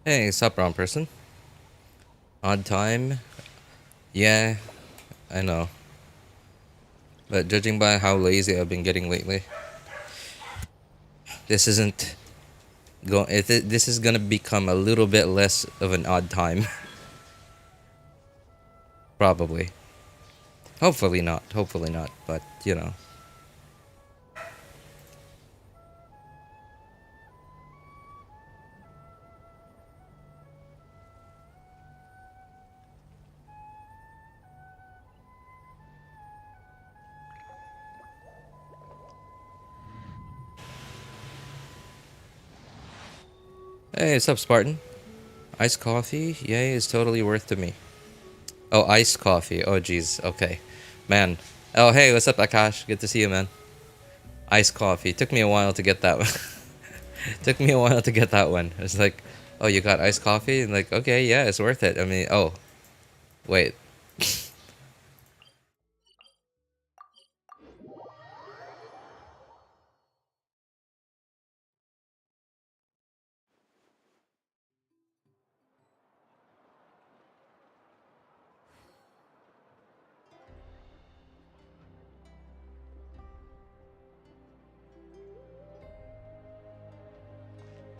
Hey, sup, wrong person? Odd time? Yeah, I know. But judging by how lazy I've been getting lately, this isn't this is gonna become a little bit less of an odd time. Probably. Hopefully not. Hopefully not. But, you know. Hey, what's up, Spartan? Iced coffee? Yay, is totally worth to me. Oh, iced coffee. Oh, jeez. Okay. Man. Oh, hey, what's up, Akash? Good to see you, man. Iced coffee. Took me a while to get that one. Took me a while to get that one. It's like, oh, you got iced coffee? And like, okay, yeah, it's worth it. I mean, oh, wait.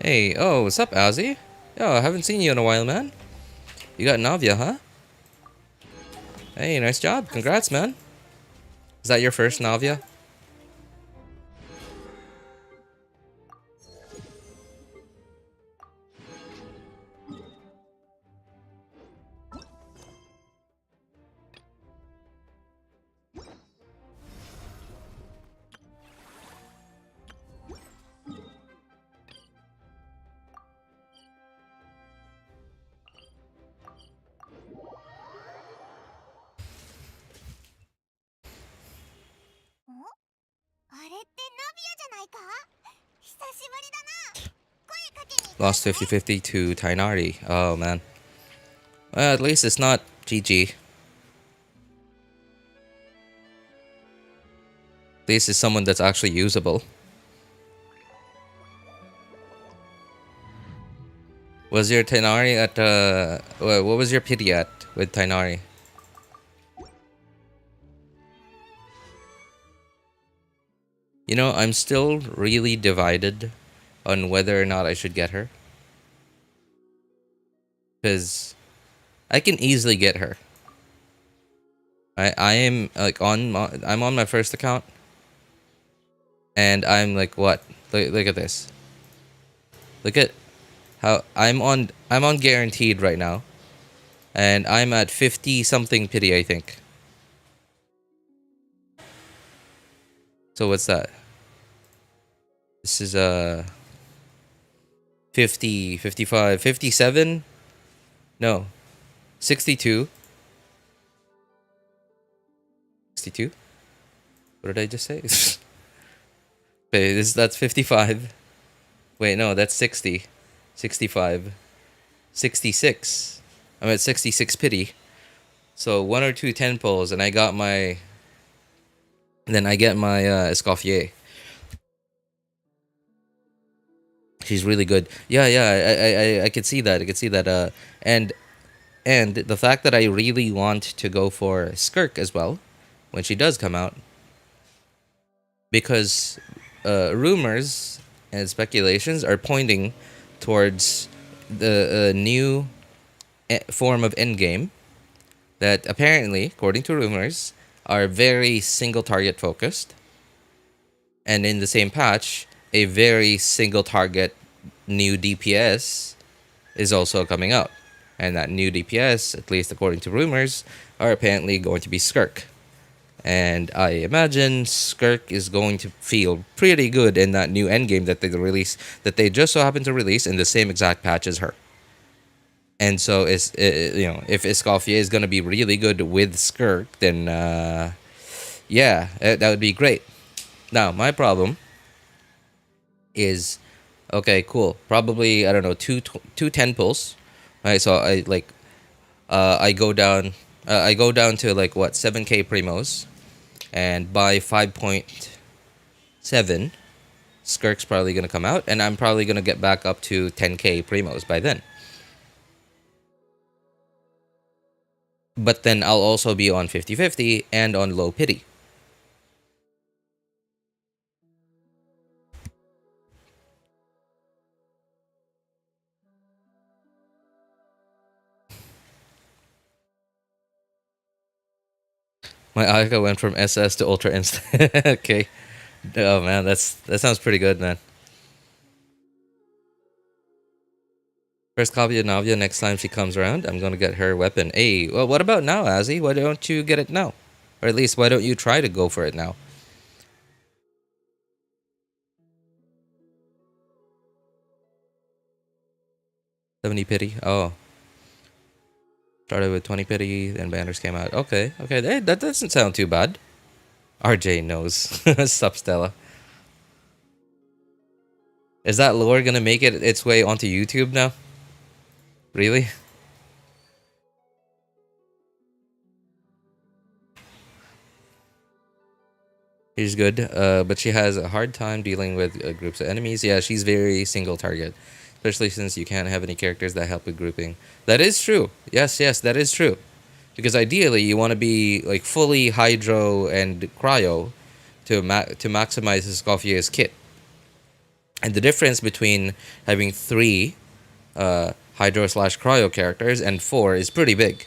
Hey, oh, what's up, Ozzy? Yo, I haven't seen you in a while, man. You got Navia, huh? Hey, nice job. Congrats, man. Is that your first Navia? Lost 50-50 to Tainari. Oh, man. Well, at least it's not GG. At least it's someone that's actually usable. Was your Tainari at, what was your pity at with Tainari? You know, I'm still really divided on whether or not I should get her. Because I can easily get her. I am like I'm on my first account. And I'm like, what? Look at this. Look at how I'm on guaranteed right now. And I'm at 50 something pity, I think. So what's that? This is 50, 55, 57? No. 62. 62? What did I just say? Okay, that's 55. Wait, no, that's 60. 65. 66. I'm at 66 pity. So 1 or 2 10 pulls and I got my... And then I get my Escoffier. She's really good. Yeah, I could see that. I could see that. And the fact that I really want to go for Skirk as well, when she does come out, because rumors and speculations are pointing towards the new form of endgame that apparently, according to rumors, are very single target focused. And in the same patch, a very single target new DPS is also coming out. And that new DPS, at least according to rumors, are apparently going to be Skirk. And I imagine Skirk is going to feel pretty good in that new endgame that they just so happen to release in the same exact patch as her. And so is if Escoffier is going to be really good with Skirk, then yeah, that would be great. Now, my problem is, okay, cool. Probably, I don't know, two 10 pulls. Right, so I go down to like what, 7k primos, and by 5.7, Skirk's probably gonna come out, and I'm probably gonna get back up to 10k primos by then. but then I'll also be on 50/50 and on low pity. My Aika went from SS to Ultra Instant. Okay. Oh man, that sounds pretty good, man. First copy of Navia next time she comes around. I'm gonna get her weapon. Hey, well, what about now, Azzy? Why don't you get it now? Or at least, why don't you try to go for it now? 70 pity? Oh. Started with 20 pity, then banners came out. Okay, okay, hey, that doesn't sound too bad. RJ knows. Sup, Stella. Is that lore gonna make it its way onto YouTube now? Really? She's good, but she has a hard time dealing with groups of enemies. Yeah, she's very single target, especially since you can't have any characters that help with grouping. That is true. Yes, yes, that is true. Because ideally, you want to be like fully hydro and cryo to maximize Escoffier's kit. And the difference between having 3 hydro slash cryo characters and 4 is pretty big.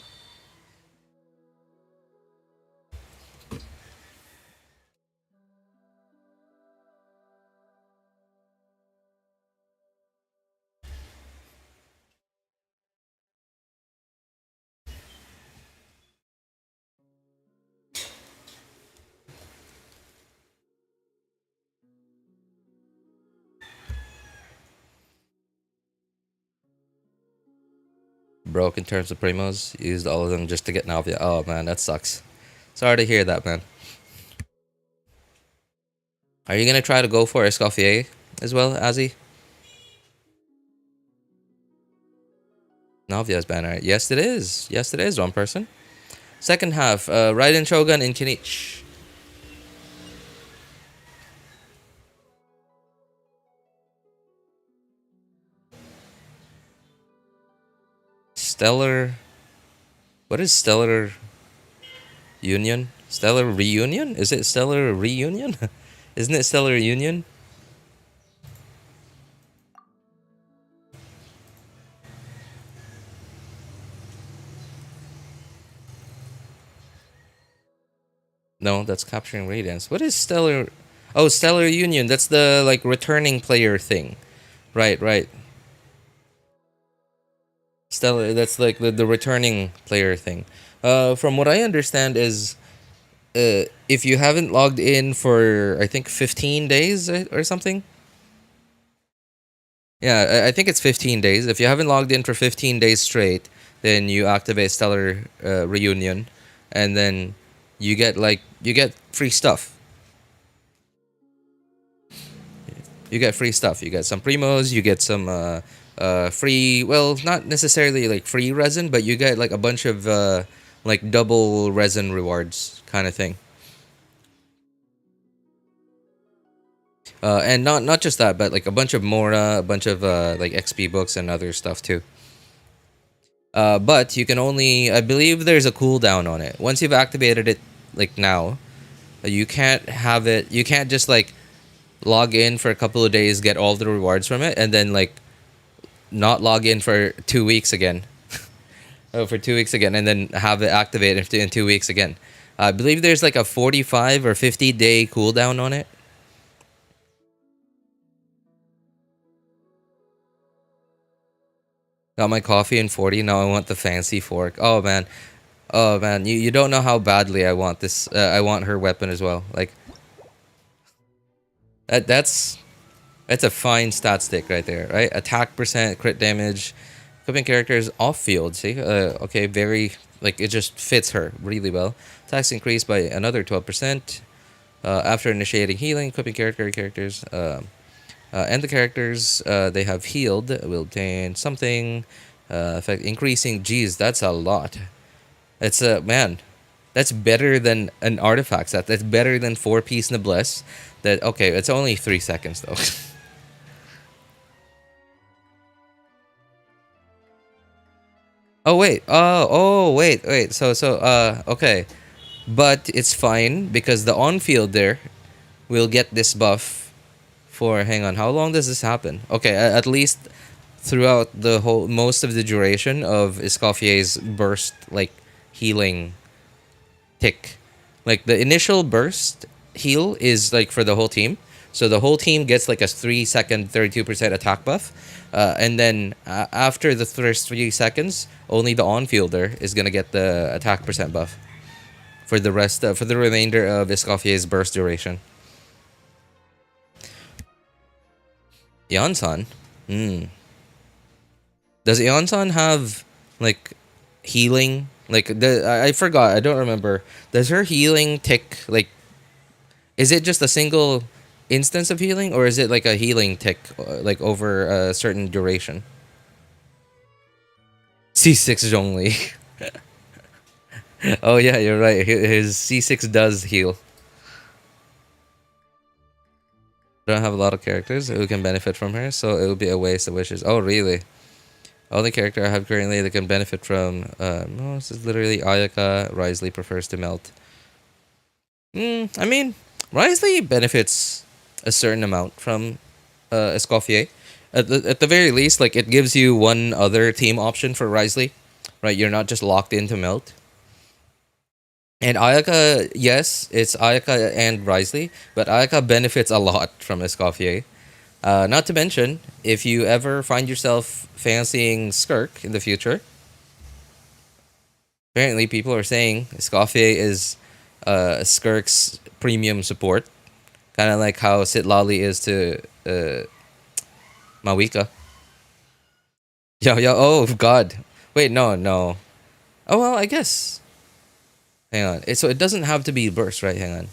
Broke in terms of primos. Used all of them just to get Navia. Oh man, that sucks. Sorry to hear that, man. Are you gonna try to go for Escoffier as well, Azzy? Navia's banner. Yes, it is. Yes, it is. One person. Second half, Raiden Shogun and Kinich. Stellar. What is Stellar Union? Stellar Reunion? Is it Stellar Reunion? Isn't it Stellar Union? No, that's capturing radiance. What is Stellar? Oh, Stellar Union. That's the like returning player thing. Right, right. Stellar. That's like the returning player thing. From what I understand is, if you haven't logged in for I think 15 days or something. Yeah, I think it's 15 days. If you haven't logged in for 15 days straight, then you activate Stellar Reunion, and then you get free stuff. You get free stuff. You get some primos. You get some free. Well, not necessarily like free resin, but you get like a bunch of like double resin rewards kind of thing. And not just that, but like a bunch of Mora, a bunch of like XP books and other stuff too. But you can only, I believe there's a cooldown on it. Once you've activated it, like now, you can't have it. You can't just like log in for a couple of days, get all the rewards from it, and then like not log in for 2 weeks again. Oh, for 2 weeks again, and then have it activated in 2 weeks again. I believe there's like a 45 or 50 day cooldown on it. Got my coffee in 40. Now I want the fancy fork. Oh man. Oh man. You don't know how badly I want this. I want her weapon as well. Like that's a fine stat stick right there, right? Attack percent, crit damage, equipping characters off field. See, okay, very like it just fits her really well. Attacks increased by another 12%. After initiating healing, equipping characters. And the characters they have healed will obtain something. Effect increasing. Geez, that's a lot. It's a man. That's better than an artifact set. That's better than 4-piece noblesse. That okay. It's only 3 seconds though. Oh wait. Wait. Okay. But it's fine because the on field there will get this buff for, hang on, how long does this happen? Okay, at least throughout the whole most of the duration of Escoffier's burst, like healing tick. Like the initial burst heal is like for the whole team. So the whole team gets like a 3 second 32% attack buff. And then after the first 3 seconds, only the on fielder is gonna get the attack percent buff for the rest for the remainder of Escoffier's burst duration. Yansan? Hmm. Does Yansan have like healing? Like I forgot. I don't remember. Does her healing tick like? Is it just a single instance of healing, or is it like a healing tick, like over a certain duration? C6 Zhongli. Oh yeah, you're right. His C6 does heal. Don't have a lot of characters who can benefit from her, so it would be a waste of wishes. Oh really? Only character I have currently that can benefit from no, this is literally Ayaka. Risley prefers to melt. I mean, Risley benefits a certain amount from Escoffier. At the very least, like it gives you one other team option for Risley, right? You're not just locked into melt. And Ayaka, yes, it's Ayaka and Risley, but Ayaka benefits a lot from Escoffier. Not to mention, if you ever find yourself fancying Skirk in the future, apparently people are saying Escoffier is Skirk's premium support, kind of like how Sitlali is to Mawika. Yo, oh god. Wait, no. Oh well, I guess. Hang on. So it doesn't have to be burst, right? Hang on.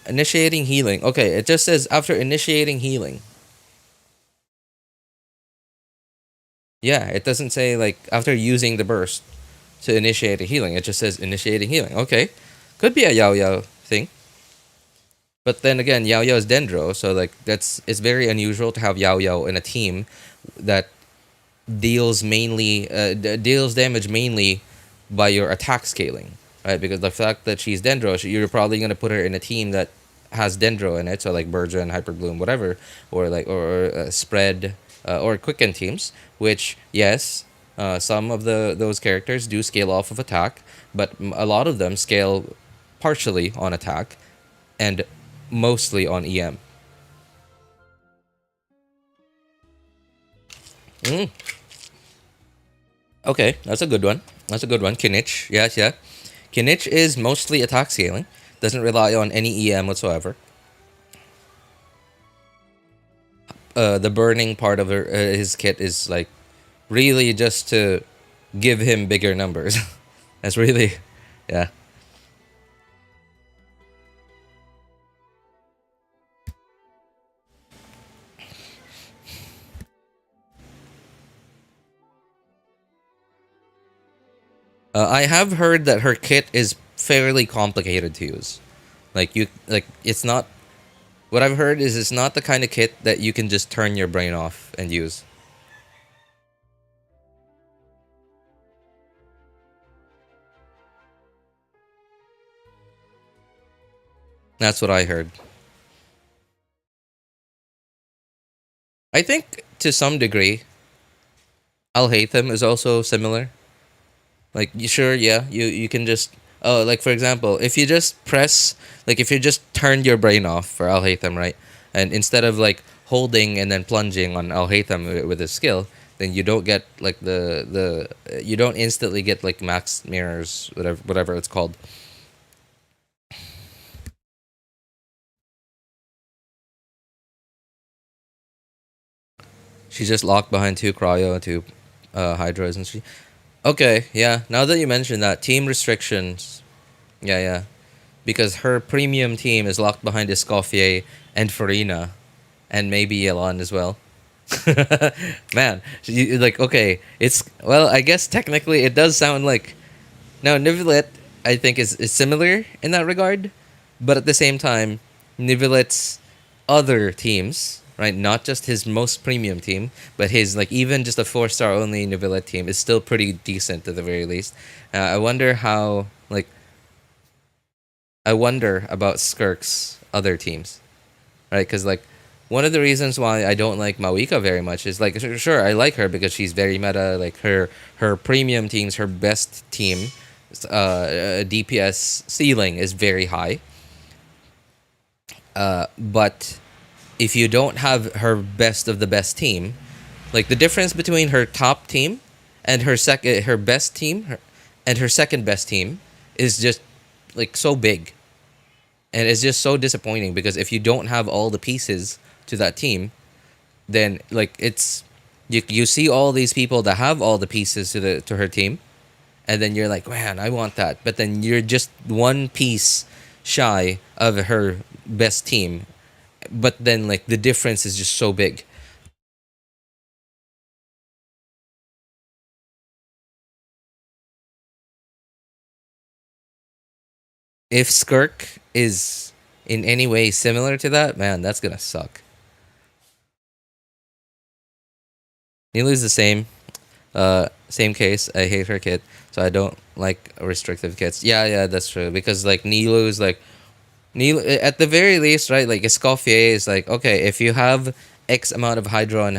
Initiating healing. Okay, it just says after initiating healing. Yeah, it doesn't say like after using the burst to initiate a healing. It just says initiating healing. Okay, could be a Yao Yao thing. But then again, Yao Yao is Dendro, so like it's very unusual to have Yao Yao in a team that deals damage mainly by your attack scaling, right? Because the fact that she's Dendro, you're probably gonna put her in a team that has Dendro in it, so like Burgeon, Hyperbloom, whatever, or like or spread or quicken teams. Which yes, some of those characters do scale off of attack, but a lot of them scale partially on attack and mostly on EM. Mm. Okay, that's a good one. That's a good one. Kinich, yes, yeah. Kinich is mostly attack scaling. Doesn't rely on any EM whatsoever. The burning part of his kit is like really just to give him bigger numbers. That's really, yeah. I have heard that her kit is fairly complicated to use. It's not. What I've heard is it's not the kind of kit that you can just turn your brain off and use. That's what I heard. I think to some degree, Alhaitham is also similar. Like you sure, yeah, you can just like for example, if you just press like if you just turned your brain off for Alhaitham, right? And instead of like holding and then plunging on Alhaitham with his skill, then you don't get like the you don't instantly get like max mirrors, whatever it's called. She's just locked behind two cryo and two hydras and she. Okay, yeah. Now that you mention that, team restrictions. Yeah. Because her premium team is locked behind Escoffier and Farina, and maybe Elan as well. Man, like okay, it's well. I guess technically it does sound like now Nivelet. I think is similar in that regard, but at the same time, Nivelet's other teams right? Not just his most premium team, but his like even just a 4-star only Novilla team is still pretty decent at the very least. I wonder how like I wonder about Skirk's other teams, right? Because like one of the reasons why I don't like Mawika very much is like sure I like her because she's very meta. Like her premium teams, her best team, DPS ceiling is very high. But if you don't have her best of the best team, like the difference between her top team and her best team and her second best team is just like so big. And it's just so disappointing because if you don't have all the pieces to that team, then like it's you see all these people that have all the pieces to her team, and then you're like, man, I want that. But then you're just one piece shy of her best team. But then like the difference is just so big. If Skirk is in any way similar to that, man, that's gonna suck. Nilu's the same. Same case. I hate her kit, so I don't like restrictive kits. Yeah, that's true. Because like Nilu's like Nil at the very least, right? Like Escoffier is like okay, if you have X amount of Hydro and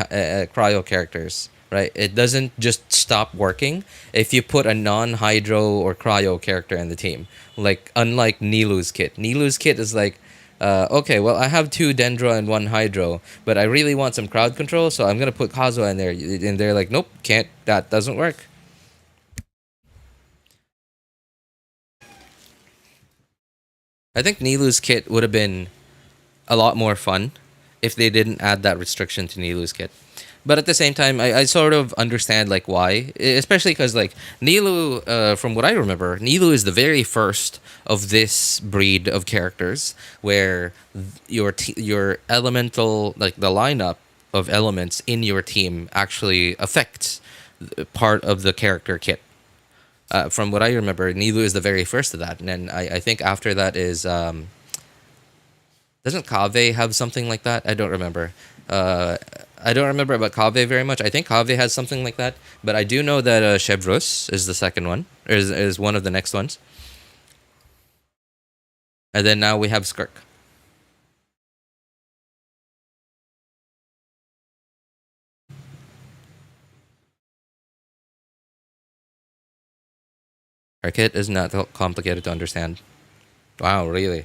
Cryo characters, right? It doesn't just stop working if you put a non-Hydro or Cryo character in the team. Like unlike Nilu's kit is like. Okay, well, I have 2 Dendro and 1 Hydro, but I really want some crowd control, so I'm gonna put Kazuha in there. And they're like, nope, can't. That doesn't work. I think Nilu's kit would have been a lot more fun if they didn't add that restriction to Nilu's kit. But at the same time, I sort of understand like why, especially because like Nilu, from what I remember, Nilu is the very first of this breed of characters where your elemental like the lineup of elements in your team actually affects part of the character kit. From what I remember, Nilu is the very first of that, and then I think after that is doesn't Kave have something like that? I don't remember. I don't remember about Kave very much. I think Kave has something like that, but I do know that Chevrus is the second one, or is one of the next ones. And then now we have Skirk. Our kit is not complicated to understand. Wow, really?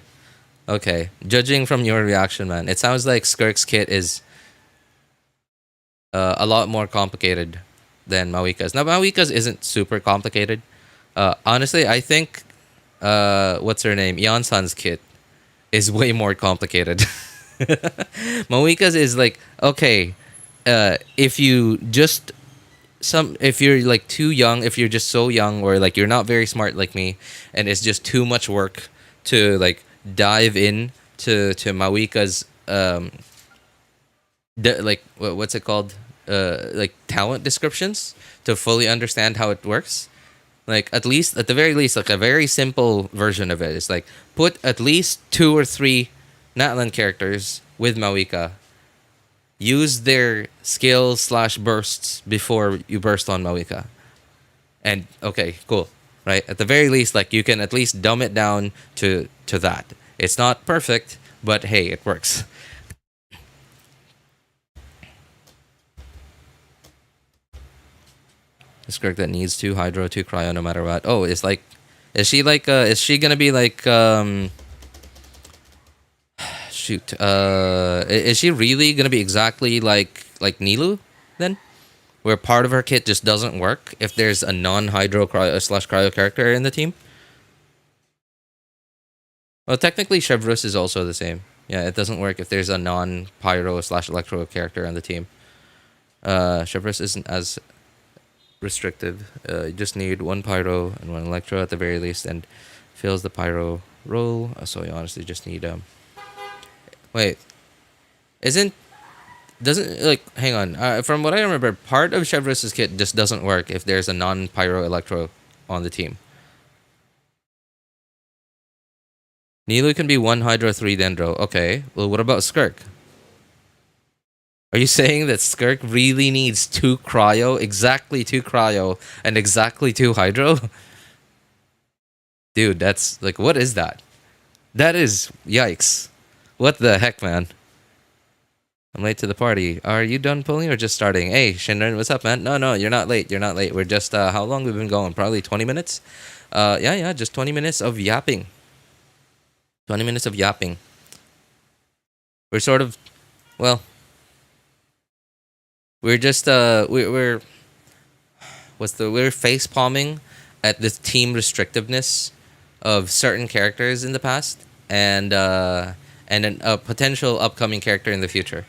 Okay. Judging from your reaction, man, it sounds like Skirk's kit is a lot more complicated than Mawika's. Now, Mawika's isn't super complicated. Honestly, I think what's her name? Yansan's kit is way more complicated. Mawika's is like okay, if you just if you're like too young, if you're just so young, or like you're not very smart like me, and it's just too much work to like dive in to Mawika's like what's it called like talent descriptions to fully understand how it works. Like at least at the very least, like a very simple version of it is like put at least 2 or 3 Natlan characters with Mawika. Use their skills slash bursts before you burst on Mawika. And okay, cool. Right? At the very least, like you can at least dumb it down to that. It's not perfect, but hey, it works. It's correct that needs 2 Hydro, 2 Cryo no matter what. Oh, it's like is she gonna be like shoot. Is she really gonna be exactly like Nilu then? Where part of her kit just doesn't work if there's a non-hydro cryo slash cryo character in the team? Well, technically Chevrus is also the same. Yeah, it doesn't work if there's a non-pyro slash electro character on the team. Chevrus isn't as restrictive. You just need 1 pyro and 1 electro at the very least, and fills the pyro role. So you honestly just need wait, isn't doesn't like hang on. From what I remember, part of Chevrus's kit just doesn't work if there's a non-pyro electro on the team. Nilu can be 1 Hydro, 3 Dendro. Okay, well what about Skirk? Are you saying that Skirk really needs 2 cryo, exactly 2 cryo, and exactly 2 hydro? Dude, that's like, what is that? That is yikes. What the heck, man? I'm late to the party. Are you done pulling or just starting? Hey, Shinran, what's up, man? No, you're not late. You're not late. We're just, how long we've been going? Probably 20 minutes? Yeah, just 20 minutes of yapping. 20 minutes of yapping. We're sort of, well, we're just, we're face palming at the team restrictiveness of certain characters in the past and a potential upcoming character in the future.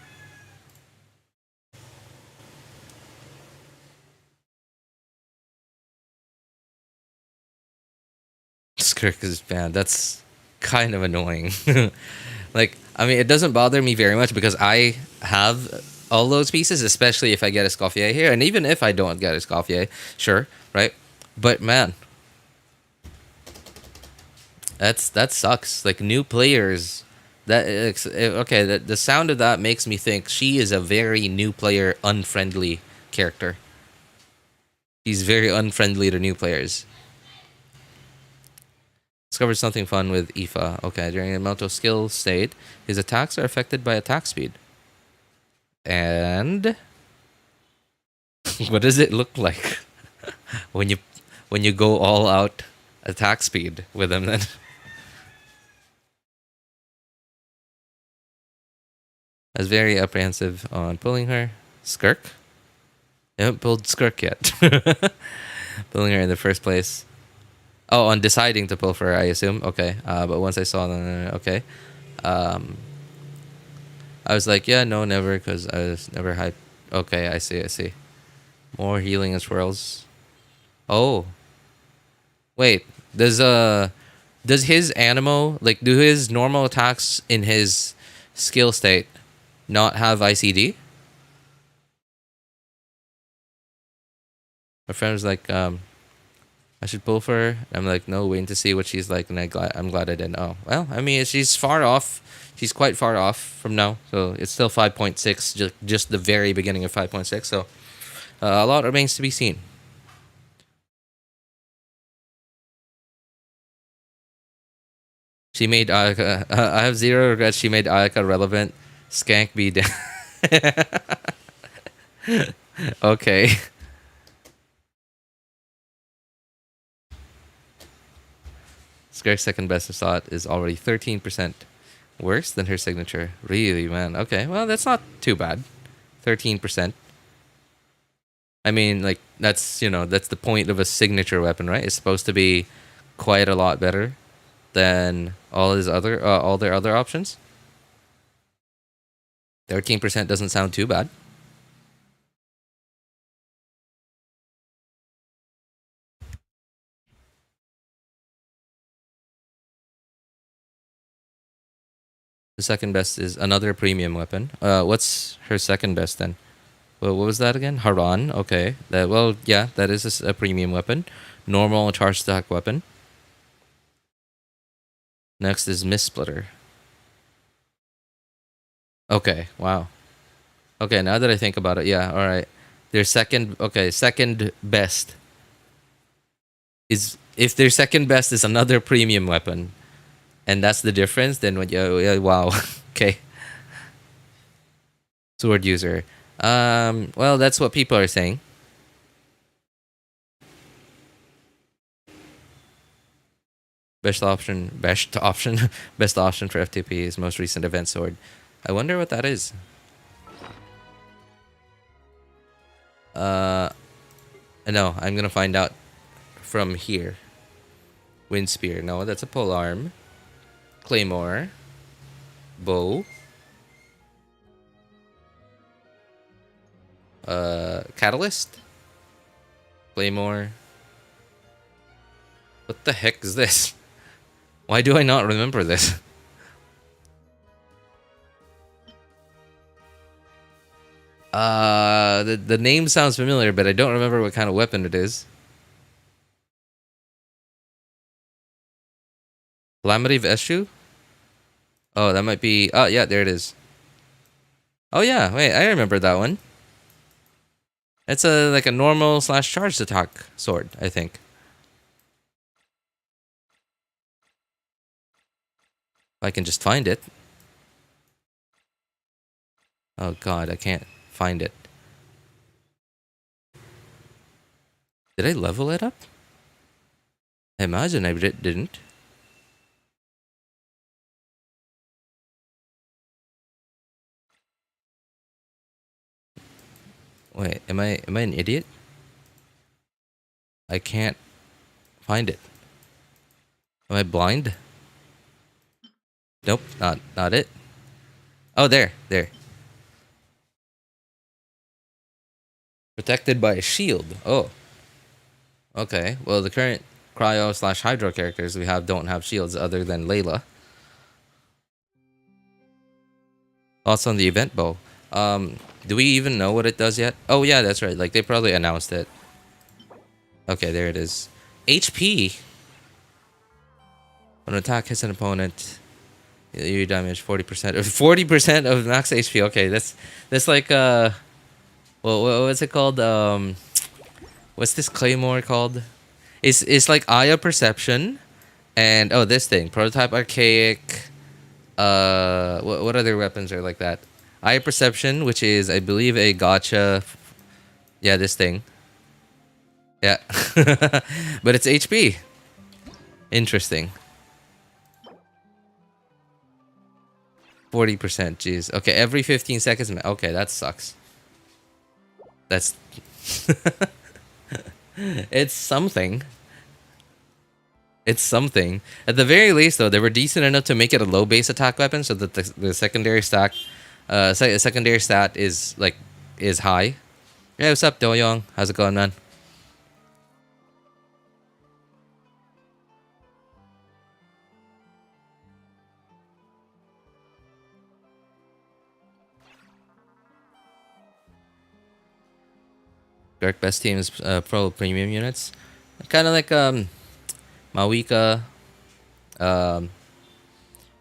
Skirk is banned. That's kind of annoying. Like, I mean, it doesn't bother me very much because I have all those pieces, especially if I get Escoffier here, and even if I don't get Escoffier, sure, right? But man, that sucks. Like new players, okay. The sound of that makes me think she is a very new player, unfriendly character. He's very unfriendly to new players. Discovered something fun with Aoife. Okay, during a mental skill state, his attacks are affected by attack speed. And what does it look like when you go all out attack speed with him then? I was very apprehensive on pulling her. Skirk? I haven't pulled Skirk yet. Pulling her in the first place. Oh, on deciding to pull for her, I assume. Okay. But once I saw them, okay. I was like, yeah, no, never, because I was never hyped. Okay, I see. More healing and swirls. Oh. Wait. Does his Animo, like, do his normal attacks in his skill state not have ICD? My friend was like, I should pull for her. I'm like, no, waiting to see what she's like, and I'm glad I didn't. Oh, well, I mean, she's far off. She's quite far off from now, so it's still 5.6, just the very beginning of 5.6. So a lot remains to be seen. She made Ayaka. I have zero regrets. She made Ayaka relevant. Skank be down. Okay. Scare's second best slot is already 13% worse than her signature. Really, man. Okay, well, that's not too bad. 13%. I mean, like, that's the point of a signature weapon, right? It's supposed to be quite a lot better than all their other options. 13% doesn't sound too bad. The second best is another premium weapon. What's her second best then? Well, what was that again? Haran. Okay. That is a premium weapon. Normal charge attack weapon. Next is Mist Splitter. Okay. Wow. Okay. Now that I think about it, yeah. All right. Their second best is, if their second best is another premium weapon, and that's the difference, then yeah, wow. Okay. Sword user. Well, that's what people are saying. Best option for FTP is most recent event sword. I wonder what that is. No, I'm gonna find out from here. Wind spear. No, that's a pole arm. Claymore. Bow. Catalyst. Claymore. What the heck is this? Why do I not remember this? The name sounds familiar, but I don't remember what kind of weapon it is. Calamity of Eshu? Oh, that might be... Oh, yeah, there it is. Oh yeah, wait, I remember that one. It's a like a normal slash charged attack sword, I think. If I can just find it. Oh god, I can't find it. Did I level it up? I imagine I didn't. Wait, am I an idiot? I can't find it. Am I blind? Nope, not it. Oh, there. Protected by a shield. Oh, okay. Well, the current cryo slash hydro characters we have don't have shields other than Layla. Also on the event bow. Do we even know what it does yet? Oh yeah, that's right. Like they probably announced it. Okay, there it is. HP. When an attack hits an opponent, you damage 40%. 40% of max HP. Okay, that's like what's it called? What's this claymore called? It's like Eye of Perception, and oh this thing prototype archaic. What other weapons are like that? Eye of Perception, which is I believe a gotcha. Yeah, this thing. Yeah, but it's HP. Interesting. 40%. Jeez. Okay, every 15 seconds. Okay, that sucks. That's. It's something. It's something. At the very least, though, they were decent enough to make it a low base attack weapon, so that the secondary stack, secondary stat is high. Yeah, what's up, Doyoung? How's it going, man? Dark best teams, pro premium units, kind of like Mawika, um,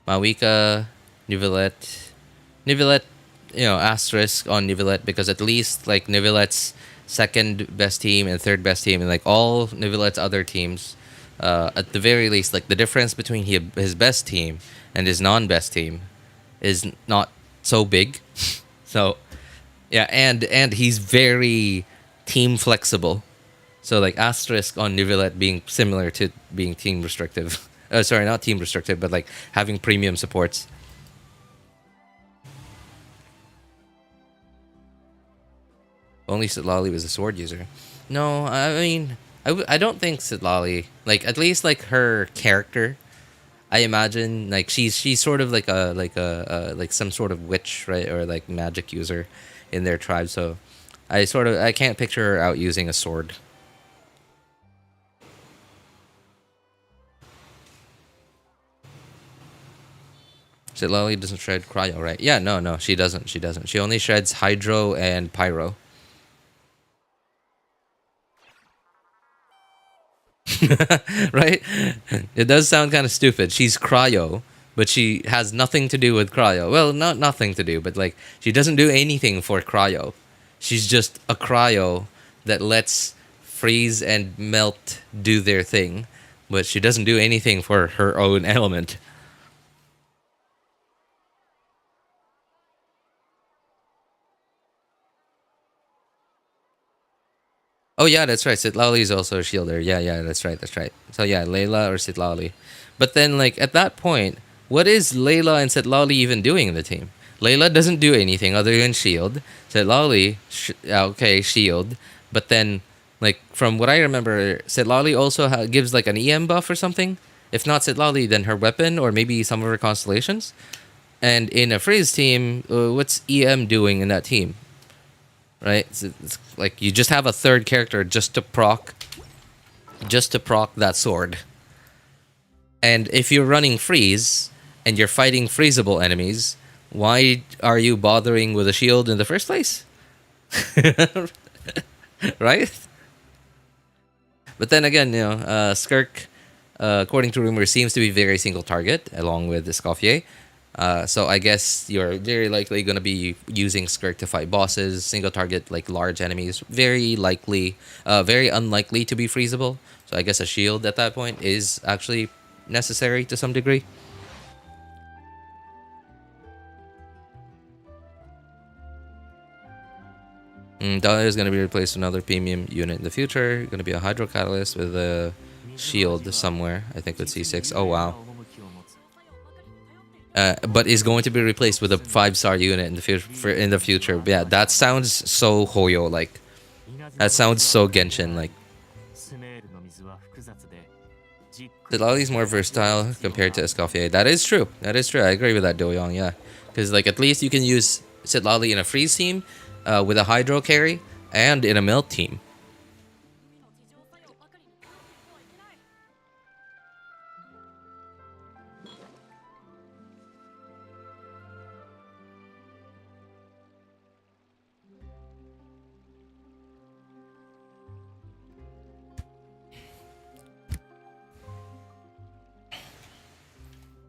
Mawika, Nivelette, Nivelette, asterisk on Nivelette because at least like Nivelette's second best team and third best team and like all Nivelette's other teams, at the very least, like the difference between his best team and his non-best team is not so big. So yeah, and he's very team flexible. So like asterisk on Nivelette being similar to being team restrictive. Sorry, not team restrictive, but like having premium supports. Only Sitlali was a sword user. No, I mean, I don't think Sitlali, like at least like her character, I imagine like she's sort of like like some sort of witch, right, or like magic user in their tribe. So I can't picture her out using a sword. Sitlali doesn't shred cryo, right? Yeah, no, she doesn't. She doesn't. She only shreds hydro and pyro. Right? It does sound kind of stupid. She's cryo, but she has nothing to do with cryo. Well, not nothing to do, but like she doesn't do anything for cryo. She's just a cryo that lets freeze and melt do their thing, but she doesn't do anything for her own element. Oh yeah, that's right. Sitlali is also a shielder. Yeah, that's right. So yeah, Layla or Sitlali. But then like at that point, what is Layla and Sitlali even doing in the team? Layla doesn't do anything other than shield. Sitlali, okay, shield. But then like from what I remember, Sitlali also gives like an EM buff or something. If not Sitlali, then her weapon or maybe some of her constellations. And in a Freeze team, what's EM doing in that team? Right? It's like you just have a third character just to proc that sword. And if you're running freeze and you're fighting freezable enemies, why are you bothering with a shield in the first place? Right? But then again, Skirk, according to rumors, seems to be very single target along with Escoffier. So I guess you're very likely going to be using Skirk to fight bosses, single target like large enemies. Very likely, very unlikely to be freezable. So I guess a shield at that point is actually necessary to some degree. Dahlia is going to be replaced with another premium unit in the future. Going to be a Hydro Catalyst with a shield somewhere. I think with C6. Oh, wow. But is going to be replaced with a 5-star unit in the future. Yeah, that sounds so Hoyo like. That sounds so Genshin like. Sitlali is more versatile compared to Escoffier. That is true. That is true. I agree with that, Doyoung. Yeah, because like at least you can use Sitlali in a freeze team, with a Hydro carry, and in a melt team.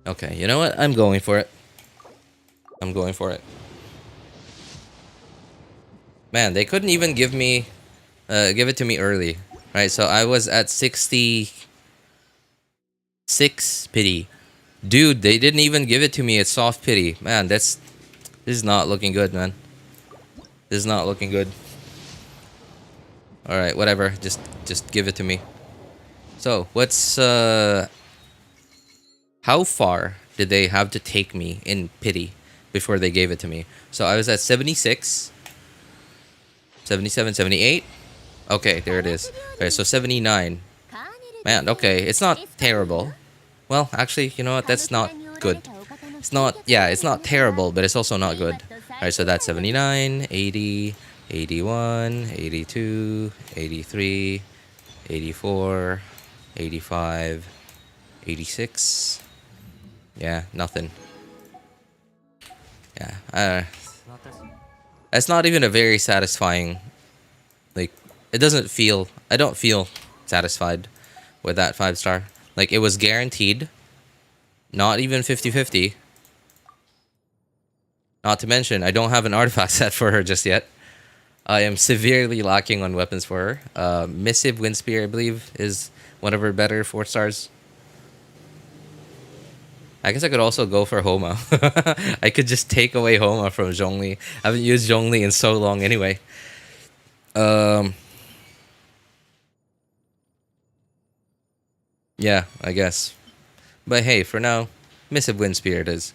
Okay, you know what? I'm going for it. I'm going for it. Man, they couldn't even give it to me early. Right, so I was at 66 pity. Dude, they didn't even give it to me at soft pity. Man, this is not looking good, man. This is not looking good. All right, whatever. Just give it to me. So, what's how far did they have to take me in pity before they gave it to me? So, I was at 76, 77, 78. Okay, there it is. Okay, so 79. Man, okay, it's not terrible. Well, actually, you know what? That's not good. It's not, yeah, it's not terrible, but it's also not good. Alright, so that's 79, 80, 81, 82, 83, 84, 85, 86. Yeah, nothing. Yeah, it's not even a very satisfying, like, it doesn't feel, I don't feel satisfied with that 5-star. Like, it was guaranteed, not even 50-50. Not to mention, I don't have an artifact set for her just yet. I am severely lacking on weapons for her. Missive Windspear, I believe, is one of her better 4-stars. I guess I could also go for Homa. I could just take away Homa from Zhongli. I haven't used Zhongli in so long anyway. Yeah, I guess. But hey, for now, Missive Windspear it is.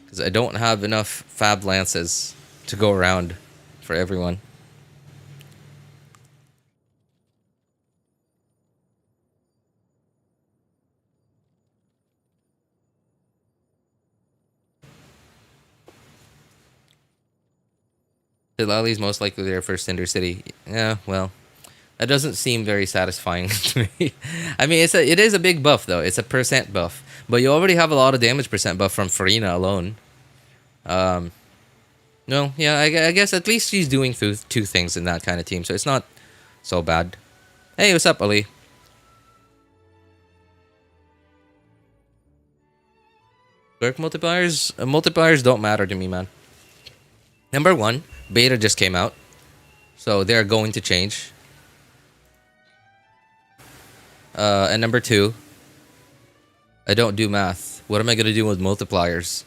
Because I don't have enough Fab Lances to go around for everyone. Lali's most likely their first Cinder City. Yeah, well, that doesn't seem very satisfying to me. I mean, it is a big buff though. It's a percent buff, but you already have a lot of damage percent buff from Farina alone. No, yeah, I guess at least she's doing two things in that kind of team, so it's not so bad. Hey, what's up, Ali? Dark multipliers don't matter to me, man. Number one, beta just came out, so they're going to change. And number two, I don't do math. What am I gonna do with multipliers?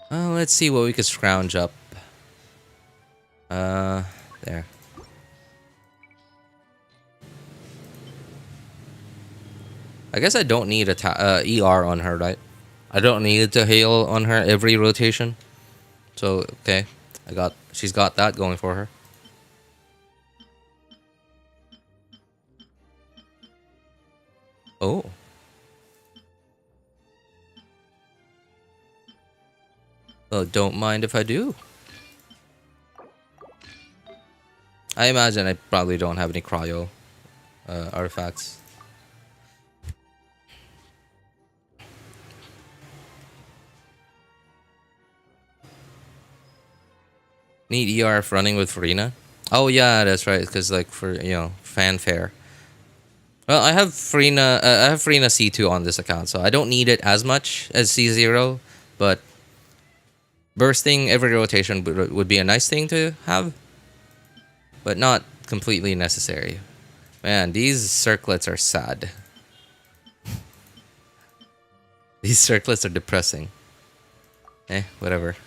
Let's see what we could scrounge up. There. I guess I don't need a ER on her, right? I don't need to heal on her every rotation. So, okay. She's got that going for her. Oh. Well, don't mind if I do. I imagine I probably don't have any cryo artifacts. Need ERF running with Farina? Oh yeah, that's right. Because like for fanfare. Well, I have Farina C2 on this account, so I don't need it as much as C0, but bursting every rotation would be a nice thing to have, but not completely necessary. Man, these circlets are sad. These circlets are depressing. Whatever.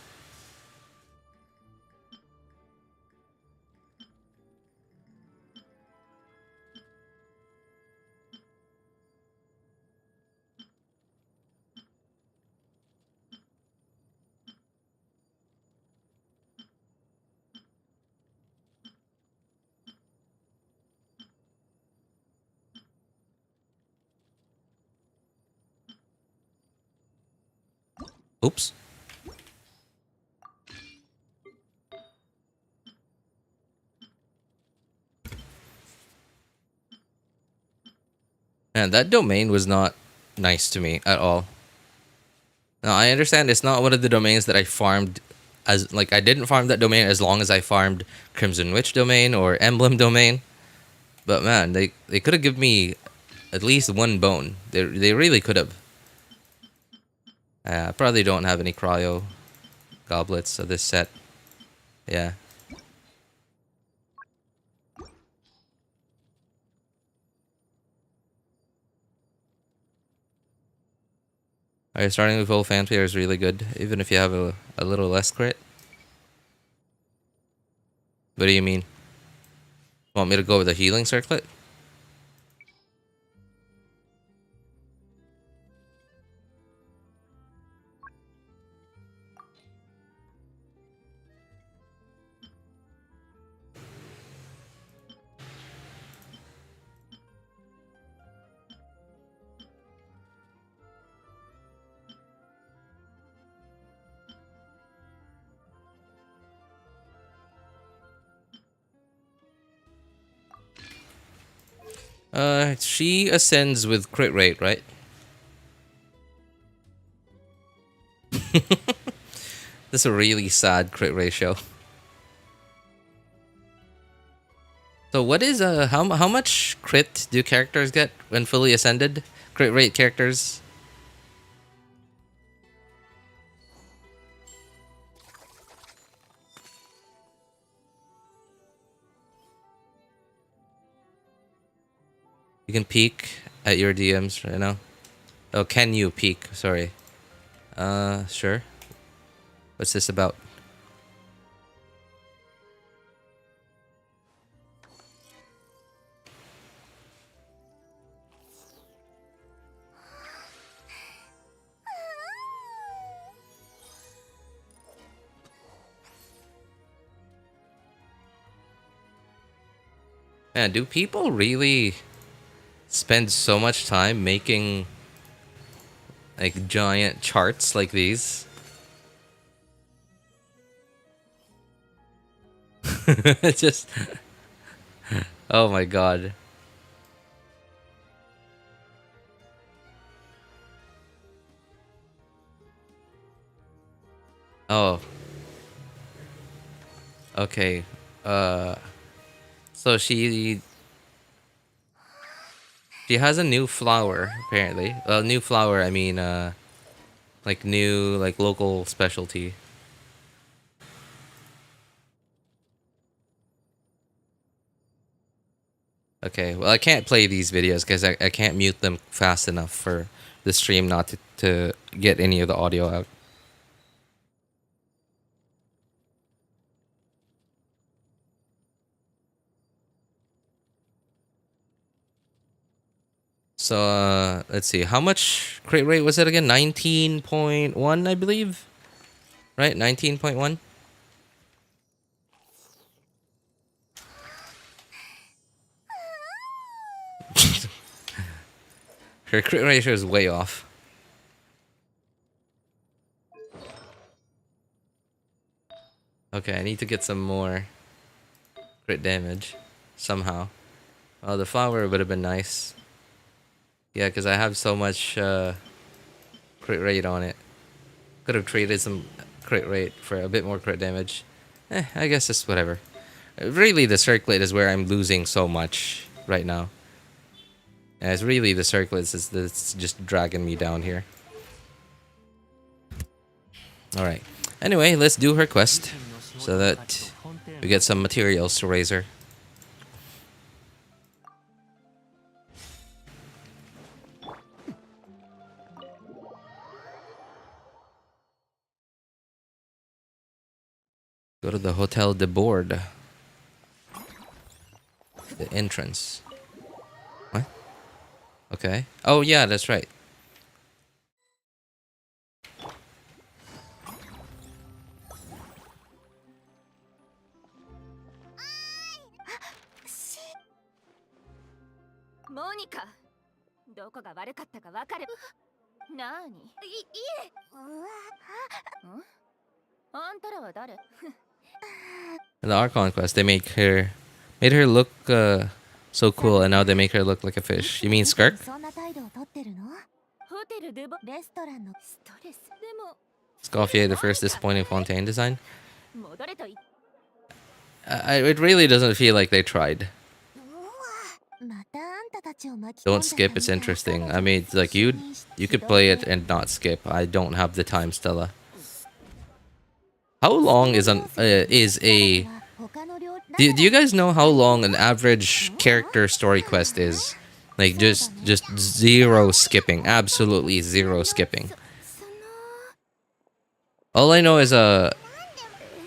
Oops. Man, that domain was not nice to me at all. Now, I understand it's not one of the domains that I farmed as, like, I didn't farm that domain as long as I farmed Crimson Witch domain or Emblem domain. But man, they could have given me at least one bone. They really could have. I probably don't have any cryo goblets of this set. Yeah. Alright, starting with full fanfare is really good, even if you have a little less crit. What do you mean? Want me to go with a healing circlet? She ascends with crit rate, right? That's a really sad crit ratio. So what is how much crit do characters get when fully ascended? Crit rate characters? You can peek at your DMs right now. Oh, can you peek? Sorry. Sure. What's this about? Man, do people really spend so much time making like giant charts like these? Just oh my god. Oh, okay. Uh so she has a new flower apparently. New flower, I mean like new like local specialty. Okay, well I can't play these videos because I can't mute them fast enough for the stream not to get any of the audio out. So let's see. How much crit rate was it again? 19.1, I believe. Right? 19.1. Her crit ratio is way off. Okay, I need to get some more crit damage somehow. Oh, the flower would have been nice. Yeah, because I have so much crit rate on it. Could have traded some crit rate for a bit more crit damage. I guess it's whatever. Really, the circlet is where I'm losing so much right now. And it's really the circlet that's just dragging me down here. Alright. Anyway, let's do her quest so that we get some materials to raise her. Go to the Hotel de Board. The entrance. What? Okay. Oh yeah, that's right. Monica, どこが悪かったかわかる？なに？いえ。あんたらは誰？ In the Archon Quest, they made her look so cool, and now they make her look like a fish. You mean Skirk? Escoffier, the first disappointing Fontaine design. It really doesn't feel like they tried. Don't skip, it's interesting. I mean, like you could play it and not skip. I don't have the time, Stella. How long is a do you guys know how long an average character story quest is? Like just zero skipping, absolutely zero skipping. All I know is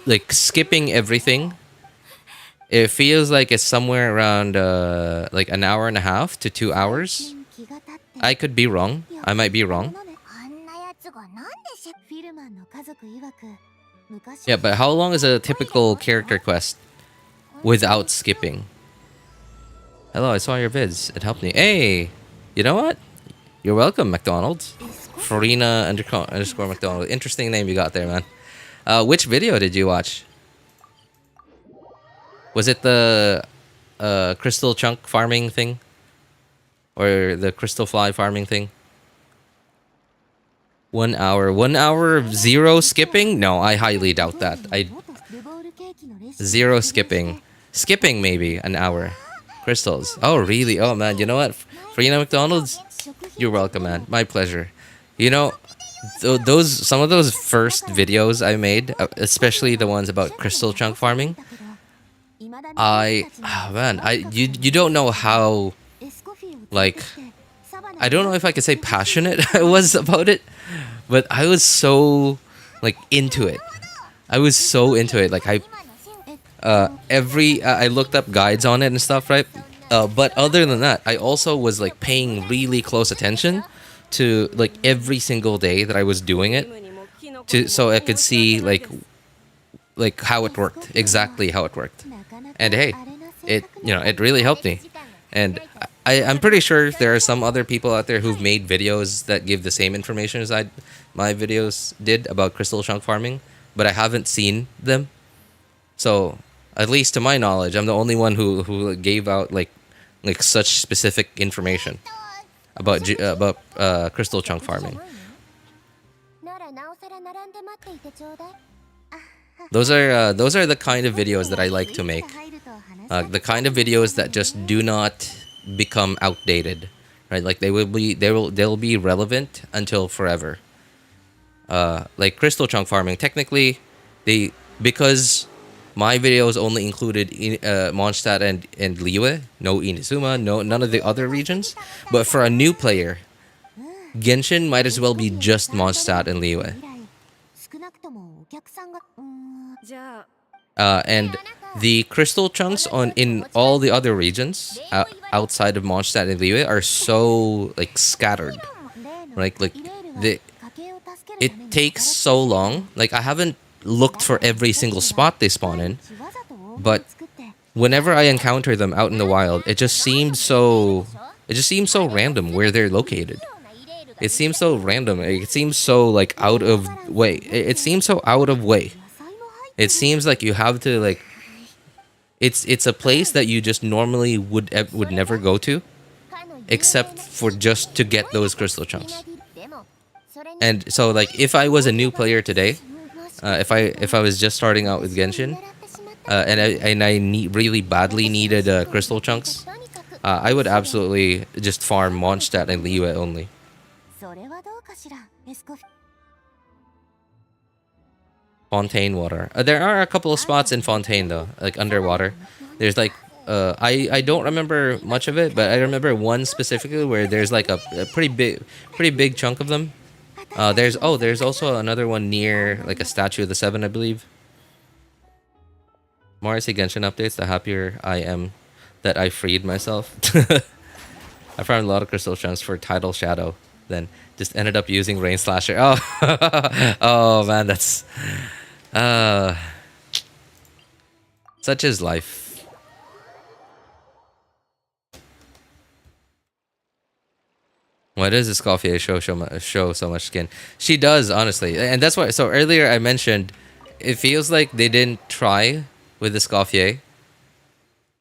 like skipping everything. It feels like it's somewhere around like an hour and a half to 2 hours. I could be wrong. I might be wrong. Yeah, but how long is a typical character quest without skipping? Hello, I saw your vids. It helped me. Hey, you know what? You're welcome, McDonald's. Farina _ McDonald. Interesting name you got there, man. Which video did you watch? Was it the crystal chunk farming thing? Or the crystal fly farming thing? 1 hour. 1 hour of zero skipping? No, I highly doubt that. Zero skipping. Skipping maybe an hour. Crystals. Oh, really? Oh, man. You know what? Farina McDonald's? You're welcome, man. My pleasure. You know, some of those first videos I made, especially the ones about crystal chunk farming, you don't know how, like, I don't know if I could say passionate I was about it, but I was so, like, into it. I was so into it. Like, I looked up guides on it and stuff, right? But other than that, I also was, like, paying really close attention to, like, every single day that I was doing it, so I could see, like how it worked, exactly how it worked. And hey, it really helped me. And I'm pretty sure there are some other people out there who've made videos that give the same information as my videos did about crystal chunk farming, but I haven't seen them. So, at least to my knowledge, I'm the only one who gave out like such specific information about crystal chunk farming. Those are the kind of videos that I like to make. The kind of videos that just do not become outdated, right? Like they'll be relevant until forever. Like crystal chunk farming, technically, because my videos only included Mondstadt and Liyue, no Inazuma, none of the other regions. But for a new player, Genshin might as well be just Mondstadt and Liyue. And the crystal chunks in all the other regions outside of Mondstadt and Liyue are so like scattered. It takes so long. Like I haven't looked for every single spot they spawn in, but whenever I encounter them out in the wild, it just seems so random where they're located. It seems so random. It seems so like out of way. It seems so out of way. It seems like you have to like. It's a place that you just normally would never go to, except for just to get those crystal chunks. And so like if I was a new player today, if I was just starting out with Genshin, and I really badly needed crystal chunks, I would absolutely just farm Mondstadt and Liyue only. Fontaine water. There are a couple of spots in Fontaine though, like underwater. There's like I don't remember much of it, but I remember one specifically where there's like a pretty big chunk of them. There's also another one near like a statue of the Seven, I believe. The more I see Genshin updates, the happier I am that I freed myself. I found a lot of crystal chunks for Tidal Shadow, then just ended up using Rain Slasher. Oh, oh man, that's such is life. Why does Escoffier show so much skin? She does, honestly, and that's why. So earlier I mentioned, it feels like they didn't try with Escoffier.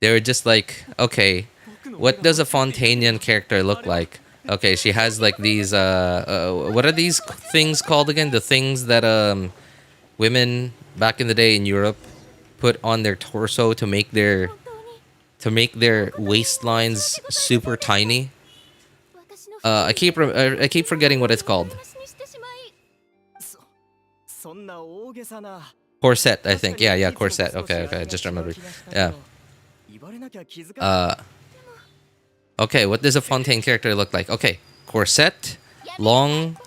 They were just like, okay, what does a Fontainian character look like? Okay, she has like these what are these things called again? The things that women back in the day in Europe put on their torso to make their waistlines super tiny. I keep forgetting what it's called. Corset, I think. Yeah, corset. Okay, I just remembered. Yeah. Okay, what does a Fontaine character look like? Okay, corset, long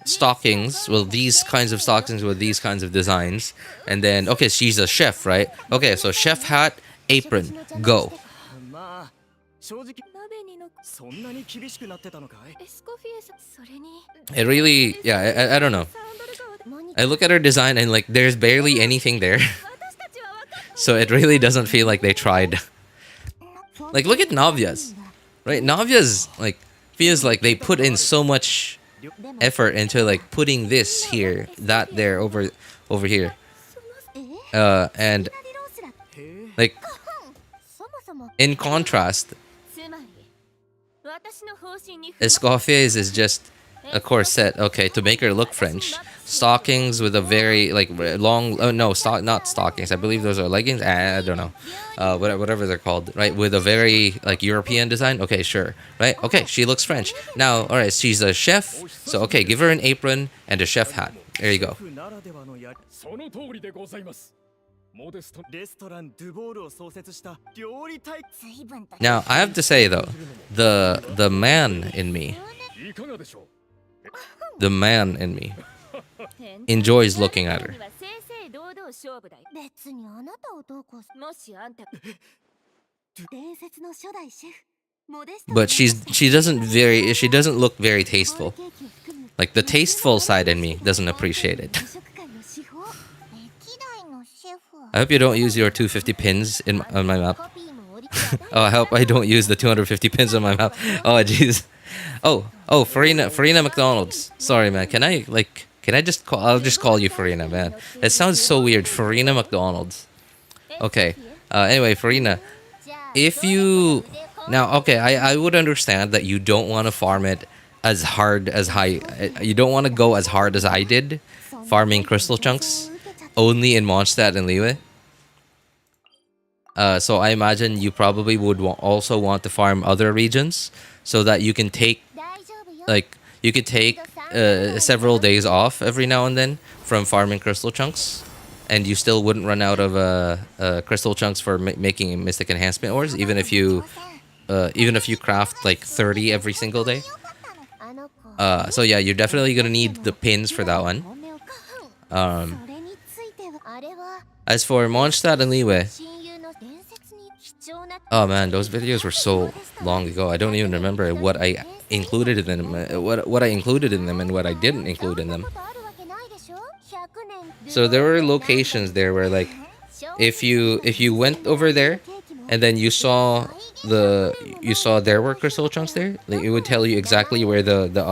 stockings, well, these kinds of stockings with these kinds of designs, and then, okay, she's a chef, right? Okay, so chef hat, apron, go. It really, yeah, I don't know. I look at her design and like there's barely anything there. So it really doesn't feel like they tried. Like look at Navia's. Right? Navia's like feels like they put in so much effort into like putting this here, that there, over here. And like in contrast, Escoffier's is just a corset, okay, to make her look French. Stockings with a very like long, not stockings. I believe those are leggings. I don't know, whatever they're called, right? With a very like European design. Okay, sure, right? Okay, she looks French now. All right, she's a chef, so okay, give her an apron and a chef hat. There you go. Now I have to say though, the man in me enjoys looking at her. But she doesn't look very tasteful. Like the tasteful side in me doesn't appreciate it. I hope you don't use your 250 pins on my map. Oh, I hope I don't use the 250 pins on my map. Oh, jeez. Oh, Farina McDonald's. Sorry, man. Can I just call? I'll just call you Farina, man. That sounds so weird. Farina McDonald's. Okay. Anyway, Farina, if you now, okay, I would understand that you don't want to farm it as hard as you don't want to go as hard as I did, farming crystal chunks only in Mondstadt and Liyue. So I imagine you probably would also want to farm other regions so that you can take several days off every now and then from farming crystal chunks, and you still wouldn't run out of crystal chunks for making mystic enhancement ores, even if you craft like 30 every single day. So yeah, you're definitely gonna need the pins for that one. As for Mondstadt and Liyue, oh man, those videos were so long ago. I don't even remember what I included in them, what I included in them, and what I didn't include in them. So there were locations there where, like, if you went over there, and then you saw there were crystal chunks there, like, it would tell you exactly where the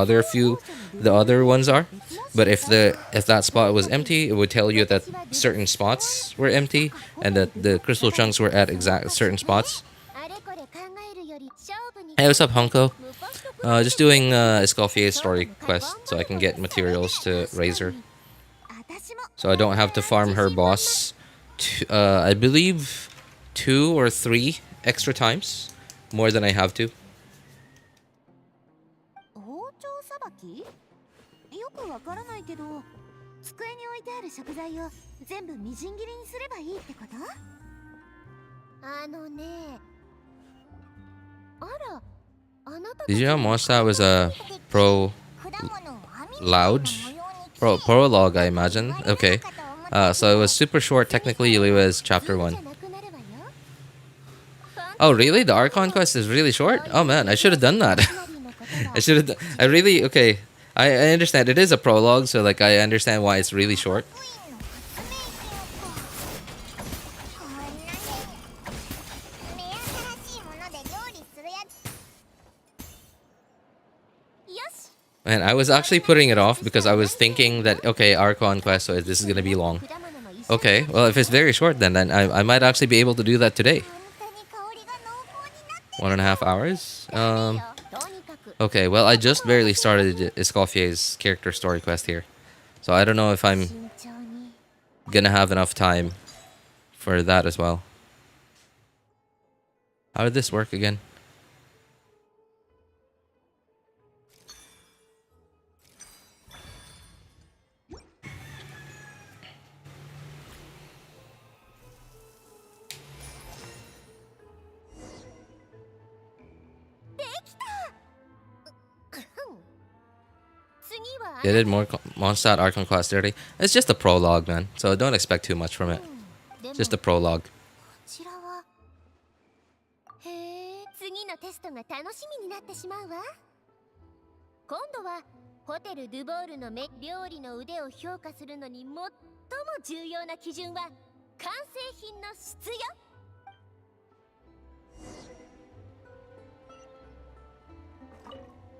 other ones are. But if that spot was empty, it would tell you that certain spots were empty and that the crystal chunks were at exact certain spots. Hey, what's up, Honko? Just doing Escoffier Story Quest so I can get materials to raise her. So I don't have to farm her boss I believe 2 or 3 extra times more than I have to. 包丁さばき？よくわからないけど、机に置いてある食材を全部みじん切りにすればいいってこと？あのね。あら、あなた Did you know Mondstadt was a prologue, I imagine? Okay. So it was super short. Technically, it was chapter 1. Oh, really? The Archon Quest is really short? Oh, man, I should have done that. I really, okay. I understand. It is a prologue, so, like, I understand why it's really short. And I was actually putting it off because I was thinking that, okay, Archon Quest, so this is going to be long. Okay, well, if it's very short, then I might actually be able to do that today. 1.5 hours? Okay, well, I just barely started Escoffier's character story quest here. So I don't know if I'm gonna have enough time for that as well. How did this work again? They did more Mondstadt Archon Quest 30. It's just a prologue, man. So don't expect too much from it. Just a prologue. 次のテストが楽しみになってしまうわ。今度はホテル・ドゥボールの料理の腕を評価するのに最も重要な基準は完成品の質よ。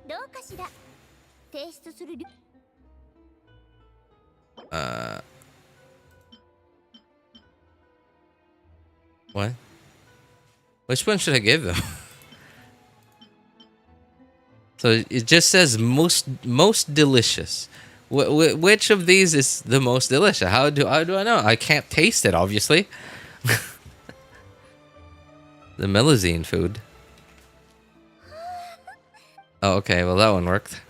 どうかしら。提出する。What? Which one should I give them? So it just says most delicious. Which of these is the most delicious? How do I know? I can't taste it, obviously. The Melazine food. Oh, okay. Well, that one worked.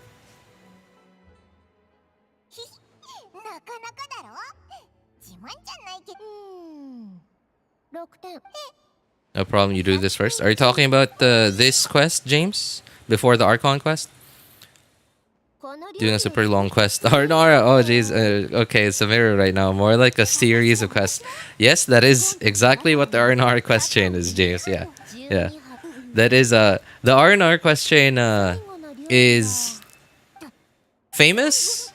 No problem, you do this first. Are you talking about this quest, James? Before the Archon quest? Doing a super long quest. Arnara, oh jeez. Okay, it's a mirror right now. More like a series of quests. Yes, that is exactly what the Arnara quest chain is, James. Yeah. Yeah. That is, the Arnara quest chain is famous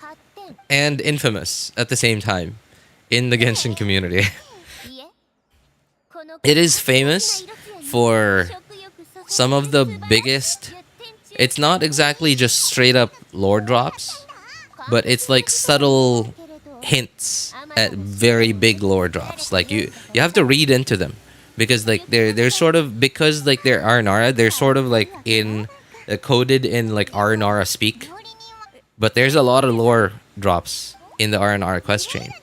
and infamous at the same time in the Genshin community. It is famous for some of the biggest... It's not exactly just straight up lore drops, but it's like subtle hints at very big lore drops. Like you have to read into them because like they're sort of, because like they're Arnara, they're sort of like in coded in like Arnara speak. But there's a lot of lore drops in the Arnara quest chain.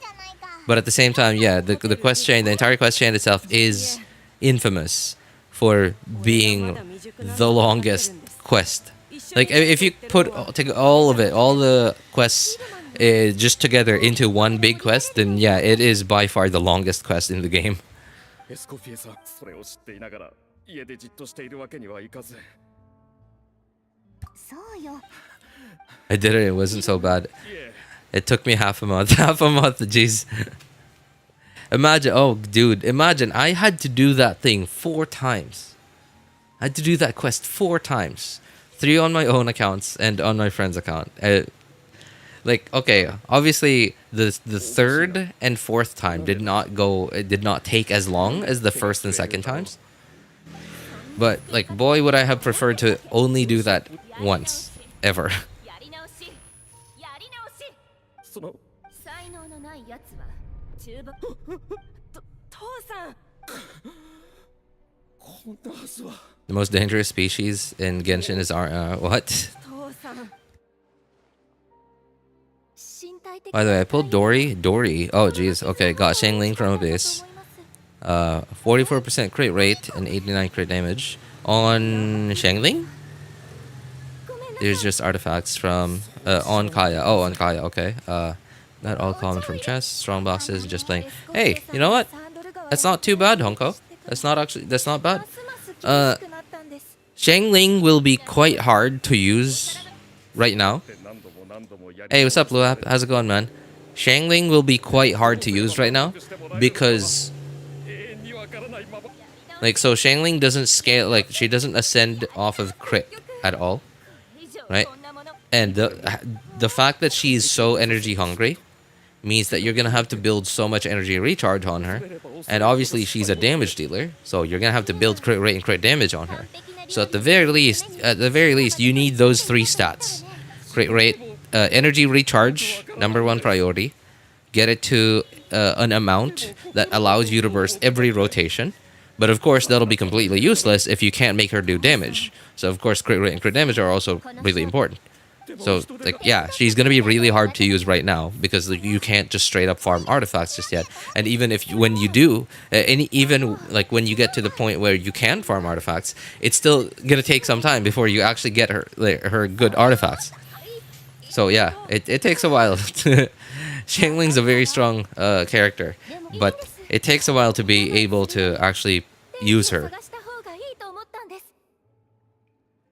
But at the same time, yeah, the quest chain, the entire quest chain itself is infamous for being the longest quest. Like if you take all of it, all the quests just together into one big quest, then yeah, it is by far the longest quest in the game. I did it, it wasn't so bad. It took me half a month, jeez. Imagine, oh dude, imagine I had to do that thing 4 times. I had to do that quest 4 times. 3 on my own accounts and on my friend's account. Like, okay, obviously the 3rd and 4th time did not take as long as the 1st and 2nd times. But like, boy, would I have preferred to only do that once, ever. The most dangerous species in Genshin is what? By the way, I pulled Dory. Oh jeez. Okay, got Shangling from Abyss. 44% crit rate and 89 crit damage. On Shangling, there's just artifacts from on Kaya. Oh, on Kaya, okay. Not all common from chests, strong boxes, just playing. Hey, you know what? That's not too bad, Honko. That's not bad. Shangling will be quite hard to use right now. Hey, what's up, Luap? How's it going, man? Shangling will be quite hard to use right now because, like, so Shangling doesn't scale, like, she doesn't ascend off of crit at all, right? And the fact that she's so energy hungry means that you're gonna have to build so much energy recharge on her, and obviously she's a damage dealer, so you're gonna have to build crit rate and crit damage on her. So at the very least, you need those three stats: crit rate, energy recharge, #1 priority. Get it to an amount that allows you to burst every rotation. But of course, that'll be completely useless if you can't make her do damage. So of course, crit rate and crit damage are also really important. So, like, yeah, she's gonna be really hard to use right now because like, you can't just straight up farm artifacts just yet. And even if when you do, even like when you get to the point where you can farm artifacts, it's still gonna take some time before you actually get her good artifacts. So yeah, it takes a while. Shangling's a very strong character, but it takes a while to be able to actually use her.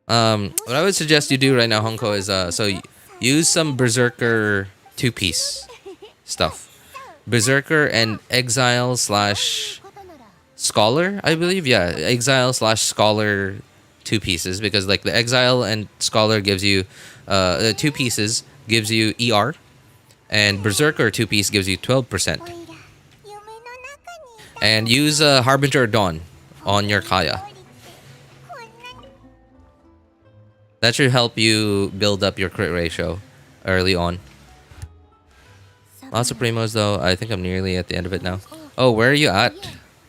What I would suggest you do right now, Honko, is use some Berserker 2-piece stuff. Berserker and Exile slash Scholar, I believe. Yeah, Exile slash Scholar 2 pieces, because like the Exile and Scholar gives you 2 pieces gives you ER, and Berserker 2-piece gives you 12%. And use Harbinger Dawn on your Kaya. That should help you build up your crit ratio early on. Lots of primos though. I think I'm nearly at the end of it now. Oh, where are you at?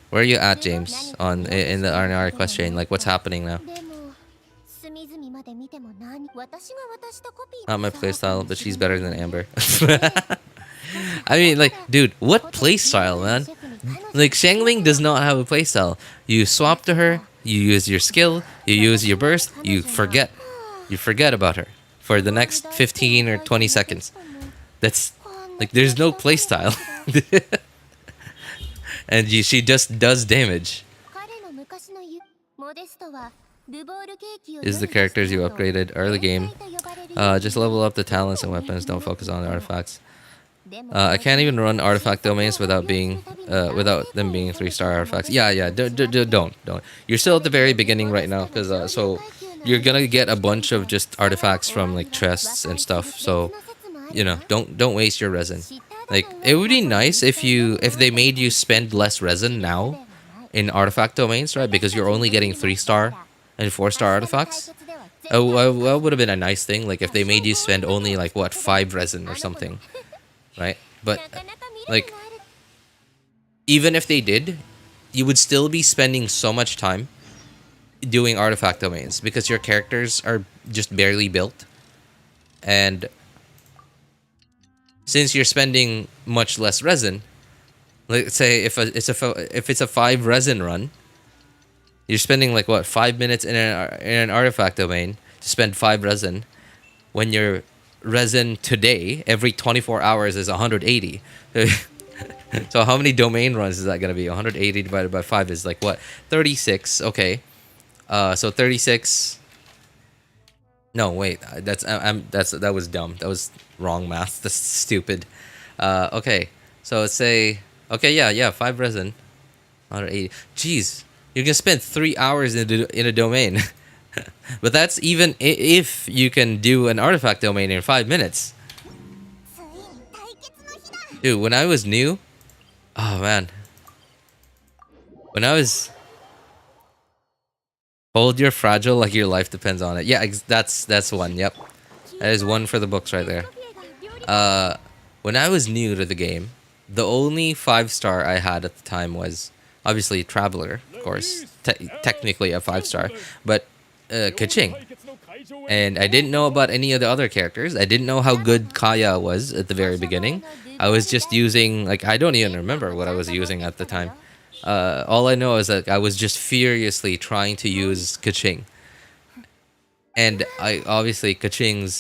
Where are you at, James? In the RNR quest chain? Like, what's happening now? Not my playstyle, but she's better than Amber. I mean, like, dude, what playstyle, man? Like, Shangling does not have a playstyle. You swap to her, you use your skill, you use your burst, you forget. You forget about her for the next 15 or 20 seconds. That's like, there's no playstyle. And she just does damage. Is the characters you upgraded early game. Just level up the talents and weapons, don't focus on the artifacts. I can't even run artifact domains without them being 3-star artifacts. Yeah, don't. You're still at the very beginning right now, because so you're gonna get a bunch of just artifacts from like chests and stuff. So, you know, don't waste your resin. Like, it would be nice if they made you spend less resin now in artifact domains, right? Because you're only getting 3-star and 4-star artifacts. That would have been a nice thing. Like, if they made you spend only like 5 resin or something, right? But like, even if they did, you would still be spending so much time doing artifact domains because your characters are just barely built, and since you're spending much less resin, let's say if it's a 5 resin run, you're spending like 5 minutes in an artifact domain to spend 5 resin, when your resin today every 24 hours is 180. So how many domain runs is that going to be? 180 divided by 5 is like what? 36. Okay. So 36. No, wait. That was dumb. That was wrong math. That's stupid. Okay. So let's say, okay, yeah, 5 resin. 180. Jeez, you're gonna spend 3 hours in a domain. But that's even if you can do an artifact domain in 5 minutes. Dude, when I was new, oh man. When I was hold your fragile like your life depends on it. Yeah, that's one. Yep, that is one for the books right there. When I was new to the game, the only 5-star I had at the time was obviously Traveler, of course, technically a 5-star, but Kaching. And I didn't know about any of the other characters. I didn't know how good Kaya was at the very beginning. I was just using, like, I don't even remember what I was using at the time. All I know is that I was just furiously trying to use Kaching. And I obviously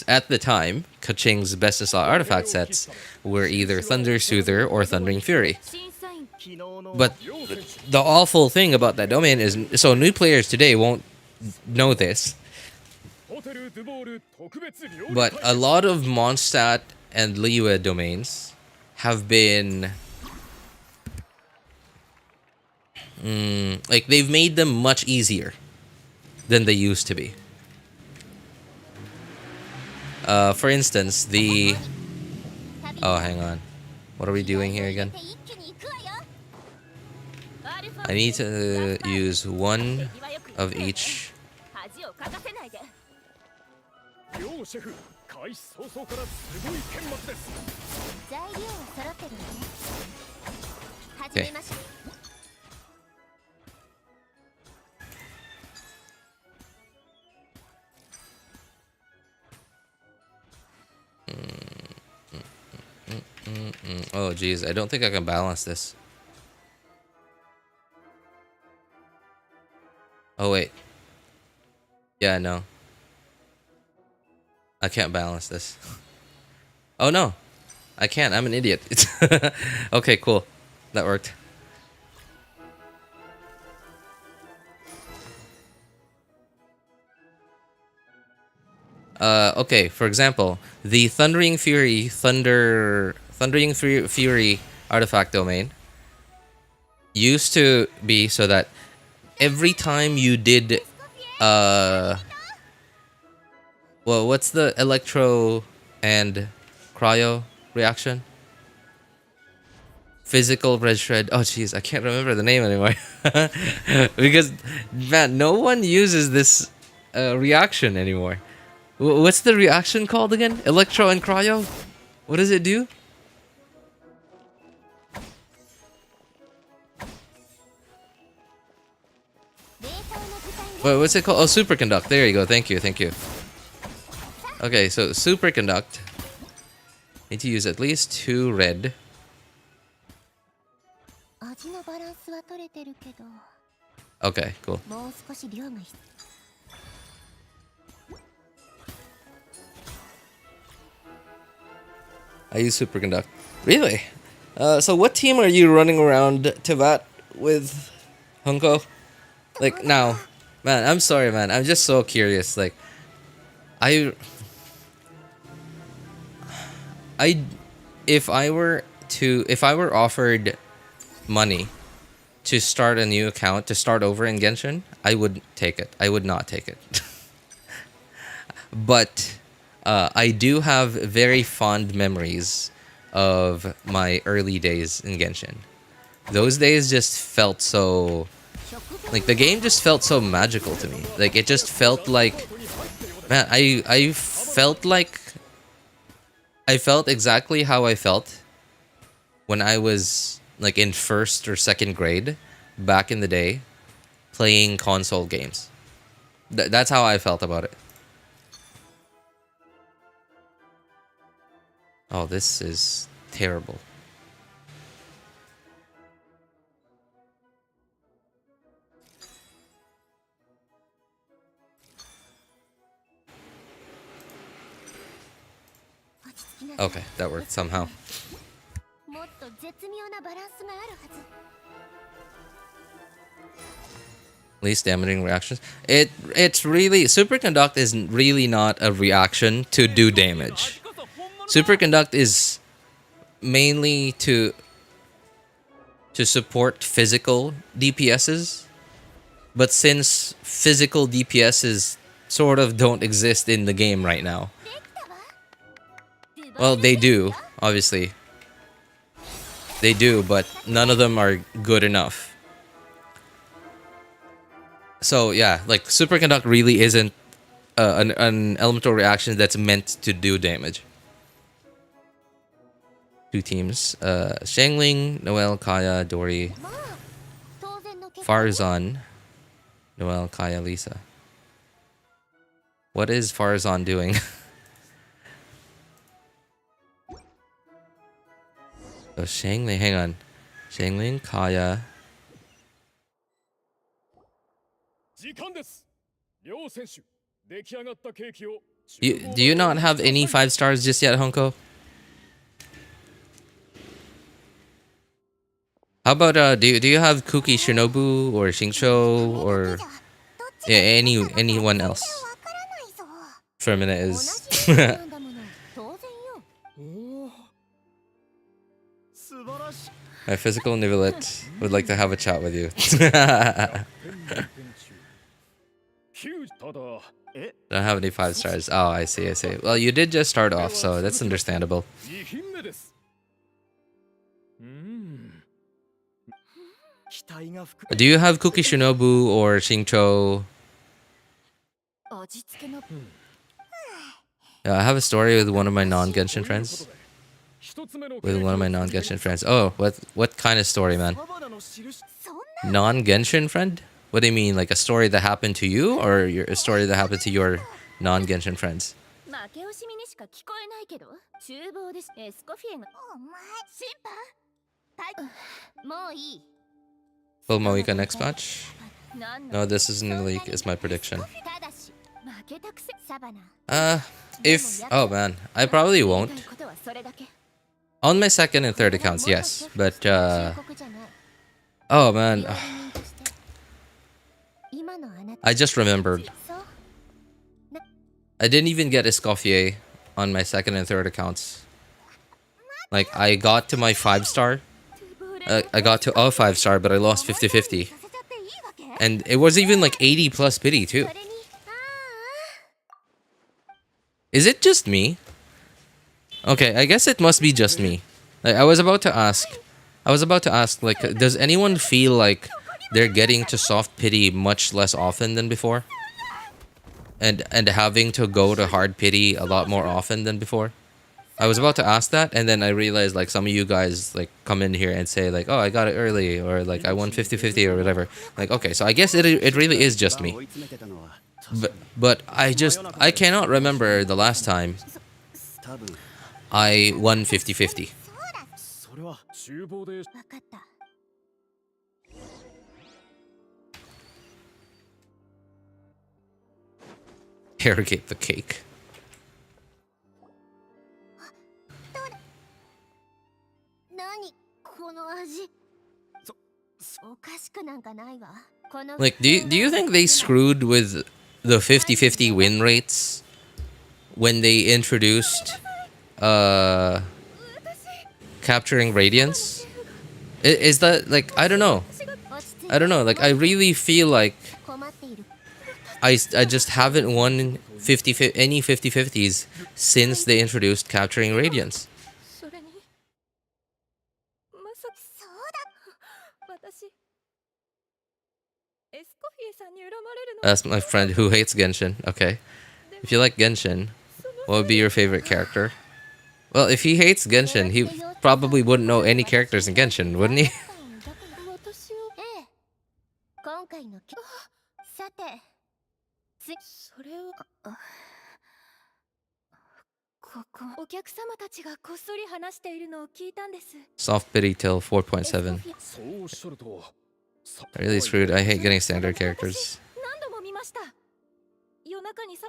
at the time, Kaching's best of slot artifact sets were either Thunder Soother or Thundering Fury. But the awful thing about that domain is, so new players today won't know this, but a lot of Mondstadt and Liyue domains have been like they've made them much easier than they used to be. For instance, the oh, hang on, what are we doing here again? I need to use one of each. Okay. Oh geez, I don't think I can balance this. Oh wait. Yeah, no. I can't balance this. Oh no. I can't. I'm an idiot. Okay, cool. That worked. Okay, for example, the Thundering Fury artifact domain used to be so that every time you did well, what's the electro and cryo reaction? Physical red shred. Oh jeez, I can't remember the name anymore. Because man, no one uses this reaction anymore. What's the reaction called again? Electro and cryo? What does it do? Wait, what's it called? Oh, superconduct. There you go. Thank you. Thank you. Okay, so superconduct. Need to use at least 2 red. Okay, cool. I use superconduct. Really? So what team are you running around Tevat with, Hunko? Like now, man, I'm sorry, man. I'm just so curious. Like, if I were offered money to start a new account, to start over in Genshin, I would take it. I would not take it. But I do have very fond memories of my early days in Genshin. Those days just felt so... like, the game just felt so magical to me. Like, it just felt like... man, I felt like... I felt exactly how I felt when I was, like, in 1st or 2nd grade, back in the day, playing console games. That's how I felt about it. Oh, this is terrible. Okay, that worked somehow. Least damaging reactions. It's really... superconduct is really not a reaction to do damage. Superconduct is mainly to support physical DPSs, but since physical DPSs sort of don't exist in the game right now, well, they do, obviously. They do, but none of them are good enough. So yeah, like superconduct really isn't an elemental reaction that's meant to do damage. 2 teams. Shangling, Noelle, Kaya, Dory, Farzan, Noelle, Kaya, Lisa. What is Farzan doing? So Shangling, hang on. Shangling, Kaya, Do you not have any 5 stars just yet, Honko? How about do you have Kuki Shinobu or Shincho or anyone else? For a minute is my physical nivelet would like to have a chat with you. Don't have any 5 stars. Oh, I see. Well, you did just start off, so that's understandable. Do you have Kuki Shinobu or Shincho? I have a story with one of my non-Genshin friends. Oh, what kind of story, man? Non-Genshin friend? What do you mean? Like a story that happened to you, or a story that happened to your non-Genshin friends? Will Moika next match? No, this isn't a leak, it's my prediction. Oh man, I probably won't. On my second and third accounts, yes. But, oh man. I just remembered. I didn't even get Escoffier on my second and third accounts. Like, I got to my 5 star. I got to a 5 star, but I lost 50-50. And it was even like 80 plus pity too. Is it just me? Okay, I guess it must be just me. Like, I was about to ask, like, does anyone feel like they're getting to soft pity much less often than before? And having to go to hard pity a lot more often than before? I was about to ask that, and then I realized, like, some of you guys, like, come in here and say, like, oh, I got it early, or, like, I won 50-50 or whatever. Like, okay, so I guess it really is just me. But I cannot remember the last time I won 50-50. Interrogate the cake. Like, do you think they screwed with the 50-50 win rates when they introduced capturing radiance? Is that, like, I don't know. Like, I really feel like I just haven't won any 50-50s since they introduced capturing radiance. That's my friend who hates Genshin. Okay. If you like Genshin, what would be your favorite character? Well, if he hates Genshin, he probably wouldn't know any characters in Genshin, wouldn't he? Soft pity till 4.7. Really screwed. I hate getting standard characters.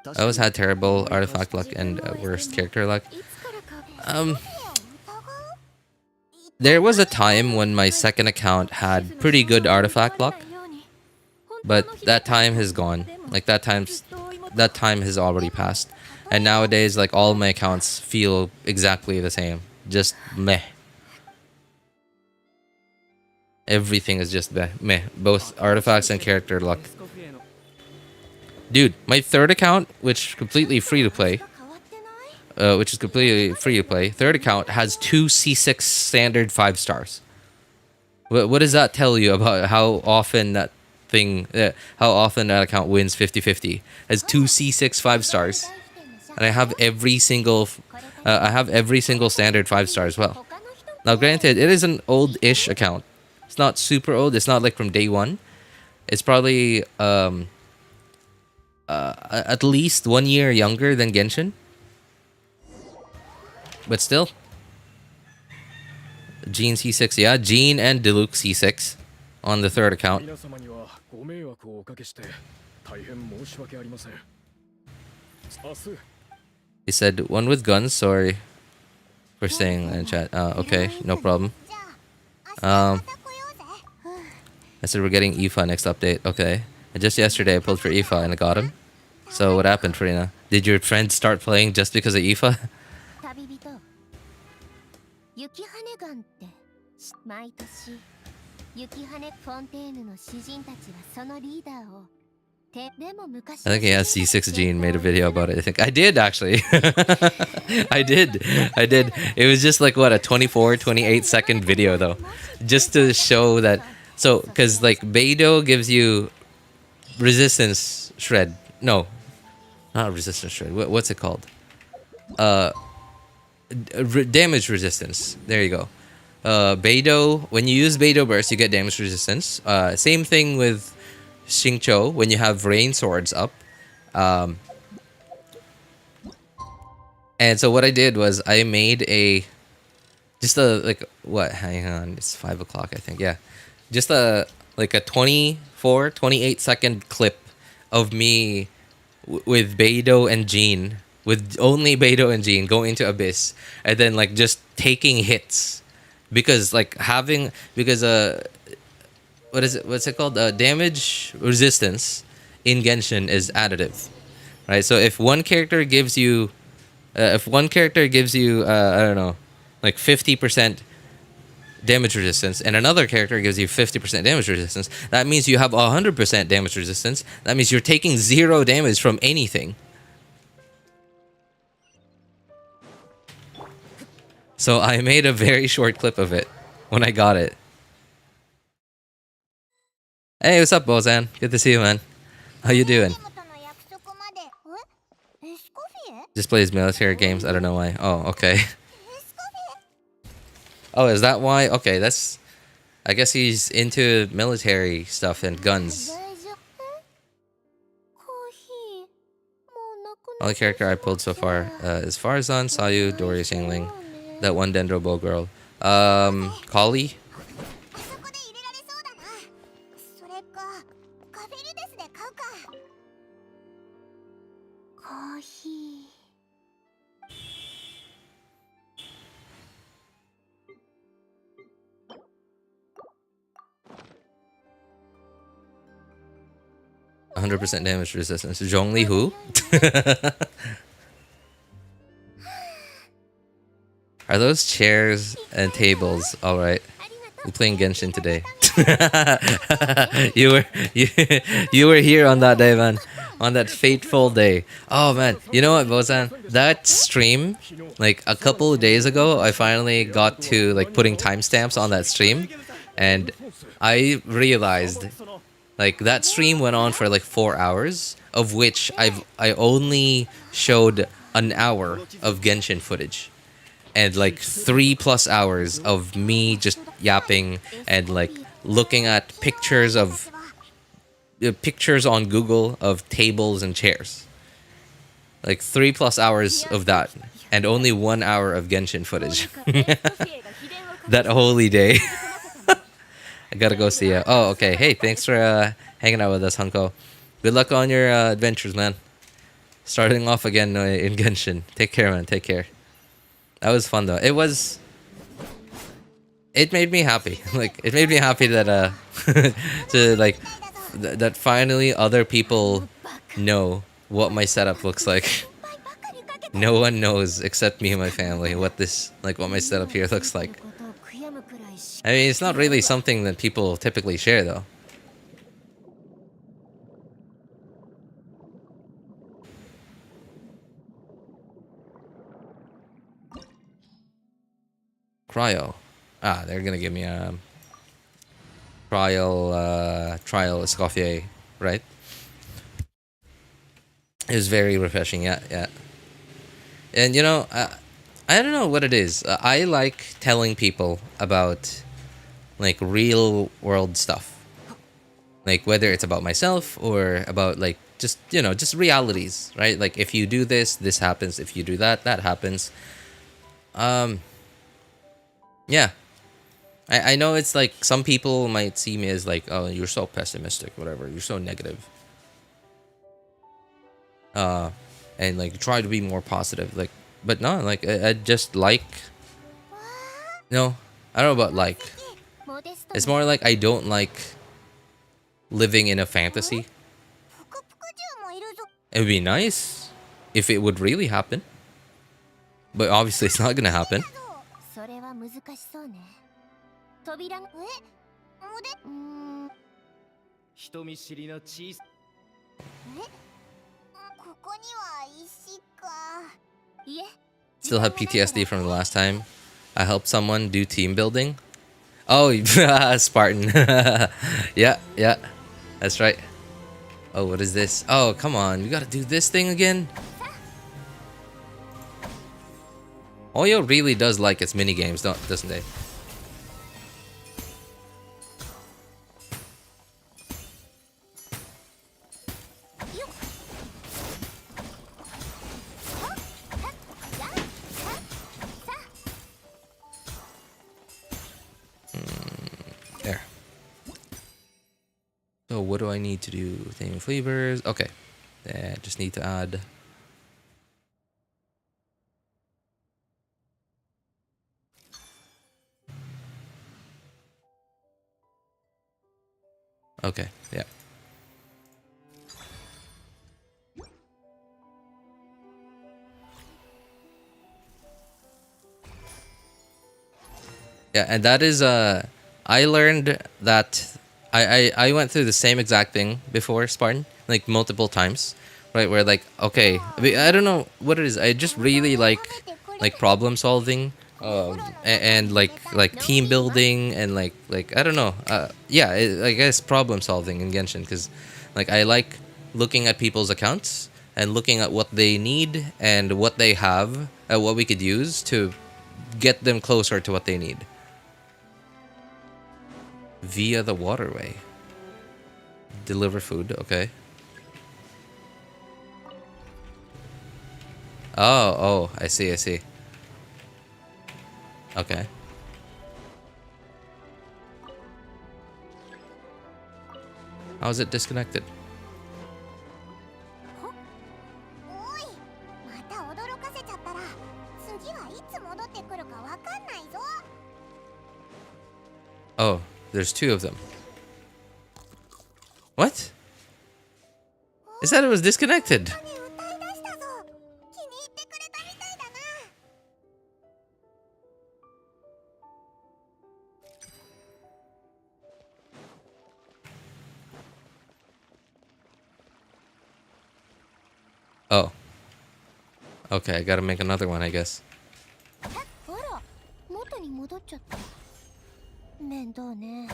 I always had terrible artifact luck and worst character luck. There was a time when my second account had pretty good artifact luck, but that time has gone. Like, that time has already passed. And nowadays, like, all my accounts feel exactly the same. Just meh. Everything is just meh. Both artifacts and character luck. Dude, my third account, which is completely free to play, third account has 2 C6 standard 5 stars. What does that tell you about how often that account wins 50-50? Has 2 C6 5 stars. And I have every single standard 5 star as well. Now, granted, it is an old-ish account. It's not super old. It's not like from day one. It's probably at least 1 year younger than Genshin. But still. Jean C6, yeah. Jean and Diluc C6. on the third account. He said, one with guns, sorry for saying in chat. Okay, no problem. I said we're getting IFA next update. Okay. And just yesterday I pulled for IFA and I got him. So what happened, Farina? Did your friend start playing just because of IFA? 雪羽ガンって毎年雪羽フォンテーヌの詩人たちはそのリーダーを I think he has C6 Gene made a video about it. I think I did actually. I did. It was just like what, a 28 second video though, just to show that. So because like Beidou gives you resistance shred. No, not resistance shred. What's it called? Damage resistance. There you go. Beidou. When you use Beidou burst, you get damage resistance. Same thing with Xingqiu when you have rain swords up. And so what I did was I made just a like what? Hang on, it's 5 o'clock I think. Yeah, just a 28 second clip of me with Beidou and Jean, with only Beidou and Jean going into Abyss, and then like just taking hits because what's it called? Damage resistance in Genshin is additive, right? So if one character gives you, I don't know, like 50% damage resistance, and another character gives you 50% damage resistance, that means you have 100% damage resistance. That means you're taking 0 damage from anything. So I made a very short clip of it when I got it. Hey, what's up, Bozan? Good to see you, man. How you doing? Just plays military games. I don't know why. Oh, okay. Oh, is that why? Okay, that's... I guess he's into military stuff and guns. Only character I pulled so far is Farzan, Sayu, Dorius Yingling, that one Dendrobo girl. Kali? %, damage resistance. Zhongli who? Are those chairs and tables alright? We're playing Genshin today. you were here on that day, man. On that fateful day. Oh man, you know what, Bozan? That stream, like a couple of days ago, I finally got to like putting timestamps on that stream, and I realized like that stream went on for like 4 hours, of which I only showed an hour of Genshin footage. And like 3+ hours of me just yapping and like looking at pictures on Google of tables and chairs. Like 3+ hours of that, and only 1 hour of Genshin footage. That holy day. I gotta go see you. Oh, okay. Hey, thanks for hanging out with us, Hunko. Good luck on your adventures, man. Starting off again in Genshin. Take care, man. Take care. That was fun though. It made me happy. Like it made me happy that that finally other people know what my setup looks like. No one knows except me and my family what my setup here looks like. I mean, it's not really something that people typically share though. Cryo. Ah, they're gonna give me a trial Escoffier, right? It was very refreshing, yeah. And you know, I don't know what it is. I like telling people about like real world stuff, like whether it's about myself or about like just realities, right? Like if you do this, this happens. If you do that, that happens. Yeah. I know it's like some people might see me as like, oh, you're so pessimistic, whatever. You're so negative. And like try to be more positive. Like, but no, like I just like. No, I don't know about like. It's more like I don't like living in a fantasy. It would be nice if it would really happen, but obviously it's not gonna happen. それは難しそうね。扉が人見知りの小さここには石か。いえ。 Still have PTSD from the last time I helped someone do team building. Oh, Spartan. Yeah, yeah, that's right. Oh, what is this? Oh, come on, we gotta do this thing again. Oyo really does like its mini games, doesn't they? There. So what do I need to do? Thing flavors. Okay. Yeah, just need to add. Okay, yeah. Yeah, and that is I learned that I went through the same exact thing before Spartan, like multiple times, right? Where like, okay, I don't know what it is. I just really like problem solving, and like team building and like I don't know. Yeah, I guess problem solving in Genshin, because like I like looking at people's accounts and looking at what they need and what they have, what we could use to get them closer to what they need. Via the waterway. Deliver food, okay. Oh, I see. Okay. How is it disconnected? おい、また驚かせちゃったら、次はいつ戻ってくるかわかんないぞ。 Oh, there's two of them. What? It said it was disconnected. 歌い出したぞ。気に入ってくれたみたいだな。 Oh. Okay, I gotta make another one, I guess. あら、元に戻っちゃった。面倒ね。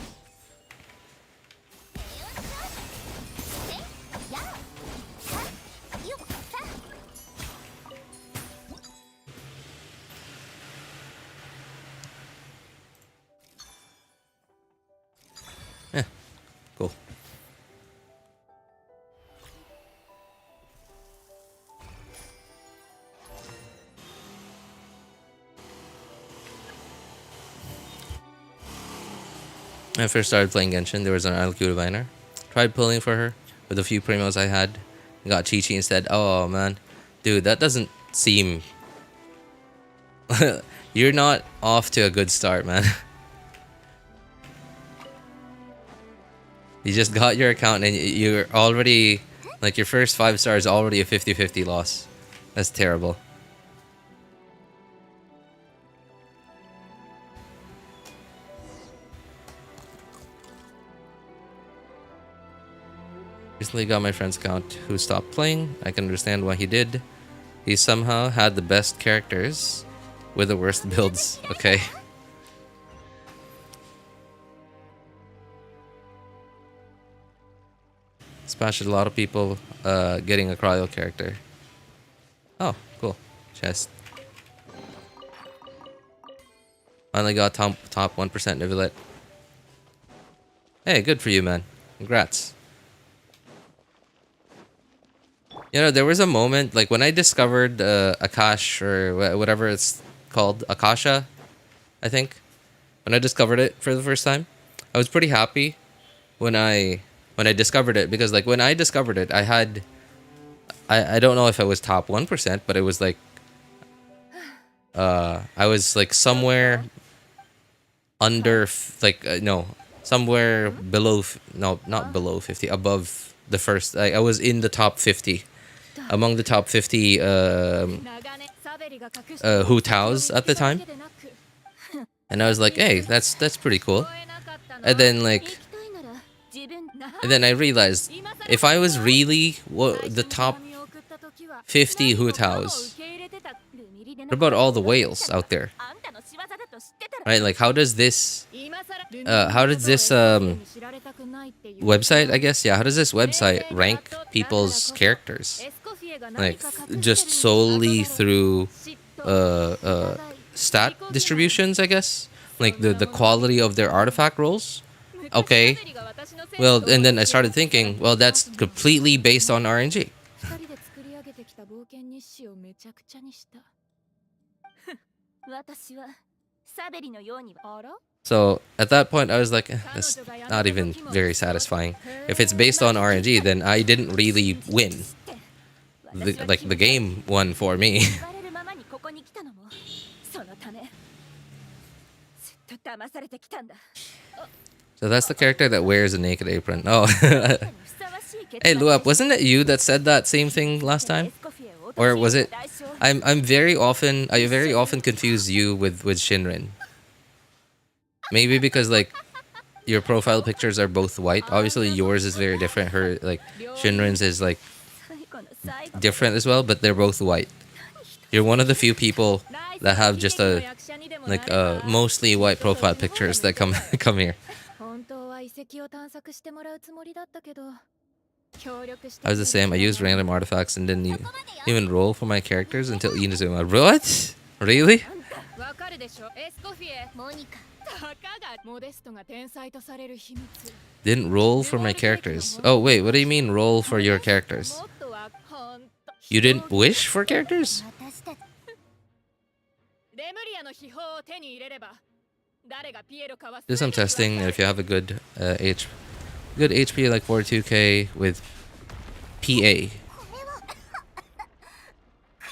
Yeah, cool. When I first started playing Genshin, there was an Alku diviner. Tried pulling for her with a few primos I had. Got Chi-Chi instead. Oh man. Dude, that doesn't seem... You're not off to a good start, man. You just got your account and you're already... Like, your first 5 stars already a 50-50 loss. That's terrible. Recently got my friend's account who stopped playing. I can understand why he did. He somehow had the best characters with the worst builds. Okay. Dispatched a lot of people getting a cryo character. Oh, cool. Chest. Finally got top 1% Nivelet. Hey, good for you, man. Congrats. You know, there was a moment, like, when I discovered Akash, or whatever it's called, Akasha, I think. when I discovered it for the first time. I was pretty happy when I discovered it, because like when I discovered it, I don't know if I was top 1%, but it was like I was like somewhere under no, somewhere below no, not below 50, above the first. I was in the top 50, among the top 50 Hu Taos at the time. And I was like, hey, that's pretty cool. And then I realized if I was really the top 50 Hu Taos, what about all the whales out there? Right? Like, how does this website, I guess, yeah, how does this website rank people's characters? Like, just solely through stat distributions, I guess? Like, the quality of their artifact rolls? Okay. Well, and then I started thinking, well, that's completely based on RNG. So at that point, I was like, that's not even very satisfying. If it's based on RNG, then I didn't really win. The game won for me. So that's the character that wears a naked apron. Oh. Hey, Luap, wasn't it you that said that same thing last time? Or was it? I very often confuse you with Shinrin. Maybe because like your profile pictures are both white. Obviously yours is very different. Her like Shinrin's is like different as well, but they're both white. You're one of the few people that have just a mostly white profile pictures that come here. I was the same. I used random artifacts and didn't even roll for my characters until Inazuma. What? Really? Didn't roll for my characters. Oh wait, what do you mean roll for your characters? You didn't wish for characters? Do some testing, and if you have a good HP like 42k with PA.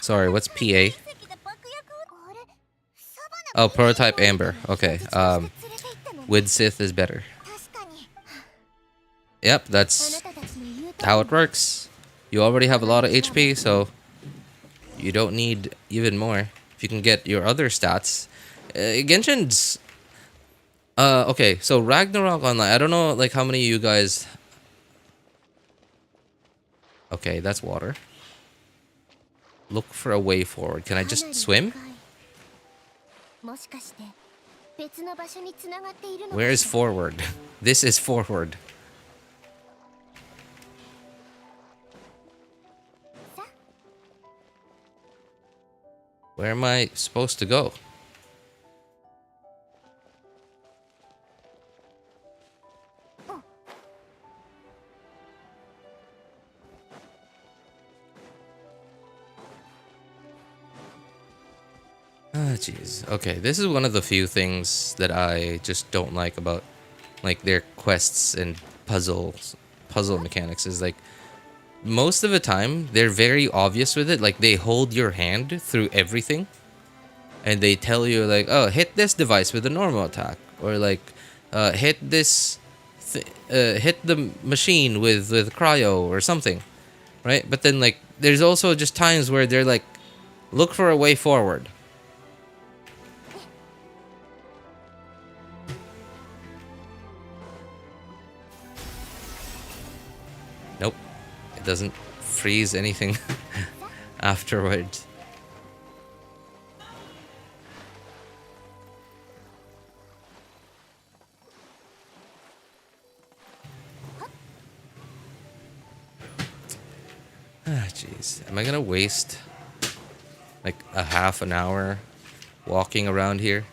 Sorry, what's PA? Oh, prototype Amber. Okay. With Sith is better. Yep, that's how it works. You already have a lot of HP, so you don't need even more. If you can get your other stats. Genshin's... okay, so Ragnarok Online. I don't know like how many of you guys... Okay, that's water. Look for a way forward. Can I just swim? Where is forward? This is forward. Where am I supposed to go? Ah, jeez. Okay, this is one of the few things that I just don't like about like their quests and puzzle mechanics is like most of the time they're very obvious with it. Like they hold your hand through everything and they tell you like, oh, hit this device with a normal attack, or like hit this hit the machine with cryo or something, right? But then like there's also just times where they're like, look for a way forward. Nope, it doesn't freeze anything afterwards. Ah, jeez. Am I gonna waste like a half an hour walking around here?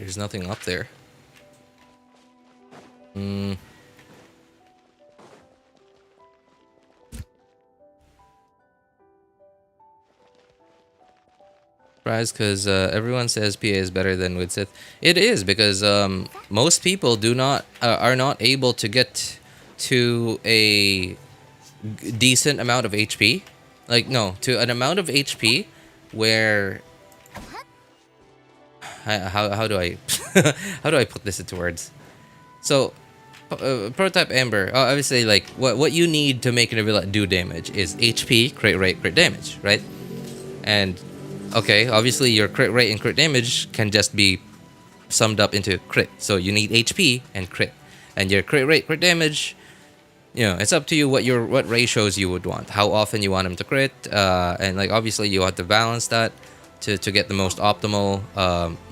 There's nothing up there. Hmm. Surprised because everyone says PA is better than with Sith. It is because most people do not are not able to get to a decent amount of HP. Like no, to an amount of HP where how do I how do I put this into words? So prototype Amber, obviously like what you need to make an ability do damage is HP, crit rate, crit damage, right? And okay, obviously your crit rate and crit damage can just be summed up into crit. So you need HP and crit. And your crit rate, crit damage, you know, it's up to you what ratios you would want, how often you want them to crit, and like obviously you have to balance that to get the most optimal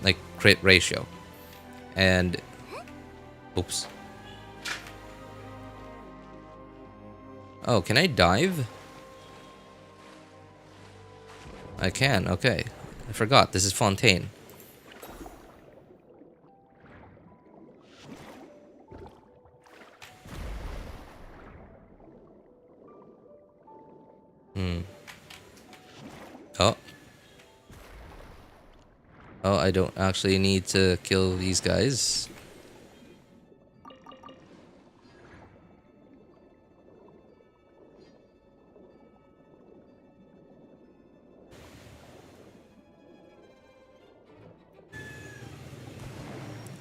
like crit ratio. And oops. Oh, can I dive? I can, okay. I forgot, this is Fontaine. Oh. Oh, I don't actually need to kill these guys.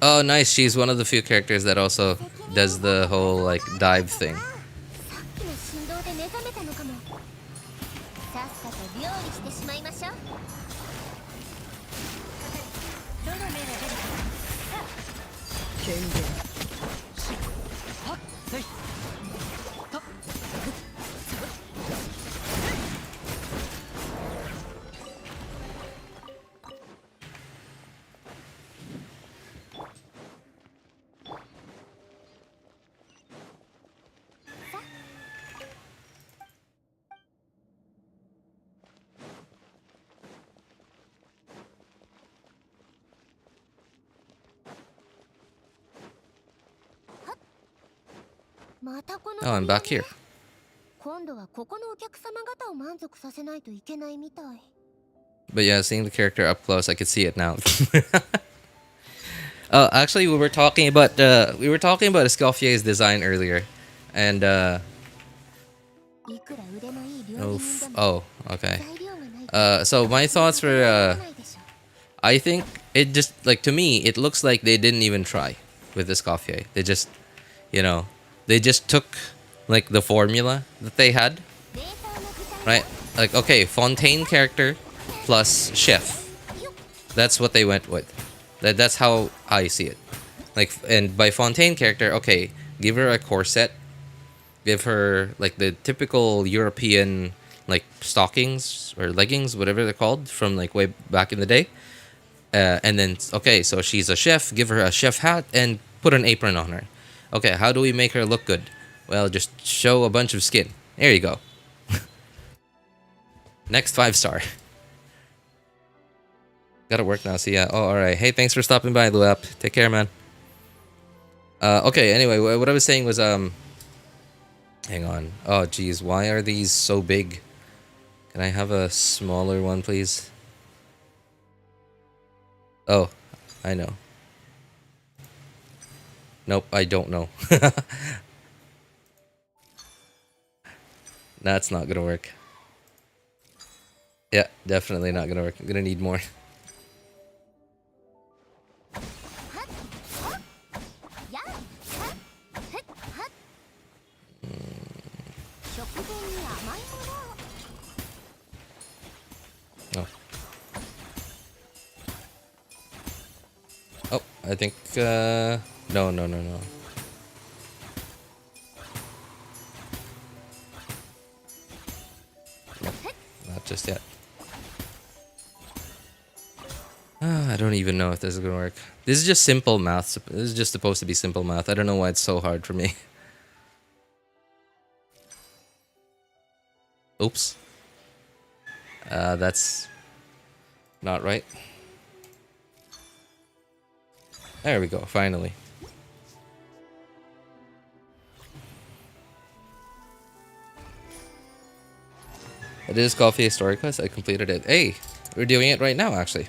Oh, nice. She's one of the few characters that also does the whole, like, dive thing. さっきの振動で目覚めたのかも。さっさと料理してしまいましょう。どの目が出るか。権限。はっ、せい。と。Oh, I'm back here. 今度はここのお客様方を満足させないといけないみたい。 But yeah, seeing the character up close, I could see it now. Actually, we were talking about Escoffier's design earlier, and いくら腕のいい料理人でも oh, okay. 材料がないと So my thoughts were, ないでしょ。 I think it just like to me, it looks like they didn't even try with Escoffier. They just, you know, they just took like the formula that they had, データの具体 right? Like okay, Fontaine character plus chef. That's what they went with. That's how I see it. Like, and by Fontaine character, okay, give her a corset, give her like the typical European like stockings or leggings, whatever they're called, from like way back in the day. And then okay, so she's a chef. Give her a chef hat and put an apron on her. Okay, how do we make her look good? Well, just show a bunch of skin. There you go. Next 5-star. Gotta work now, so yeah. Oh, alright. Hey, thanks for stopping by, Luap. Take care, man. Okay, anyway, what I was saying was, hang on. Oh, geez, why are these so big? Can I have a smaller one, please? Oh, I know. Nope, I don't know. That's not gonna work. Yeah, definitely not gonna work. I'm gonna need more. やはっへっはっ食前に甘いものを Oh. Oh, I think, no. Nope, not just yet. I don't even know if this is gonna work. This is just simple math. This is just supposed to be simple math. I don't know why it's so hard for me. Oops. That's not right. There we go, finally. It is Escoffier Story Quest. I completed it. Hey, we're doing it right now, actually.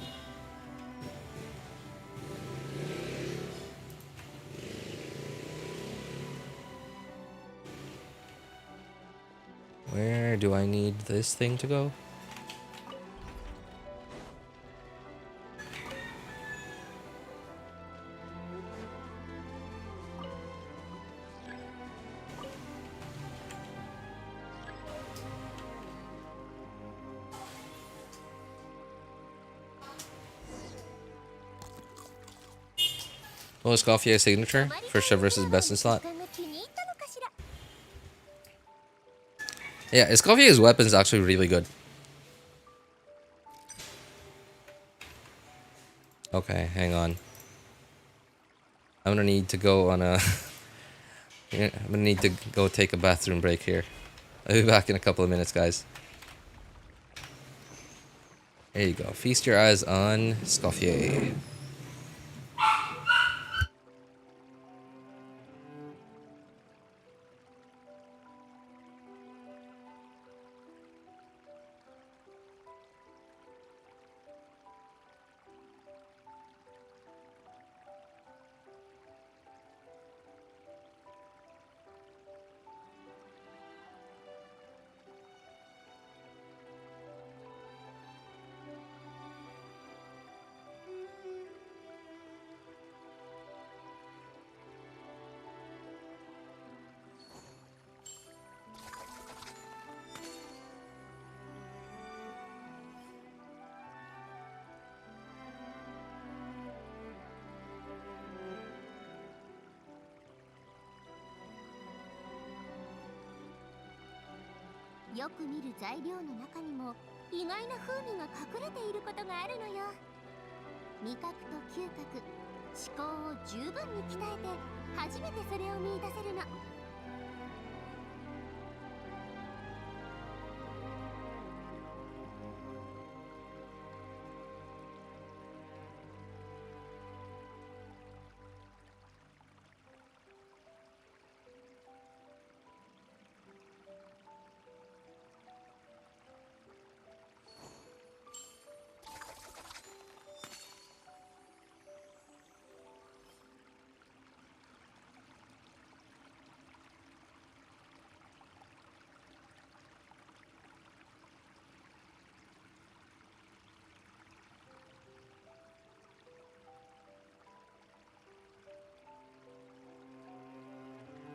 Where do I need this thing to go? Oh, Escoffier signature? First shot versus best in slot. Yeah, Escoffier's weapon is actually really good. Okay, hang on. I'm gonna need to go on a... I'm gonna need to go take a bathroom break here. I'll be back in a couple of minutes, guys. There you go. Feast your eyes on Escoffier. よく見る材料の中にも意外な風味が隠れていることがあるのよ。味覚と嗅覚、思考を十分に鍛えて初めてそれを見出せるの。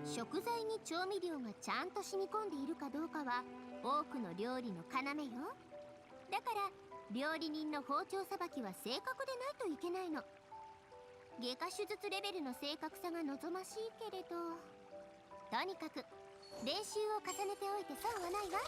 食材に調味料がちゃんと染み込んでいるかどうかは多くの料理の要よ。だから料理人の包丁さばきは正確でないといけないの。外科手術レベルの正確さが望ましいけれど、とにかく練習を重ねておいて損はないわ。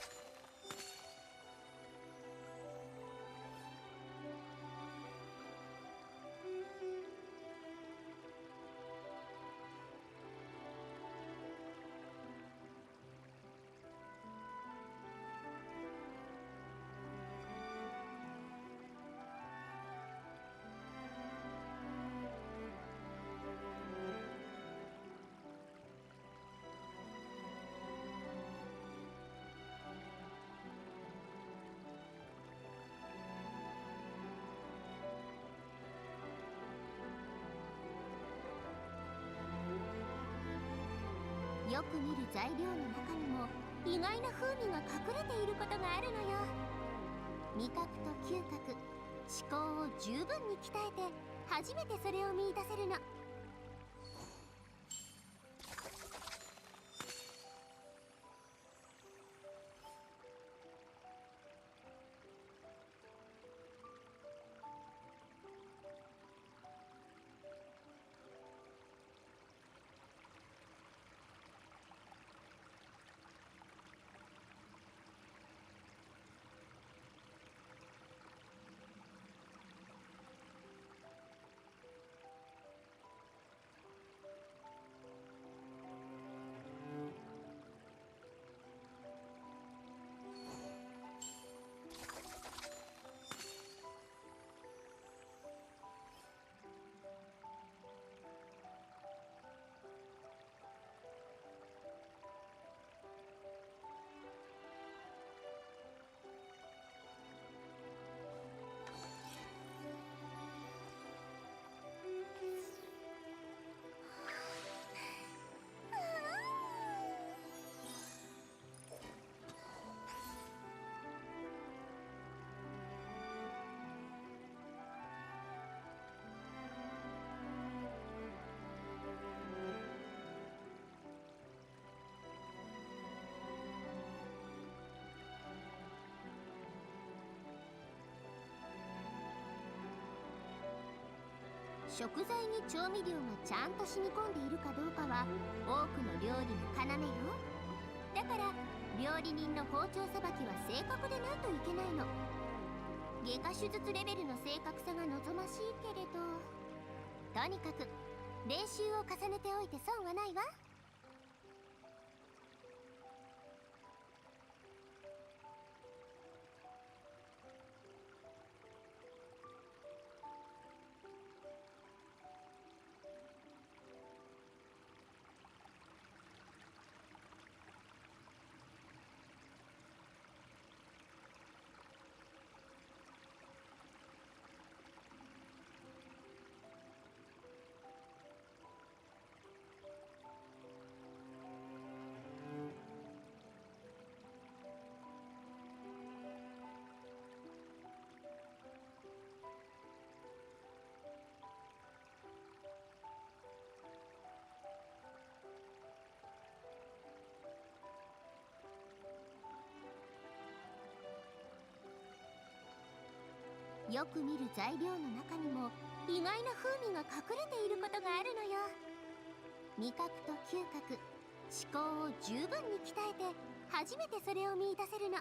よく見る材料の中にも意外な風味が隠れていることがあるのよ。味覚と嗅覚、思考を十分に鍛えて初めてそれを見出せるの。食材に調味料がちゃんと染み込んでいるかどうかは多くの料理の要よ。だから料理人の包丁さばきは正確でないといけないの。外科手術レベルの正確さが望ましいけれど、とにかく練習を重ねておいて損はないわ。よく見る材料の中にも意外な風味が隠れていることがあるのよ。味覚と嗅覚、思考を十分に鍛えて初めてそれを見出せるの。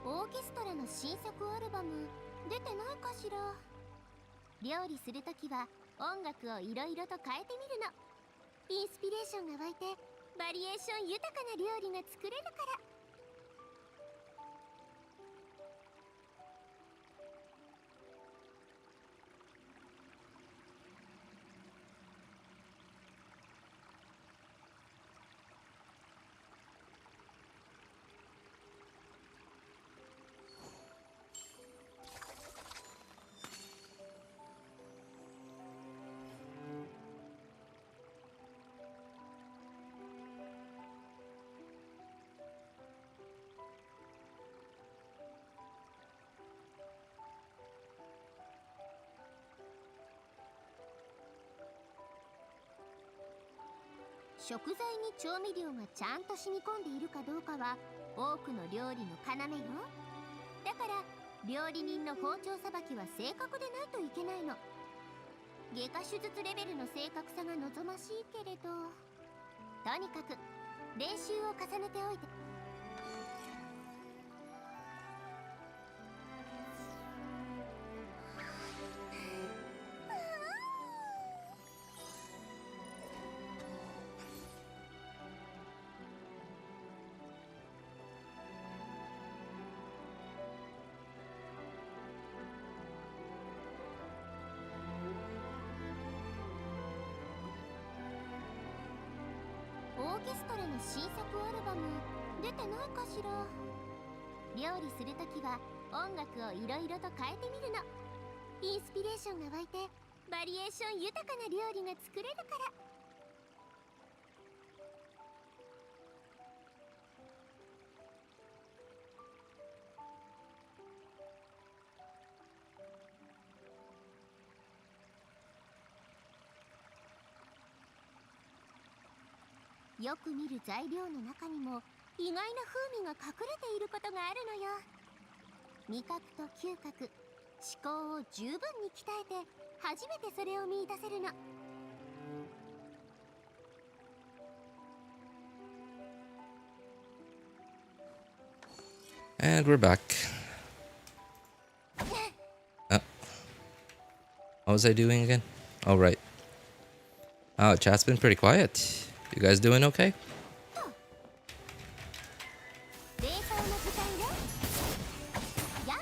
オーケストラの新作アルバム出てないかしら。料理するときは音楽をいろいろと変えてみるの。インスピレーションが湧いてバリエーション豊かな料理が作れるから。食材に調味料がちゃんと染み込んでいるかどうかは多くの料理の要よ。だから料理人の包丁さばきは正確でないといけないの。外科手術レベルの正確さが望ましいけれど、とにかく練習を重ねておいて。オーケストラの新作アルバム出てないかしら。料理するときは音楽をいろいろと変えてみるの。インスピレーションが湧いてバリエーション豊かな料理が作れるから。よく見る材料の中にも意外な風味が隠れていることがあるのよ。味覚と嗅覚、思考を十分に鍛えて初めてそれを見出せるの。And we're back. What was I doing again? Oh, right. Oh, chat's been pretty quiet. You guys doing okay? 冷凍の具材ね。やっ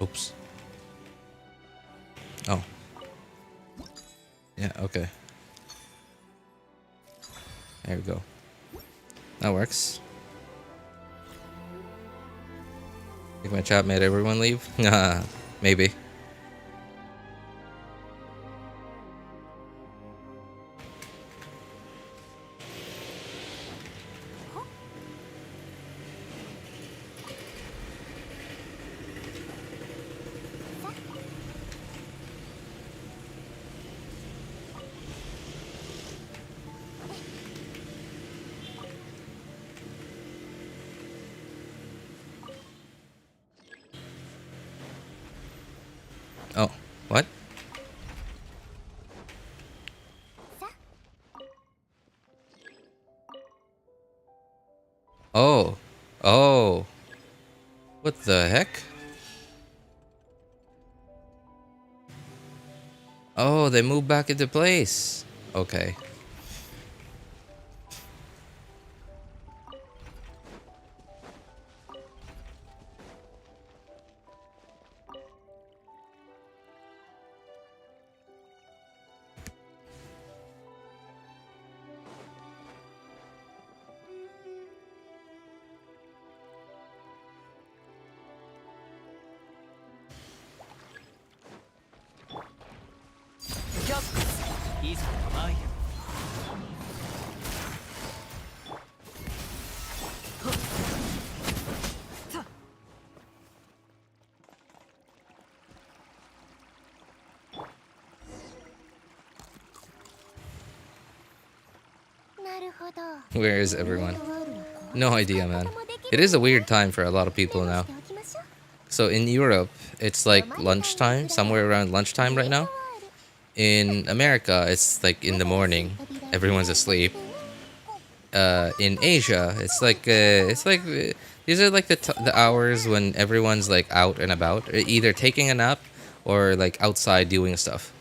Oops. Oh. Yeah, okay. There we go. That works. Think my chat made everyone leave? Maybe. Oh, what? Oh. Oh. What the heck? Oh, they moved back into place. Okay. Where is everyone? No idea, man. It is a weird time for a lot of people now. So in Europe, it's like lunchtime, somewhere around lunchtime right now. In America, it's like in the morning. Everyone's asleep. In Asia, these are like the hours when everyone's like out and about, either taking a nap or like outside doing stuff.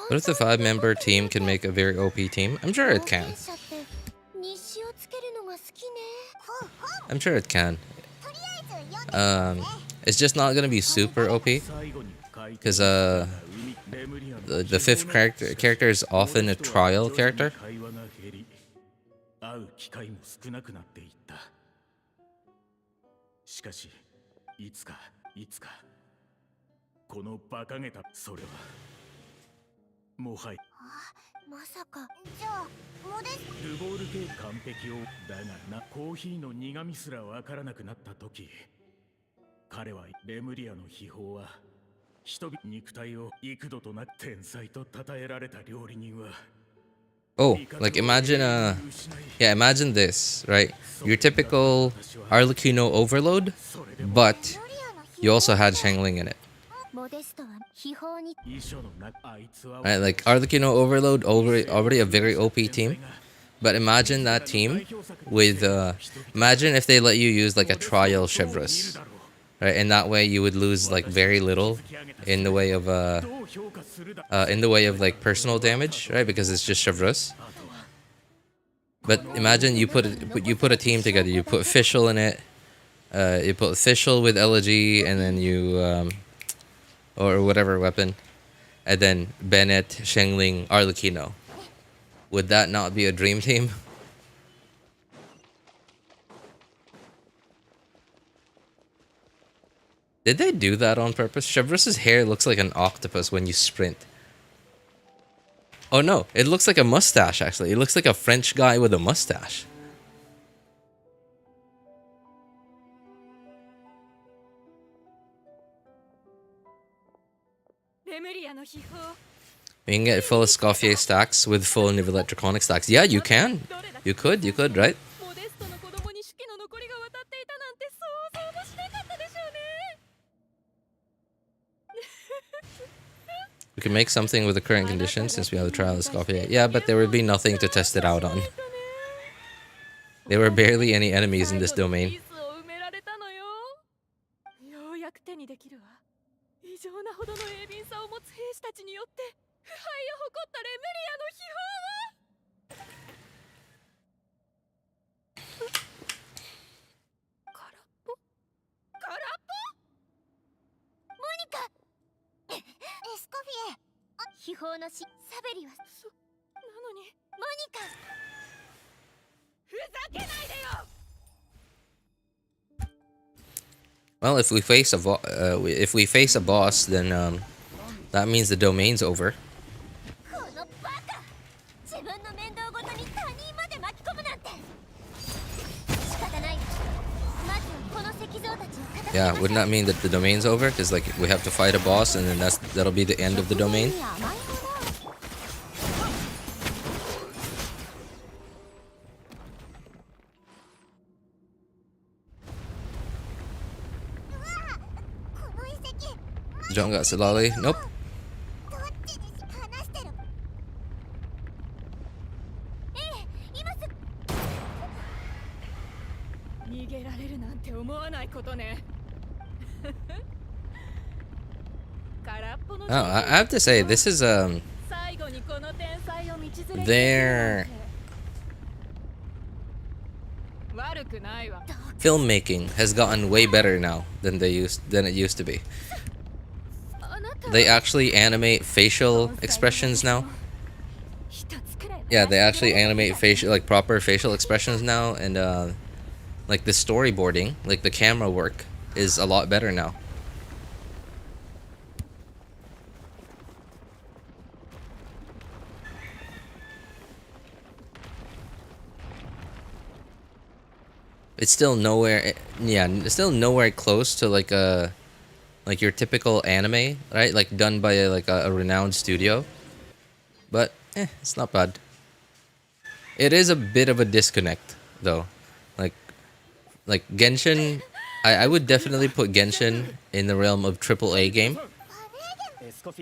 What if the 5-member team can make a very OP team? I'm sure it can. I'm sure it can. It's just not gonna be super OP because the fifth character is often a trial character. Oh, like imagine imagine this, right? Your typical Arlecchino overload, but you also had Shangling in it. Right, like Arlecchino overload, already a very OP team. But imagine that team with imagine if they let you use like a trial Chevreuse. Right, and that way you would lose like very little in the way of like personal damage, right? Because it's just Chevreuse. But imagine you put a team together. You put Fischl in it. You put Fischl with Elegy, and then you or whatever weapon, and then Bennett, Shangling, Arlecchino. Would that not be a dream team? Did they do that on purpose? Chevreuse's hair looks like an octopus when you sprint. Oh no, it looks like a mustache actually. It looks like a French guy with a mustache. You can get full Escoffier stacks with full Niv Electroconic stacks. Yeah, you can. You could, right? モデストの子供に四季の残りが渡っていたなんて想像もしなかったでしょうね。 We can make something with the current conditions since we have the trial Escoffier. Yeah, but there would be nothing to test it out on. There were barely any enemies in this domain. ようやく手にできるわ。異常なほどの鋭敏さを持つ兵士たちによって腐敗を誇ったレムリアの秘宝は。空っぽ？空っぽ？モニカ。エスコフィエ。秘宝のサベリはなのにモニカ。ふざけないでよ。 Well, if we face a boss, then that means the domain's over. このバカ。自分の面倒ごとに他人まで巻き込むなんて。仕方ない。まずこの石像たちを片付け Yeah, wouldn't that mean that the domain's over? Because like we have to fight a boss, and then that'll be the end of the domain. John got Silali. Nope. どっちに話してる。ええ、今すぐ。逃げられるなんて思わないことね。空っぽの Oh, I have to say, this is 最後にこの天才を道連れにするなんて。 their 悪くないわ。 filmmaking has gotten way better now than it used to be. あなた They actually animate facial expressions now. 一つくらい Yeah, they actually animate proper facial expressions now, and like the storyboarding, like the camera work, is a lot better now. It's still nowhere, yeah, it's still nowhere close to like your typical anime, right? Like done by a renowned studio. But it's not bad. It is a bit of a disconnect though. Like Genshin, I would definitely put Genshin in the realm of AAA game.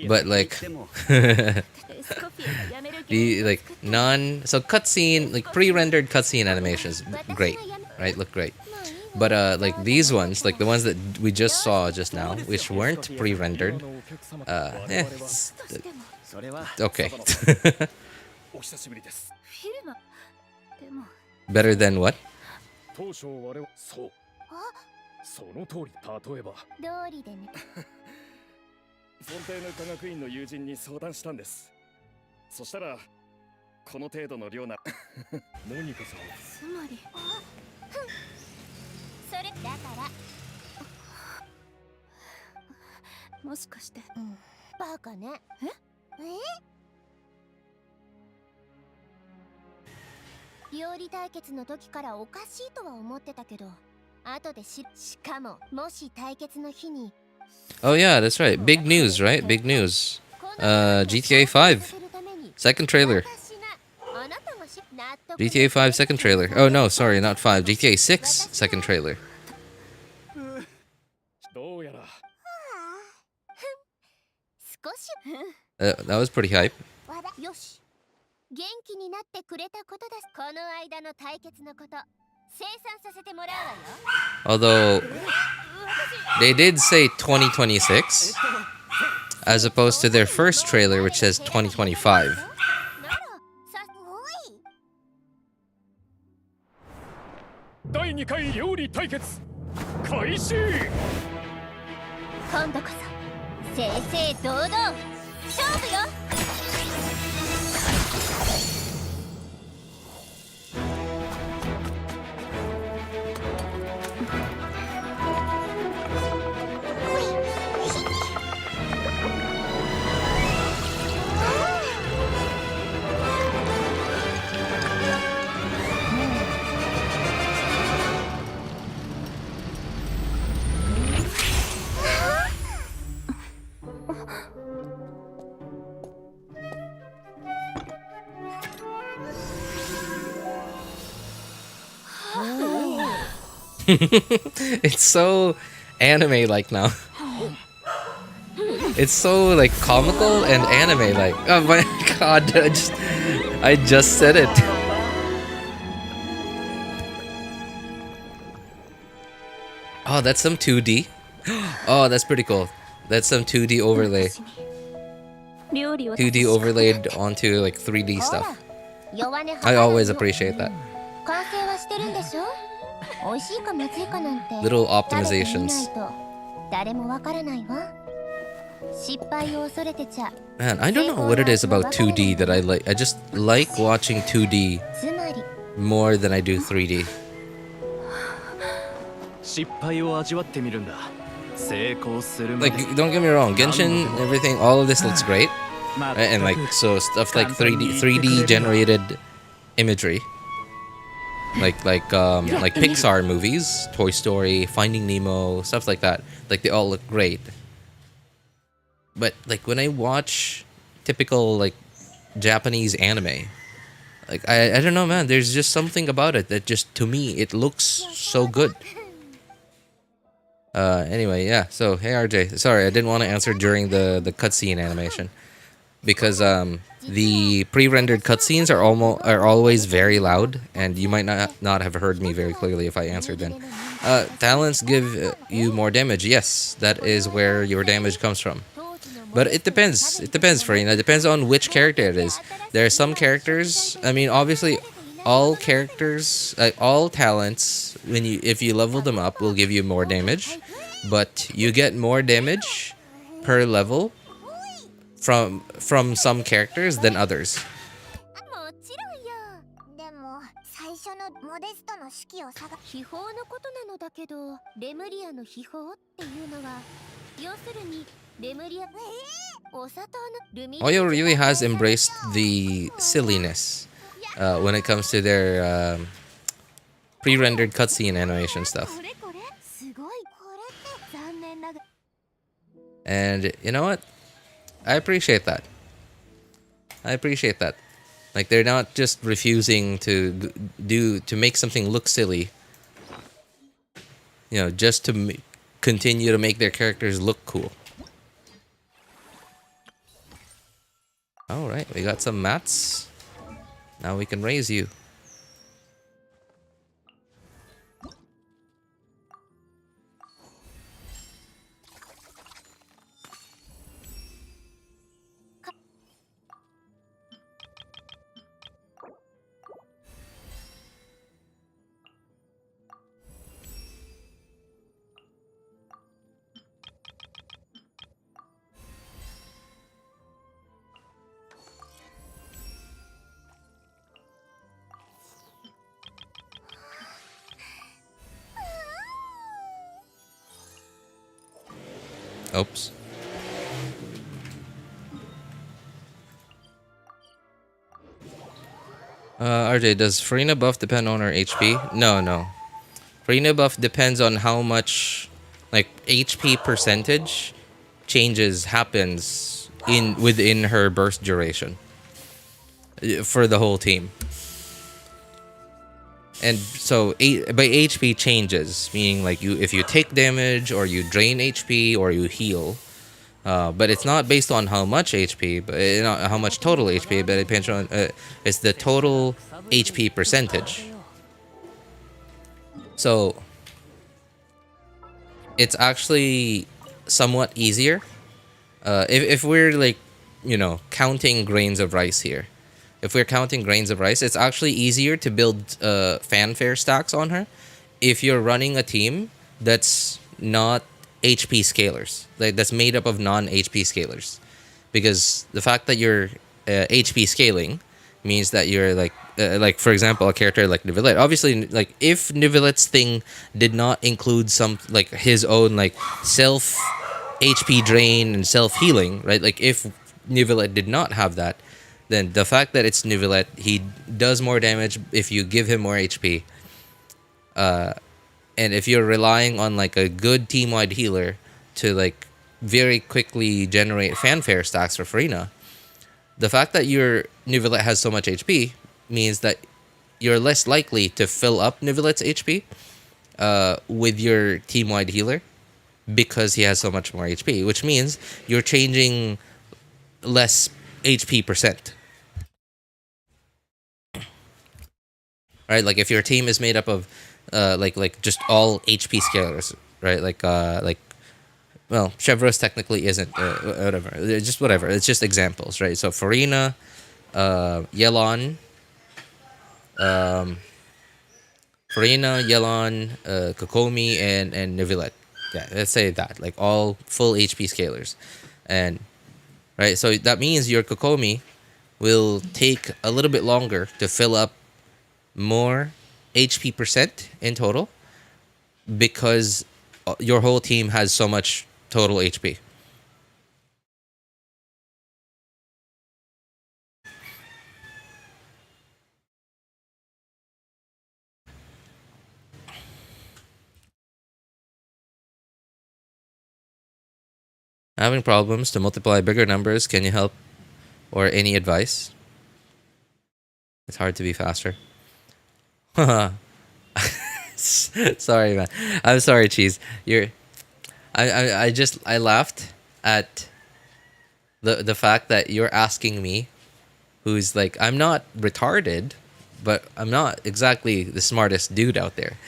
But like the cutscene, like pre-rendered cutscene animations, great, right? Look great. But like these ones, like the ones that we just saw just now, which weren't pre-rendered, it's okay. Better than what? 当初我々そうその通り。例えば道理でね。フォンテーヌ科学院の友人に相談したんです。そしたらこの程度の量なモニカさんつまりそれだからもしかして、バカね。料理対決の時からおかしいとは思ってたけど、後でしかももし対決の日に Oh yeah, that's right. Big news, right? Big news. GTA 5 second trailer. GTA 5 second trailer. Oh no, sorry, not 5. GTA 6 second trailer. どうやら少し That was pretty hype. よし、元気になってくれたことです。この間の対決のこと清算させてもらうわよ。 Although they did say 2026 as opposed to their first trailer which says 2025. 第2回料理対決開始。今度こそ正々堂々勝負よ。It's so anime like now. It's so like comical and anime like. Oh my god, I just said it. Oh, that's some 2D. Oh, that's pretty cool. That's some 2D overlay. 2D overlaid onto like 3D stuff. I always appreciate that. Little optimizations. Man, I don't know what it is about 2D that I like. I just like watching 2D more than I do 3D. Like, don't get me wrong, Genshin, everything, all of this looks great. Right? And like, so stuff like 3D generated imagery. Like Pixar movies, Toy Story, Finding Nemo, stuff like that. Like, they all look great. But like when I watch typical like Japanese anime, like I don't know, man, there's just something about it that just, to me, it looks so good. Anyway, yeah, so hey RJ, sorry I didn't want to answer during the cutscene animation because the pre-rendered cutscenes are always very loud, and you might not have heard me very clearly if I answered then. Talents give you more damage. Yes, that is where your damage comes from. But it depends. It depends, Farina. It depends on which character it is. There are some characters. I mean, obviously, all characters, all talents, if you level them up, will give you more damage. But you get more damage per level from some characters than others. Oyo really has embraced the silliness when it comes to their pre-rendered cutscene animation stuff. And you know what? I appreciate that. Like, they're not just refusing to make something look silly. You know, just to continue to make their characters look cool. Alright, we got some mats. Now we can raise you. Oops. RJ, does Farina buff depend on her HP? No. Farina buff depends on how much, like, HP percentage happens within her burst duration for the whole team. And so by HP changes, meaning like if you take damage or you drain HP or you heal, but it's not based on how much HP, but not how much total HP, but it depends on it's the total HP percentage. So it's actually somewhat easier if we're like, you know, counting grains of rice here. If we're counting grains of rice, it's actually easier to build fanfare stacks on her if you're running a team that's not HP scalers, like that's made up of non-HP scalers, because the fact that you're HP scaling means that you're like for example a character like Neuvillette. Obviously, like if Neuvillette's thing did not include some like his own like self HP drain and self healing, right? Like if Neuvillette did not have that, then the fact that it's Neuvillette, he does more damage if you give him more HP. And if you're relying on like a good team-wide healer to like very quickly generate fanfare stacks for Farina, the fact that your Neuvillette has so much HP means that you're less likely to fill up Neuvillette's HP with your team-wide healer because he has so much more HP, which means you're changing less HP percent. Right? Like if your team is made up of like just all HP scalers, right? Like well, Chevros technically isn't whatever. Just whatever. It's just examples, right? So Farina, Yelon, Farina, Yelon, Kokomi, and Neuvillette. Yeah, let's say that. Like all full HP scalers. And right, so that means your Kokomi will take a little bit longer to fill up more HP percent in total because your whole team has so much total HP. Having problems to multiply bigger numbers, can you help? Or any advice? It's hard to be faster. Sorry, man. I'm sorry, Cheese. I laughed at the fact that you're asking me, who's like, I'm not retarded, but I'm not exactly the smartest dude out there.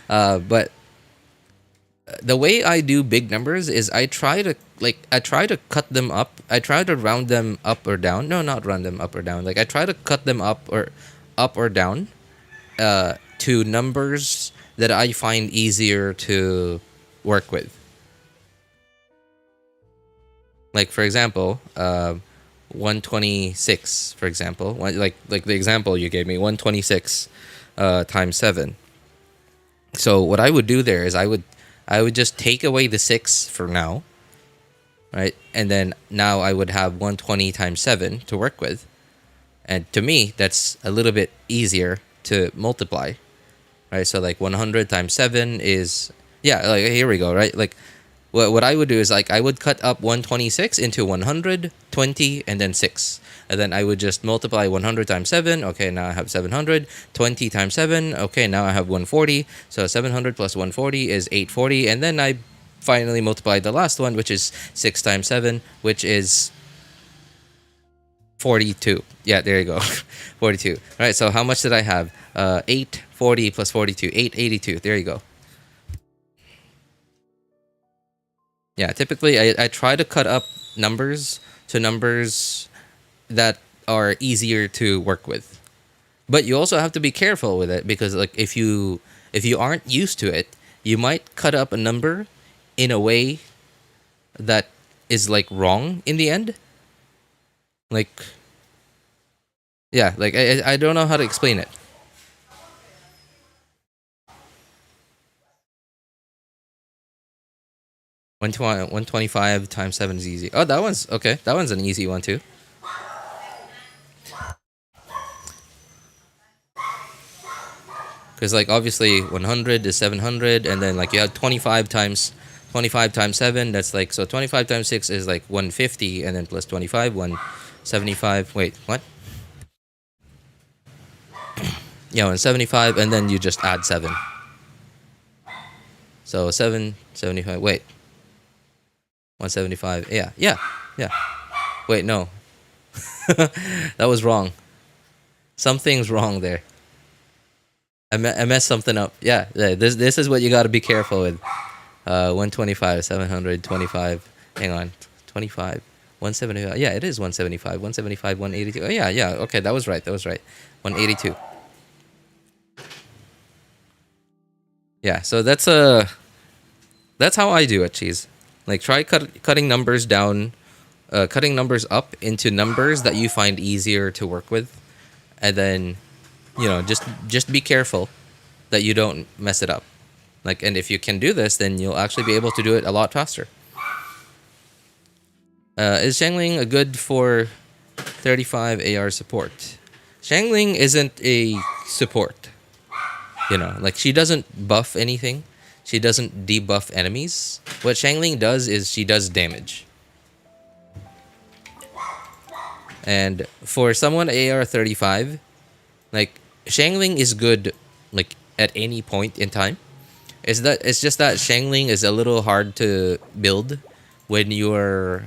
But the way I do big numbers is I try to cut them up. I try to round them up or down. No, not round them up or down. Like I try to cut them up or down to numbers that I find easier to work with. Like for example, 126. For example, like the example you gave me, 126 times 7. So what I would do there is I would just take away the 6 for now, right? And then now I would have 120 times 7 to work with. And to me, that's a little bit easier to multiply, right? So like 100 times 7 is, yeah, like here we go, right? Like what I would do is like I would cut up 126 into 100, 20, and then 6. And then I would just multiply 100 times 7. Okay, now I have 700. 20 times 7. Okay, now I have 140. So 700 plus 140 is 840. And then I finally multiply the last one, which is 6 times 7, which is 42. Yeah, there you go. 42. All right, so how much did I have? 840 plus 42. 882. There you go. Yeah, typically I try to cut up numbers to numbers that are easier to work with. But you also have to be careful with it because like if you aren't used to it, you might cut up a number in a way that is like wrong in the end. Like yeah, like I don't know how to explain it. One 125 times 7 is easy. Oh, that one's okay. That one's an easy one too. Because like obviously 100 is 700, and then like you have 25 times 7. That's like, so 25 times 6 is like 150, and then plus 25 175. Wait, what? Yeah, 175, and then you just add 7. So 775. Wait, 175. Yeah. Wait, no. That was wrong. Something's wrong there. I messed something up. Yeah, this is what you got to be careful with. 125, 725. Hang on, 25, 175. Yeah, it is 175. 175, 182. Oh yeah. Okay, that was right. 182. Yeah, so that's how I do it, Cheese. Like try cutting numbers down, cutting numbers up into numbers that you find easier to work with, and then just be careful that you don't mess it up. Like, and if you can do this, then you'll actually be able to do it a lot faster. Is Xiangling a good for 35 AR support? Xiangling isn't a support. Like she doesn't buff anything. She doesn't debuff enemies. What Xiangling does is she does damage. And for someone AR 35, like Xiangling is good like at any point in time, It's just that Shangling is a little hard to build when you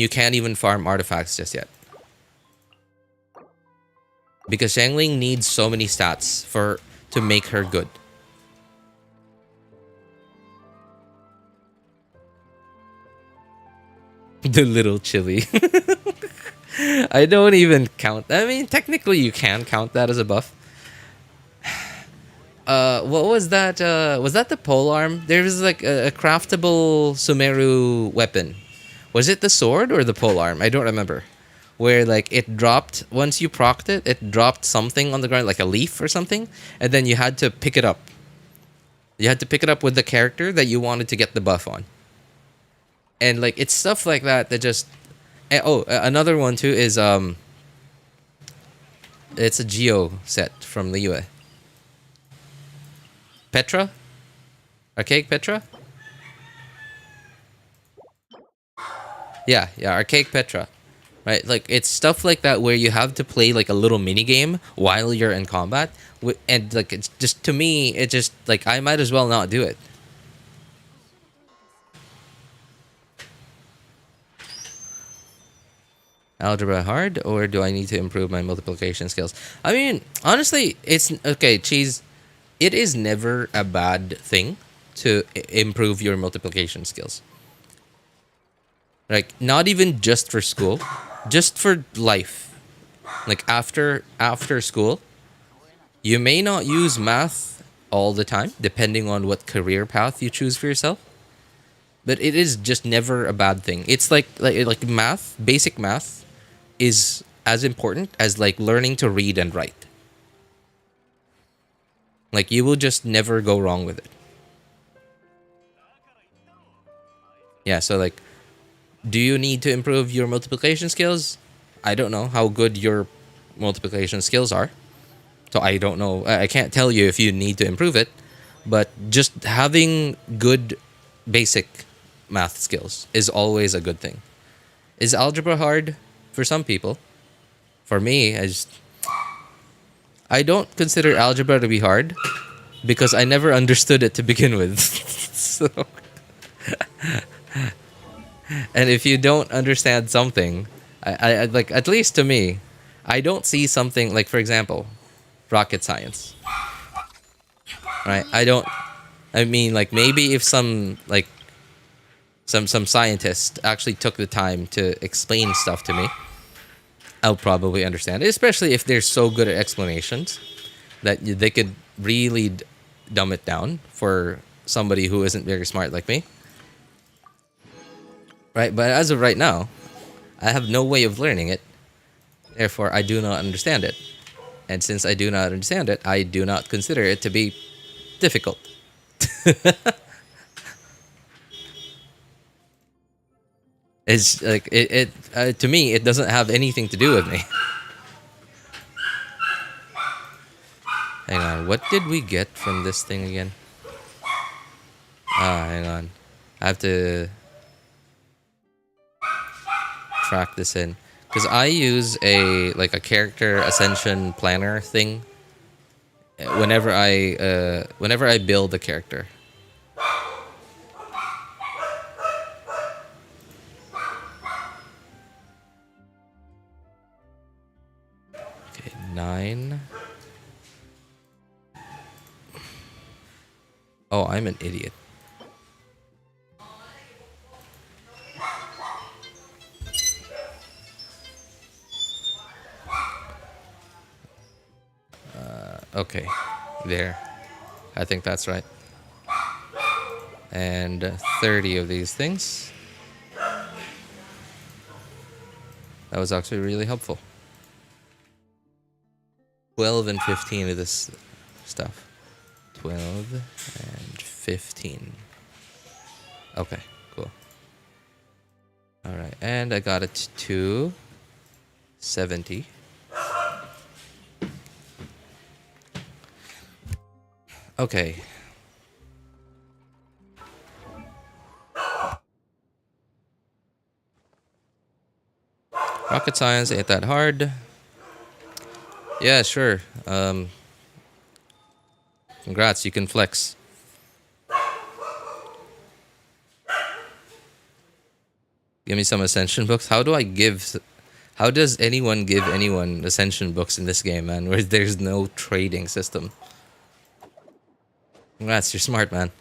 can't even farm artifacts just yet. Because Shangling needs so many stats to make her good. The little chili. I don't even count. I mean, technically you can count that as a buff. What was that? Was that the polearm? There was like a craftable Sumeru weapon. Was it the sword or the polearm? I don't remember. Where like it dropped, once you procced it, it dropped something on the ground, like a leaf or something, and then you had to pick it up. You had to pick it up with the character that you wanted to get the buff on. And like it's stuff like that that just. Another one too is it's a Geo set from the UA. Petra? Archaic Petra? Yeah, Archaic Petra. Right? Like, it's stuff like that where you have to play, like, a little mini game while you're in combat. And, like, it's just, to me, it just, like, I might as well not do it. Algebra hard, or do I need to improve my multiplication skills? I mean, honestly, it's, okay, Cheese, it is never a bad thing to improve your multiplication skills. Like, not even just for school, just for life. Like, after school, you may not use math all the time, depending on what career path you choose for yourself. But it is just never a bad thing. It's like math, basic math, is as important as like learning to read and write. Like, you will just never go wrong with it. Yeah, so like, do you need to improve your multiplication skills? I don't know how good your multiplication skills are. So I don't know. I can't tell you if you need to improve it. But just having good basic math skills is always a good thing. Is algebra hard? For some people. For me, I don't consider algebra to be hard because I never understood it to begin with. So, and if you don't understand something, I like, at least to me, I don't see something like, for example, rocket science. Right? I mean, like, maybe if some scientist actually took the time to explain stuff to me, I'll probably understand it, especially if they're so good at explanations that they could really dumb it down for somebody who isn't very smart like me. Right? But as of right now, I have no way of learning it. Therefore, I do not understand it. And since I do not understand it, I do not consider it to be difficult. It's like to me, it doesn't have anything to do with me. Hang on, what did we get from this thing again? Hang on. I have to track this in. Because I use a character ascension planner thing whenever I build a character. Okay, 9. Oh, I'm an idiot. Okay, there. I think that's right. And 30 of these things. That was actually really helpful. 12 and 15 of this stuff. 12 and 15. Okay, cool. Alright, and I got it to 70. Okay. Rocket science ain't that hard. Yeah, sure. Congrats, you can flex. Give me some Ascension books. How do I give... How does anyone give anyone Ascension books in this game, man? Where there's no trading system. Congrats, you're smart, man.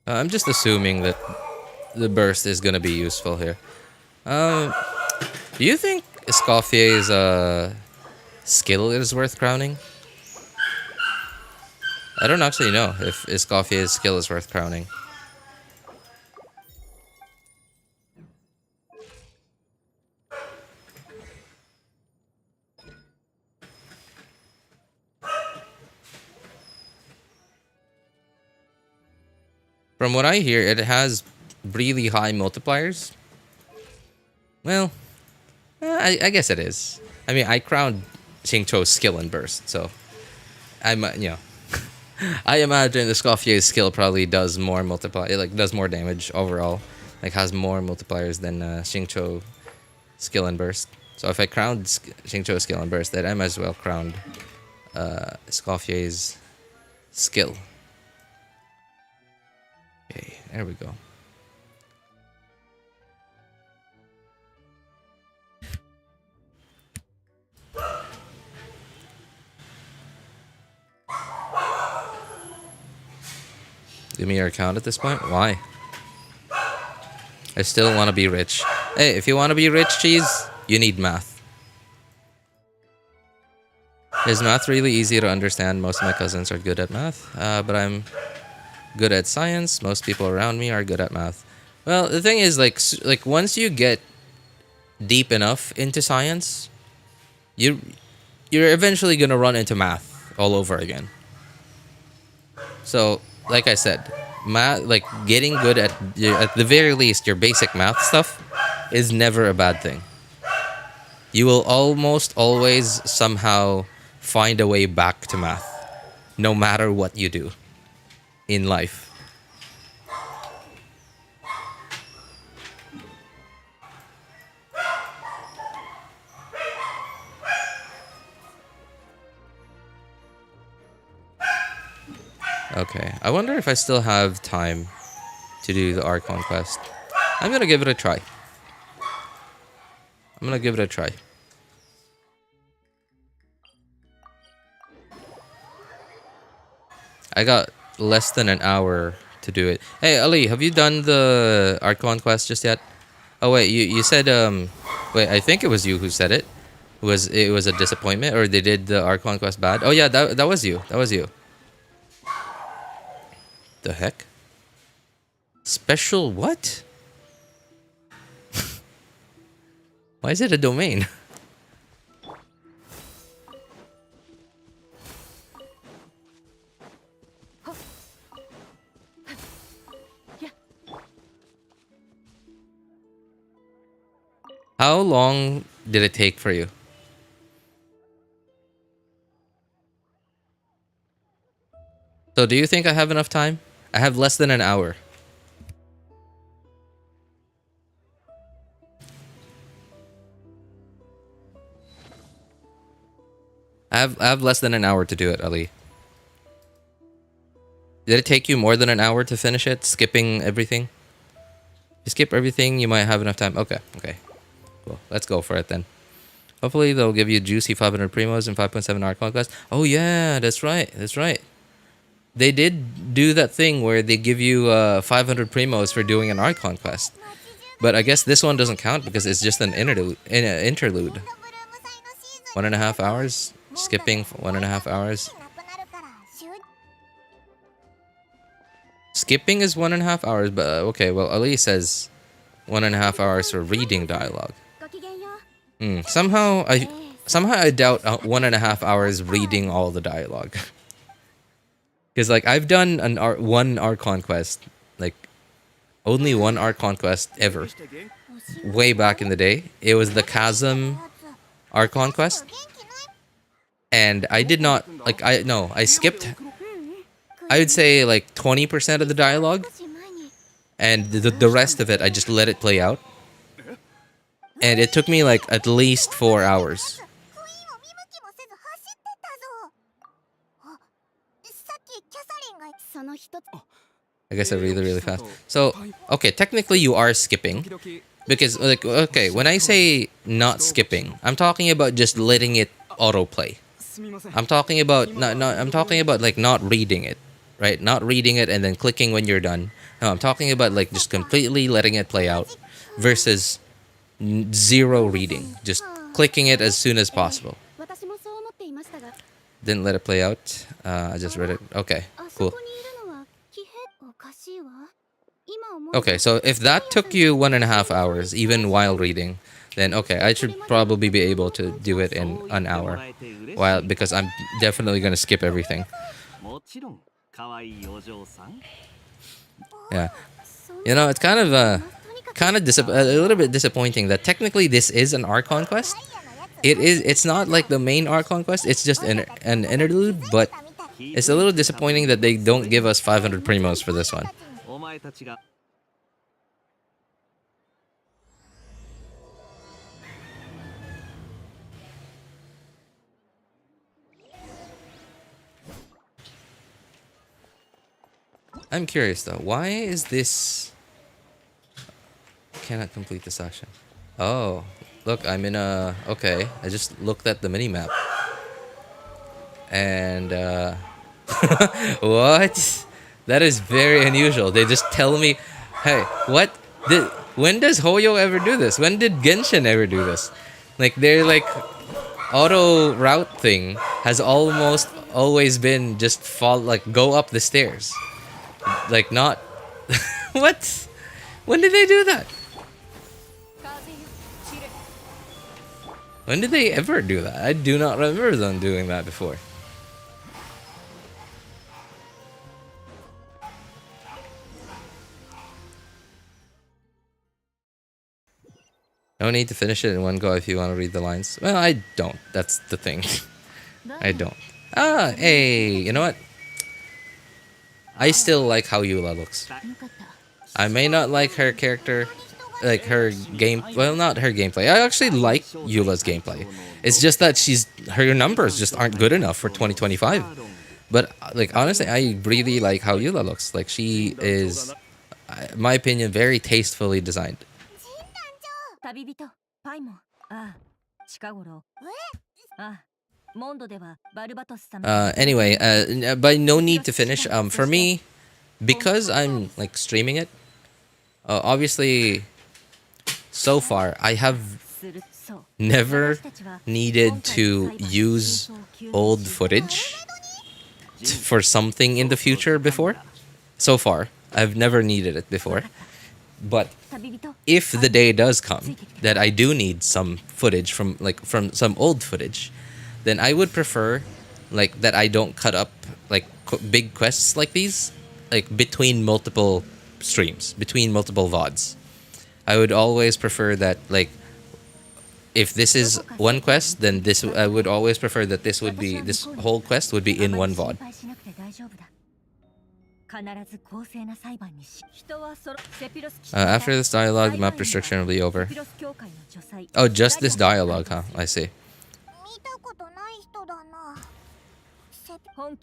I'm just assuming that the burst is gonna be useful here. Do you think Escoffier's skill is worth crowning? I don't actually know if Escoffier's skill is worth crowning. From what I hear, it has really high multipliers. Well, I guess it is. I mean, I crowned Xingqiu's skill and burst, so I'm I imagine Escoffier's skill probably does more does more damage overall, like has more multipliers than Xingqiu skill and burst. So if I crowned Xingqiu's skill and burst, then I might as well crown Escoffier's skill. Okay, there we go. Give me your account at this point? Why? I still want to be rich. Hey, if you want to be rich, cheese, you need math. Is math really easy to understand? Most of my cousins are good at math, but I'm good at science. Most people around me are good at math. Well, the thing is, like once you get deep enough into science, you're eventually gonna run into math all over again. So, like I said, math, like getting good at the very least your basic math stuff, is never a bad thing. You will almost always somehow find a way back to math, no matter what you do in life. Okay, I wonder if I still have time to do the Archon Quest. I'm gonna give it a try. I got less than an hour to do it. Hey, Ali, have you done the Archon Quest just yet? Oh wait, you said wait, I think it was you who said it. It was a disappointment, or they did the Archon Quest bad? Oh yeah, that was you. That was you. The heck? Special what? Why is it a domain? How long did it take for you? So do you think I have enough time? I have less than an hour. I have less than an hour to do it, Ali. Did it take you more than an hour to finish it, skipping everything? You skip everything, you might have enough time. Okay. Cool. Let's go for it then. Hopefully they'll give you juicy 500 primos and 5.7 Archon Quest. Oh yeah, that's right. They did do that thing where they give you 500 primos for doing an Archon Quest. But I guess this one doesn't count because it's just an interlude. 1.5 hours? Skipping for 1.5 hours? Skipping is 1.5 hours, but okay, well, Ali says 1.5 hours for reading dialogue. Somehow I doubt 1.5 hours reading all the dialogue. Because like I've done one Archon Quest, like only one Archon Quest ever, way back in the day. It was the Chasm Archon Quest, and I did not I skipped. I would say like 20% of the dialogue, and the rest of it I just let it play out. And it took me like at least 4 hours. 封印を見向きもせず走ってったぞ。あ、さっきキャサリンがその一つ。 I guess I really fast. So, okay, technically you are skipping. Because, like, okay, when I say not skipping, I'm talking about just letting it autoplay. I'm talking about, I'm talking about, like, not reading it. Right? Not reading it and then clicking when you're done. No, I'm talking about, like, just completely letting it play out. Versus zero reading. Just clicking it as soon as possible. 私もそう思っていましたが。 Didn't let it play out. I just read it. Okay, あそ cool. こにいるのは騎兵。おかしいわ。今思う。 Okay, so if that took you 1.5 hours, even while reading, then okay, I should probably be able to do it in an hour. While because I'm definitely gonna skip everything. Yeah, you know, it's kind of a little bit disappointing that technically this is an Archon Quest. It's not like the main Archon Quest. It's just an interlude, but it's a little disappointing that they don't give us 500 primos for this one. I'm curious though, why is this... Cannot complete this action. Oh, look, I'm in a... Okay, I just looked at the minimap. And, what? That is very unusual. They just tell me, hey, what? When does Hoyo ever do this? When did Genshin ever do this? Like, they're like... Auto route thing has almost always been just go up the stairs. Like, not... What? When did they do that? When did they ever do that? I do not remember them doing that before. No need to finish it in one go if you want to read the lines. Well, I don't. That's the thing. I don't. Ah, hey, you know what? I still like how Eula looks. I may not like her character, like her game. Well, not her gameplay. I actually like Eula's gameplay. It's just that her numbers just aren't good enough for 2025. But like honestly, I really like how Eula looks. Like she is, in my opinion, very tastefully designed. Anyway, by no need to finish. For me, because I'm like streaming it, obviously, so far I have never needed to use old footage for something in the future before. So far, I've never needed it before. But if the day does come that I do need some footage from some old footage, then I would prefer like that I don't cut up like big quests like these, like between multiple streams, between multiple VODs. I would always prefer that like if this is one quest, then this I would always prefer that this whole quest would be in one VOD. After this dialogue, map restriction will be over. Oh, just this dialogue, huh? I see. Want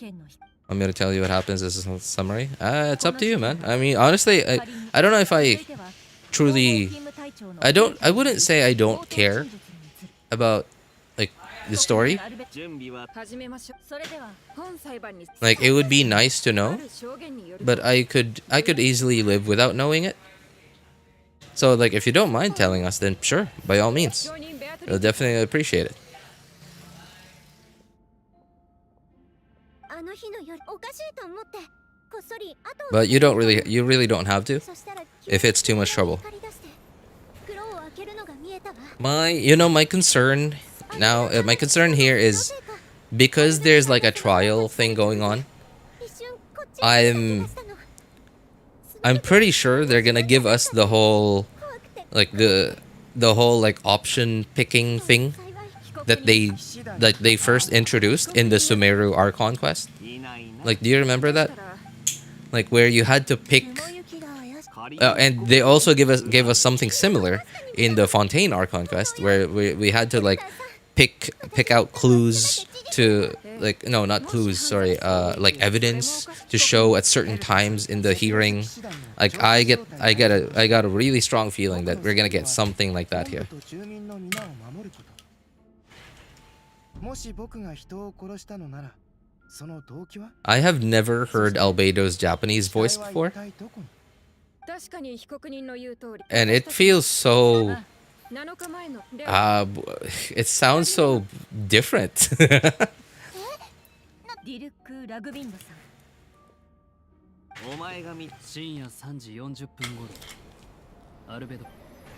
me to tell you what happens as a summary? It's up to you, man. I mean, honestly, I don't know if I truly... I wouldn't say I don't care about, like, the story. Like, it would be nice to know, but I could easily live without knowing it. So, like, if you don't mind telling us, then sure, by all means. We'll definitely appreciate it. But you really don't have to, if it's too much trouble. My concern now, my concern here is because there's like a trial thing going on. I'm pretty sure they're gonna give us the whole, like the whole like option picking thing that they first introduced in the Sumeru Archon Quest. Like, do you remember that? Like where you had to pick And they also gave us something similar in the Fontaine Archon Quest, where we had to like pick out clues to like no not clues sorry like evidence to show at certain times in the hearing. Like I got a really strong feeling that we're gonna get something like that here. I have never heard Albedo's Japanese voice before, and it feels so it sounds so different. ディルク・ラグビンドさん。お前が深夜3時40分頃アルベド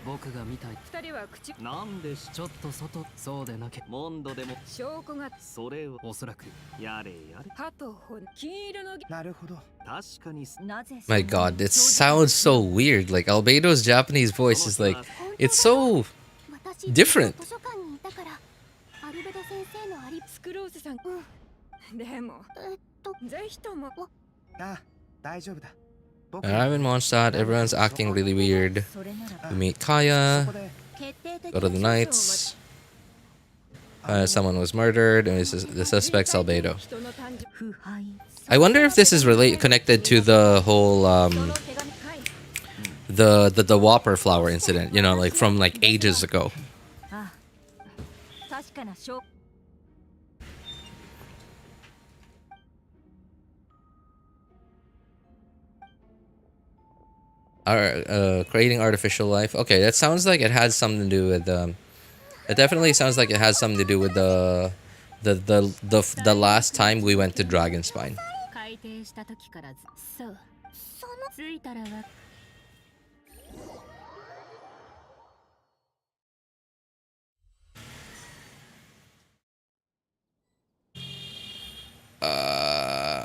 僕が見たい二人は口なんでちょっと外そうでなきゃモンドでも証拠がそれをおそらくやれやれハトホン黄色のなるほど確かになぜ My god, it sounds so weird. Like Albedo's Japanese voice is like it's so different. 図書館にいたからアルベド先生のアリスクローズさん。でもぜひともあ大丈夫だ。I'm in Mondstadt. Everyone's acting really weird. We meet Kaya. Go to the Knights. Someone was murdered, and the suspect's Albedo. I wonder if this is connected to the whole the Whopper flower incident. You know, like from like ages ago. Creating artificial life. Okay, that sounds like it has something to do with it definitely sounds like it has something to do with the last time we went to Dragonspine.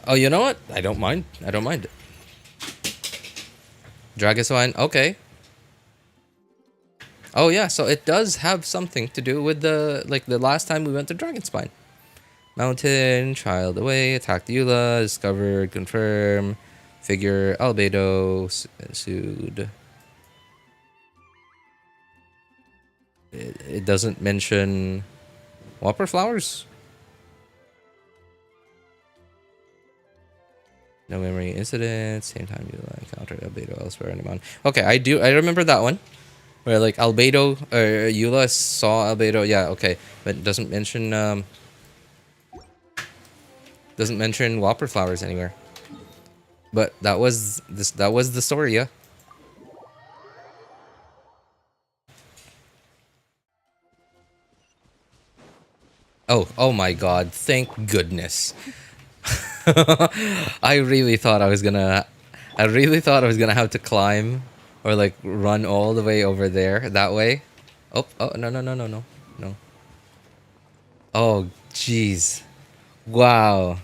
Oh, you know what? I don't mind. I don't mind. Dragonspine, okay. Oh yeah, so it does have something to do with the last time we went to Dragonspine. Mountain, child away, attacked Eula, discovered, confirm, figure, Albedo, sued. It doesn't mention Whopper flowers. No memory incident. Same time you encountered Albedo elsewhere in the mountain. Okay, I remember that one. Where like Albedo or Eula saw Albedo. Yeah, okay. But it doesn't mention Whopper flowers anywhere. But that was the story, yeah. Oh my god, thank goodness. I really thought I was gonna have to climb or like run all the way over there that way. Oh no. Oh jeez. Wow.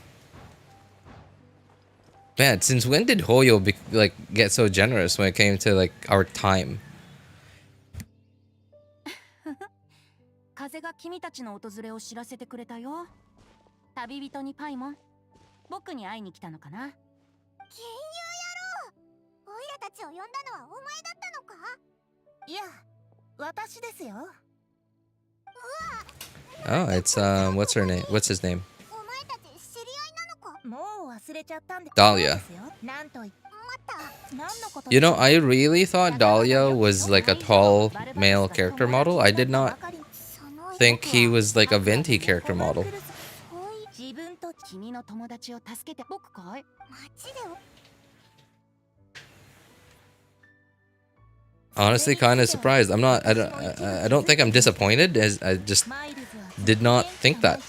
Man, since when did Hoyo get so generous when it came to like our time? 風が君たちの訪れを知らせてくれたよ。旅人にパイモン。僕に会いに来たのかな。金融野郎。オイラたちを呼んだのはお前だったのか。いや、私ですよ。Oh, it's what's her name? What's his name? お前たち知り合いなのか。もう忘れちゃったんで。Dahlia. You know, I really thought Dahlia was like a tall male character model. I did not think he was like a venti character model. Honestly, kind of surprised. I don't think I'm disappointed, as I just did not think that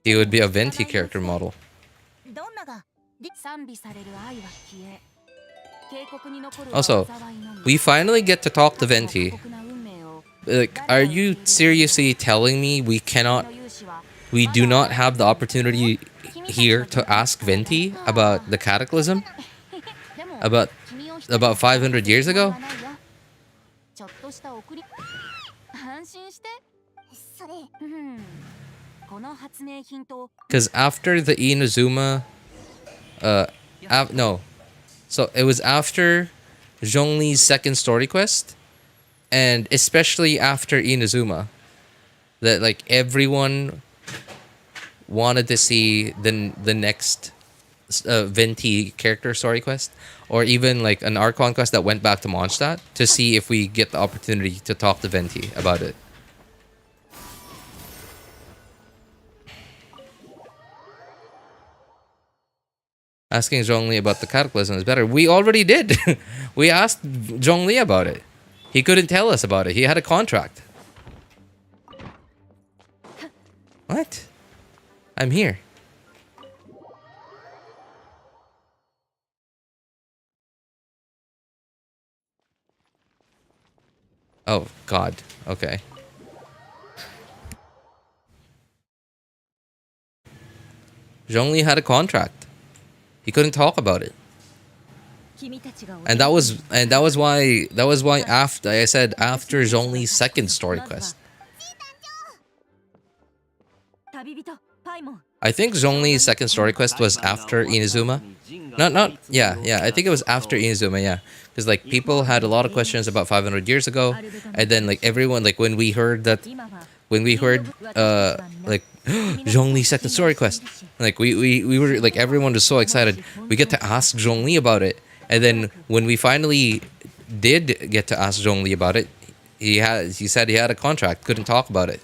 he would be a venti character model. Also, we finally get to talk to Venti. Like, are you seriously telling me we do not have the opportunity here to ask Venti about the Cataclysm? About 500 years ago? Because after the Inazuma... no. So it was after Zhongli's second story quest, and especially after Inazuma, that like everyone wanted to see the next Venti character story quest, or even like an Archon quest that went back to Mondstadt to see if we get the opportunity to talk to Venti about it. Asking Zhongli about the Cataclysm is better. We already did. We asked Zhongli about it. He couldn't tell us about it. He had a contract. What? I'm here. Oh, God. Okay. Zhongli had a contract. He couldn't talk about it. And that was why after I said after Zhongli's second story quest. I think Zhongli's second story quest was after Inazuma. Yeah, I think it was after Inazuma, yeah. Because like people had a lot of questions about 500 years ago, and then like everyone, like when we heard like Zhongli's second story quest, like we were like, everyone was so excited. We get to ask Zhongli about it, and then when we finally did get to ask Zhongli about it, he said he had a contract, couldn't talk about it.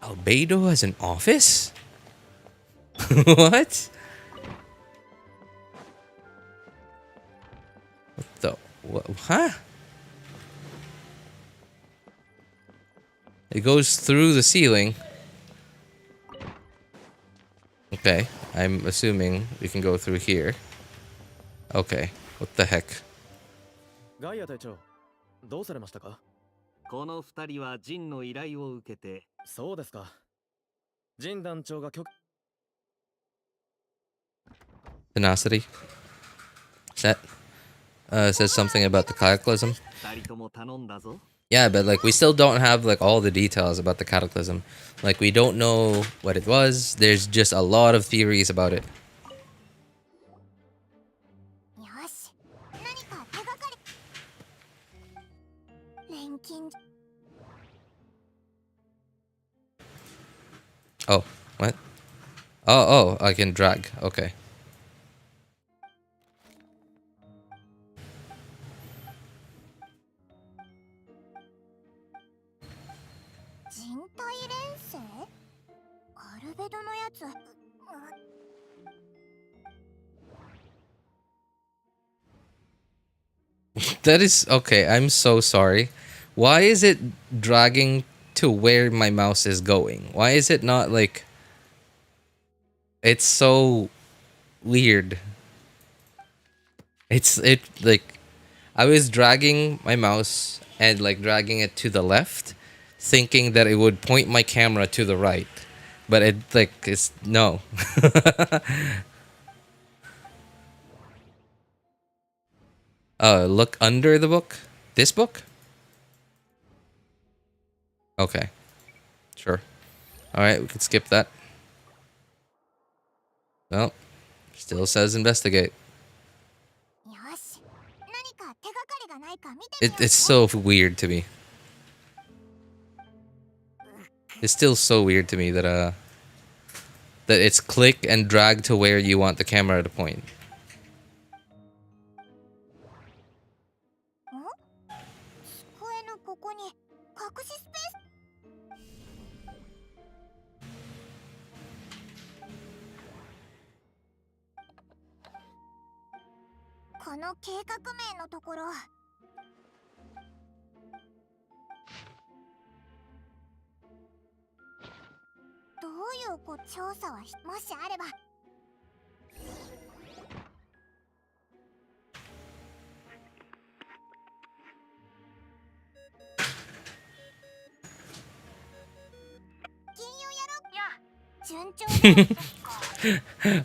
Albedo has an office? What? What the? What? Huh? It goes through the ceiling. Okay, I'm assuming we can go through here. Okay, what the heck? ガイア隊長、どうされましたか？この二人はジンの依頼を受けて。そうですか。ジン団長が許 Tenacity. That says something about the Cataclysm. 二人とも頼んだぞ。 Yeah, but like we still don't have like all the details about the Cataclysm. Like we don't know what it was. There's just a lot of theories about it. Oh, what? Oh, I can drag. Okay. That is okay. I'm so sorry. Why is it dragging to where my mouse is going? Why is it not like... It's so weird. It like I was dragging my mouse and like dragging it to the left, thinking that it would point my camera to the right, but it's no. Look under the book. This book? Okay. Sure. Alright, we can skip that. Well, still says investigate. It's so weird to me. It's still so weird to me that that it's click and drag to where you want the camera to point.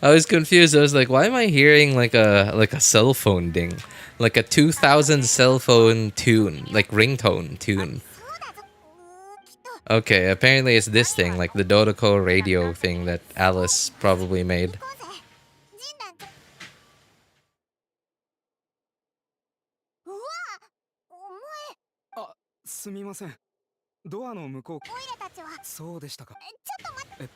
I was confused. I was like, why am I hearing like a cell phone ding? Like a 2000 cell phone tune, like ringtone tune. Okay, apparently it's this thing, like the Dodoko radio thing that Alice probably made. すみません。ドアの向こう。オイラたちはそうでしたか。ちょっと待って。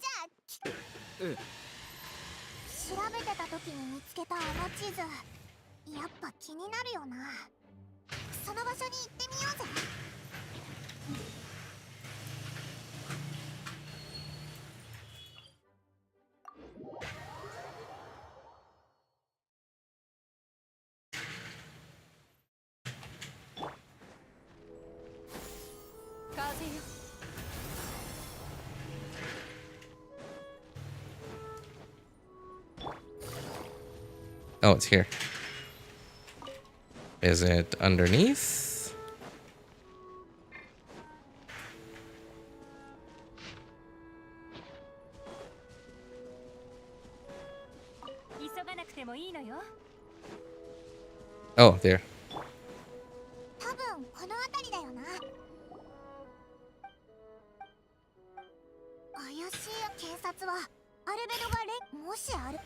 じゃあええ。調べてた時に見つけたあの地図、やっぱ気になるよな。その場所に行ってみようぜ。風よ。Oh, it's here. Is it underneath? 急がなくてもいいのよ。 Oh, there. 多分この辺りだよな。怪しい。警察はアルベドがもしある。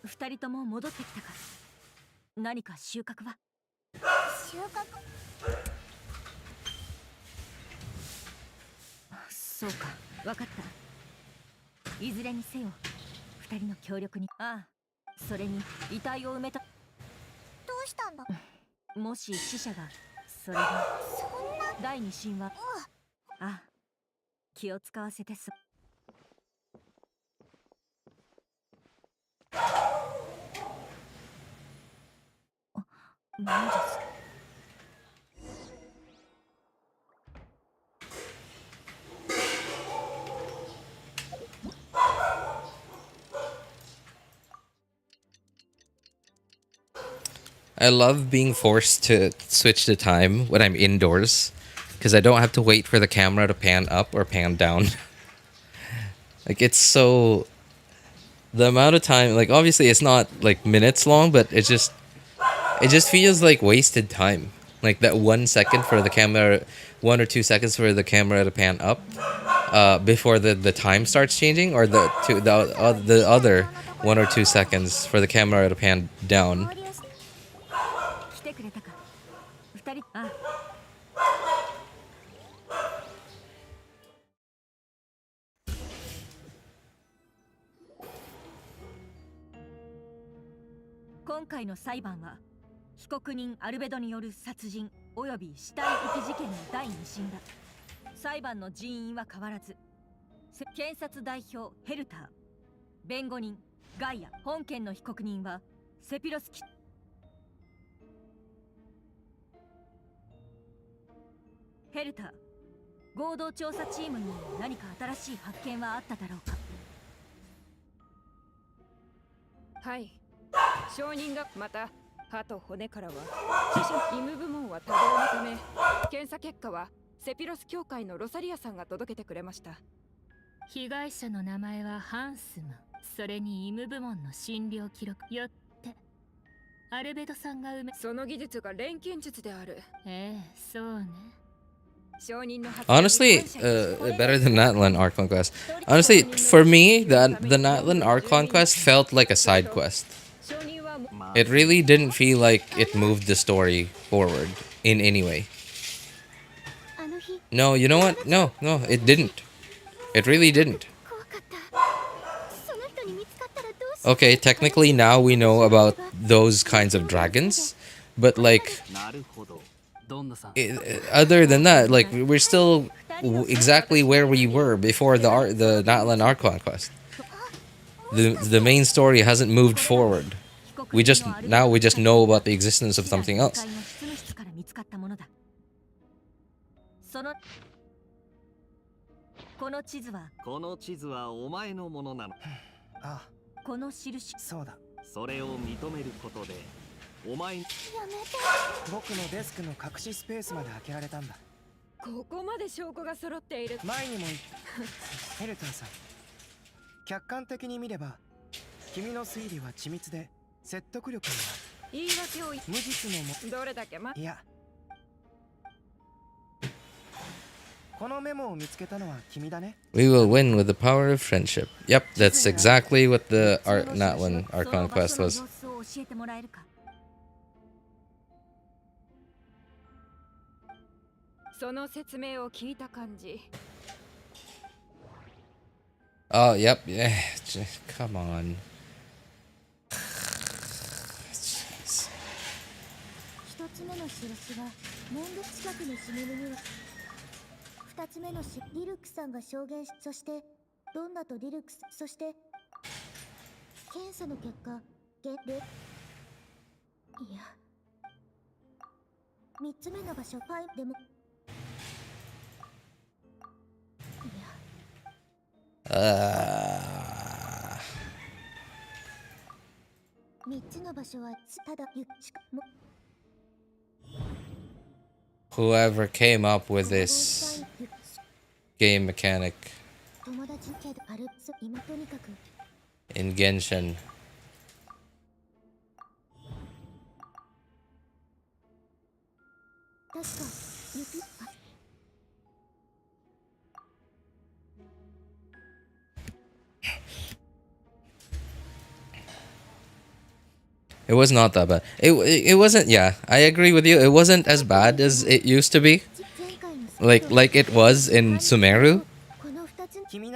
二人とも戻ってきたか。何か収穫は？収穫？そうか、わかった。いずれにせよ、二人の協力に。ああ、それに遺体を埋めた。どうしたんだ？もし死者が、それがそんな。第二神話。ああ、気を使わせてす。何です。I love being forced to switch the time when I'm indoors, because I don't have to wait for the camera to pan up or pan down. Like, it's so... The amount of time, like, obviously it's not like minutes long, but it just feels like wasted time. Like that 1 second for the camera, 1 or 2 seconds for the camera to pan up, before the time starts changing, or the other 1 or 2 seconds for the camera to pan down. 来てくれたか。二人。ああ。今回の裁判は被告人アルベドによる殺人および死体遺棄事件の第二審だ。裁判の人員は変わらず、検察代表ヘルター、弁護人ガイア、本件の被告人はセピロスキ。ヘルター、合同調査チームに何か新しい発見はあっただろうか。はい、証人がまた歯と骨からは死者医務部門は多動のため、検査結果はセピロス教会のロサリアさんが届けてくれました。被害者の名前はハンスム、それに医務部門の診療記録よってアルベドさんがその技術が錬金術である。ええ、そうね。Honestly, better than Natlan Archon Quest. Honestly, for me, the Natlan Archon Quest felt like a side quest. It really didn't feel like it moved the story forward in any way. No, you know what? No, it didn't. It really didn't. Okay, technically now we know about those kinds of dragons, but like... other than that, like, we're still exactly where we were before the Natlan Archon Quest. The main story hasn't moved forward. We just know about the existence of something else. この地図はお前のものなの。あ、この印。そうだ。それを認めることで。お前。やめて。僕のデスクの隠しスペースまで開けられたんだ。ここまで証拠が揃っている。前にも言ったヘルターさん、客観的に見れば君の推理は緻密で説得力がある。言い訳を無実のもどれだけいや、このメモを見つけたのは君だね。 We will win with the power of friendship. Yep, that's exactly what the not one Archon Quest was. 教えてもらえるか。その説明を聞いた感じ。 Oh, yep, yeah. Come on. Jeez. 一つ目の印が門の近くに死ぬには、二つ目のリルクさんが証言し、そしてドンナとリルクス、そして検査の結果で、いや、三つ目の場所ファイでも、三つの場所はただゆっちかも。 Whoever came up with this game mechanic 友達けどある今とにかく in Genshin. 確か雪 It was not that bad. It wasn't. Yeah, I agree with you. It wasn't as bad as it used to be, like it was in Sumeru.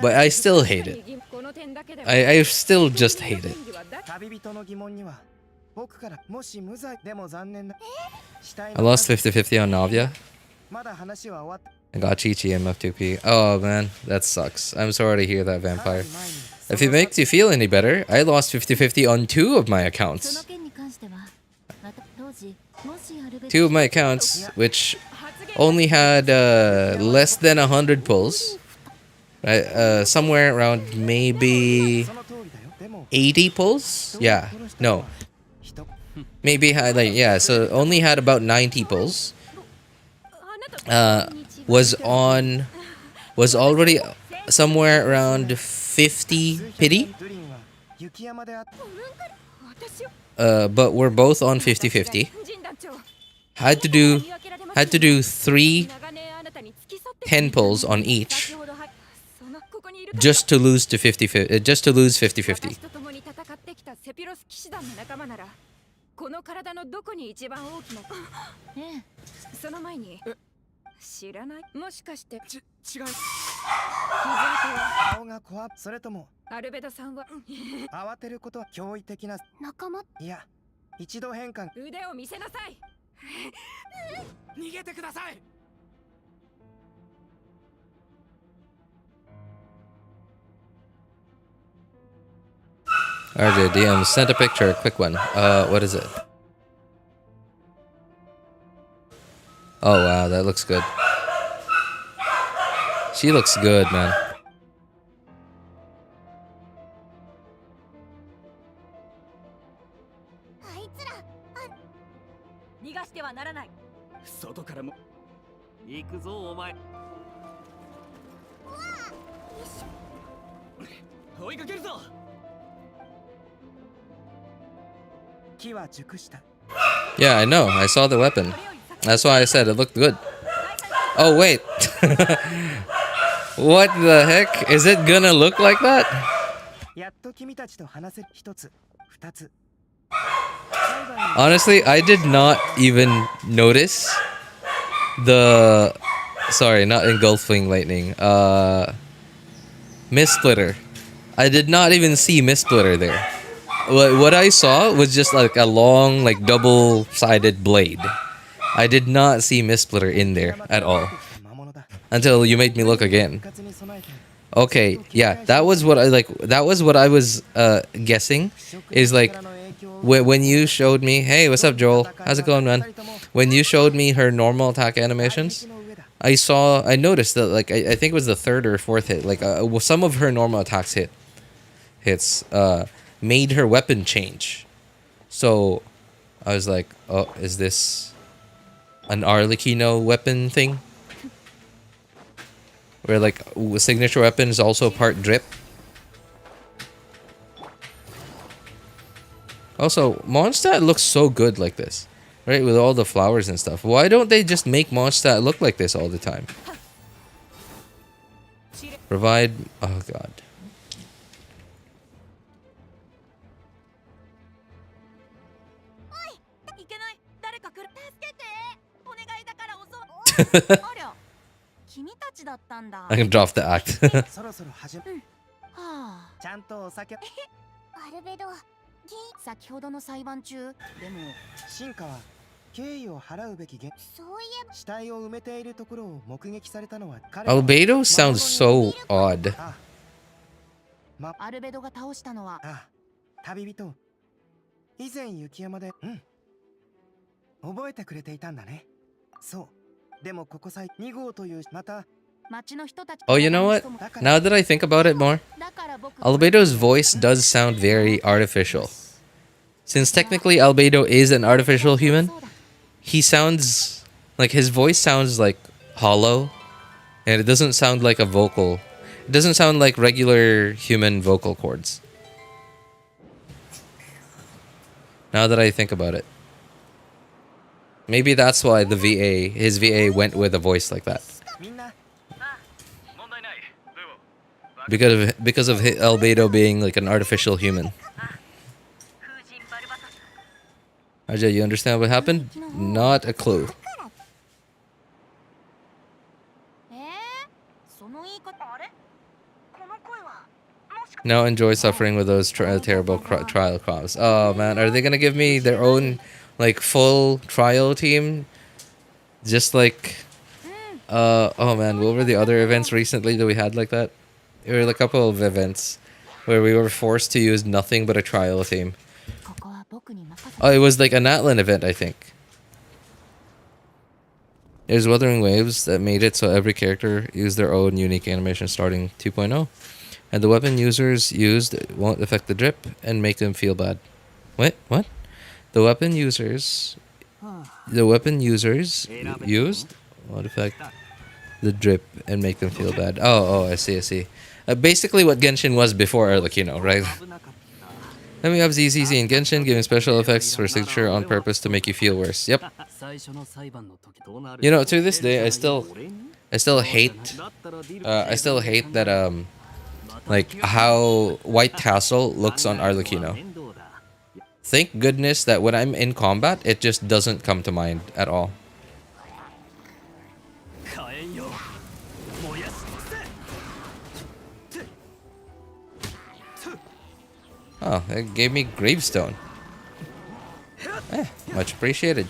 But I still hate it. I still just hate it. 旅人の疑問には僕からもし無罪でも残念な I lost 50-50 on Navia. まだ話は終わっ I got Chi-Chi and MF2P. Oh man, that sucks. I'm sorry to hear that, Vampire. If it makes you feel any better, I lost 50-50 on 2 of my accounts. 2 of my accounts, which only had less than 100 pulls. Right, somewhere around maybe 80 pulls? Yeah, no. Maybe had like, yeah, so only had about 90 pulls. Was already somewhere around 50 pity. But we're both on 50-50. Had to do 3 10 pulls on each just to lose to 50 just to lose 50-50. この体のどこに一番大きなその前に知らない、もしかして違う、傷跡は顔が怖っ、それともアルベドさんは慌てることは驚異的な仲間、いや一度変換、腕を見せなさい。逃げてください。 RJ DM sent a picture, a quick one. What is it? Oh wow, that looks good. She looks good, man. Yeah, I know. I saw the weapon. That's why I said it looked good. Oh wait. What the heck? Is it gonna look like that? Honestly, I did not even notice the... Sorry, not engulfing lightning. Mist Splitter. I did not even see Mist Splitter there. What I saw was just like a long, like double-sided blade. I did not see Mist Splitter in there at all. Until you made me look again. Okay, yeah, that was what I like. That was what I was guessing. Is like when you showed me, hey, what's up, Joel? How's it going, man? When you showed me her normal attack animations, I noticed that like I think it was the 3rd or 4th hit. Like some of her normal attacks hits made her weapon change. So I was like, oh, is this an Arlecchino weapon thing? where like signature weapon is also part drip. Also, Mondstadt looks so good like this, right? With all the flowers and stuff. Why don't they just make Mondstadt look like this all the time? Provide... Oh, God. I can drop the act. そろそろ始め。ちゃんとお酒。アルベド先ほどの裁判中でも進化は敬意を払うべきそういえば死体を埋めているところを目撃されたのは Albedo sounds so odd. アルベドが倒したのは旅人以前雪山で覚えてくれていたんだね。そうでもここ最2号というまた Oh, you know what? Now that I think about it more, Albedo's voice does sound very artificial. Since technically Albedo is an artificial human, he sounds like his voice sounds like hollow, and it doesn't sound like a vocal. It doesn't sound like regular human vocal cords. Now that I think about it. Maybe that's why his VA went with a voice like that. Because of Albedo being like an artificial human. Aja, you understand what happened? Not a clue. Now enjoy suffering with those terrible trial crops. Oh man, are they gonna give me their own like full trial team? Just like oh man, what were the other events recently that we had like that? There were a couple of events where we were forced to use nothing but a trial team. Oh, it was like an Atlan event, I think. There's Wuthering Waves that made it so every character used their own unique animation starting 2.0. And the weapon users used won't affect the drip and make them feel bad. What? What? The weapon users used won't affect the drip and make them feel bad. Oh, I see. Basically what Genshin was before Arlecchino, right? Then we have ZZZ in Genshin giving special effects for signature on purpose to make you feel worse. Yep. You know, to this day, I still hate that like how White Castle looks on Arlecchino. Thank goodness that when I'm in combat, it just doesn't come to mind at all. Oh, it gave me gravestone. Much appreciated.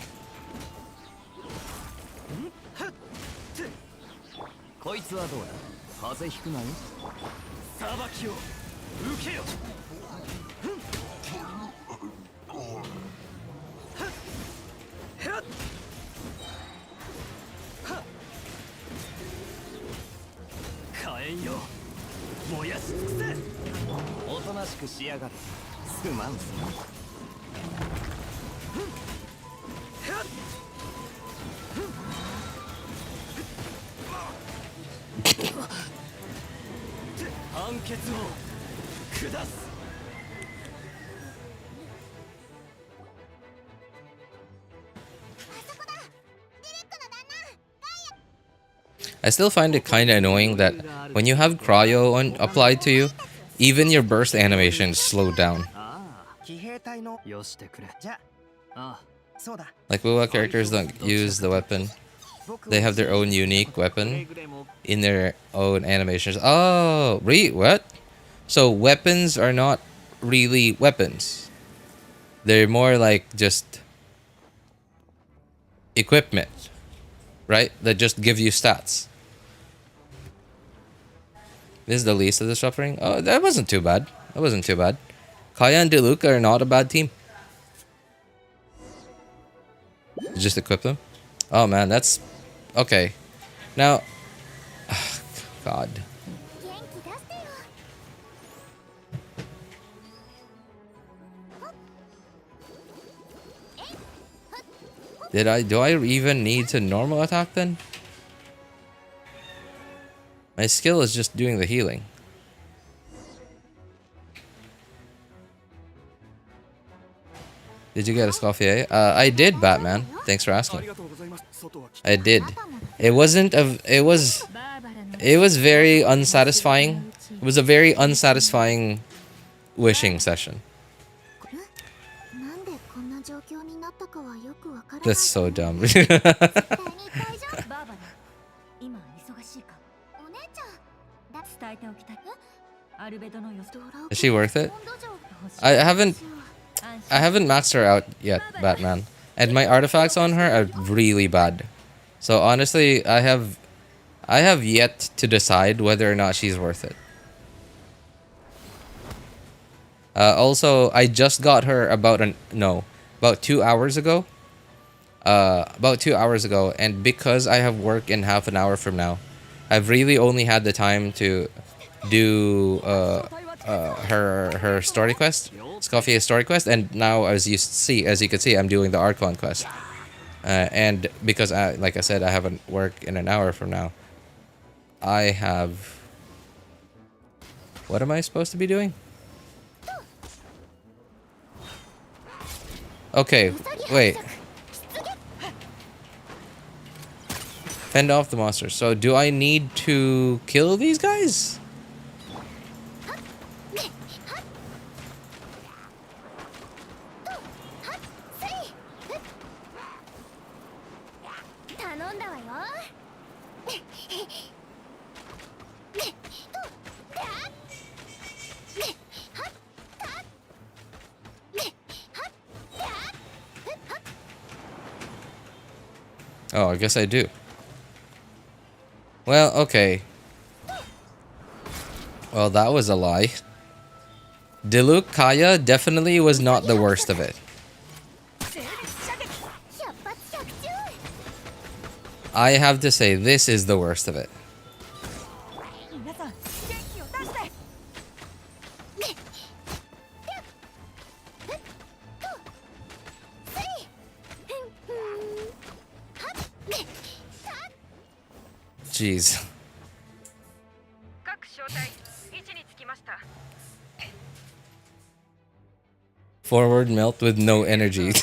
I still find it kind of annoying that when you have cryo applied to you, even your burst animations slow down. Like WoW characters don't use the weapon. They have their own unique weapon in their own animations. Oh, what? So weapons are not really weapons. They're more like just equipment, right? That just give you stats. This is the least of the suffering. Oh, that wasn't too bad. Kaya and DeLuca are not a bad team. Just equip them. Oh man, that's okay. Now, God. Do I even need to normal attack then? My skill is just doing the healing. Did you get Escoffier? I did, Batman. Thanks for asking. I did. It wasn't a. It was. It was very unsatisfying. It was a very unsatisfying wishing session. That's so dumb. Is she worth it? I haven't maxed her out yet, Batman. And my artifacts on her are really bad. So honestly, I have yet to decide whether or not she's worth it. Also, I just got her about 2 hours ago. About 2 hours ago, and because I have work in half an hour from now, I've really only had the time to do her story quest, Escoffier Story Quest, and now as you can see, I'm doing the Archon Quest. And because like I said, I have work in an hour from now. I have. What am I supposed to be doing? Okay, wait. Fend off the monsters. So do I need to kill these guys? Oh, I guess I do. Well, okay. Well, that was a lie. Diluc Kaya definitely was not the worst of it. I have to say, this is the worst of it. Jeez. Forward melt with no energy.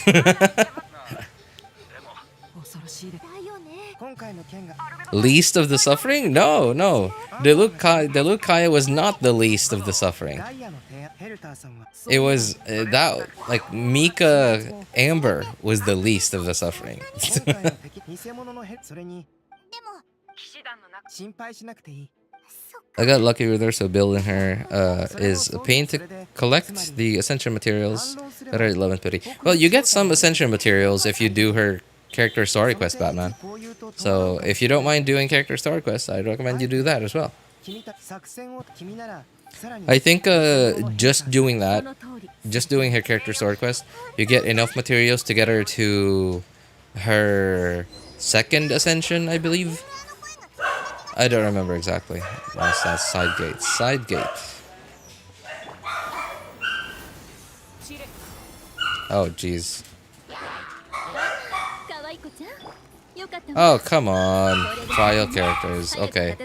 Least of the suffering? No, no. Diluc Kaya was not the least of the suffering. It was that, like, Mika Amber was the least of the suffering. I got lucky with her, so building her is a pain to collect the essential materials that are 11th pity. Well, you get some essential materials if you do her character story quest, Batman. So if you don't mind doing character story quests, I'd recommend you do that as well. I think just doing that, just doing her character story quest, you get enough materials to get her to her second ascension, I believe. I don't remember exactly. That's side gate. Side gate. Oh, jeez. Oh, come on. Trial characters. Okay.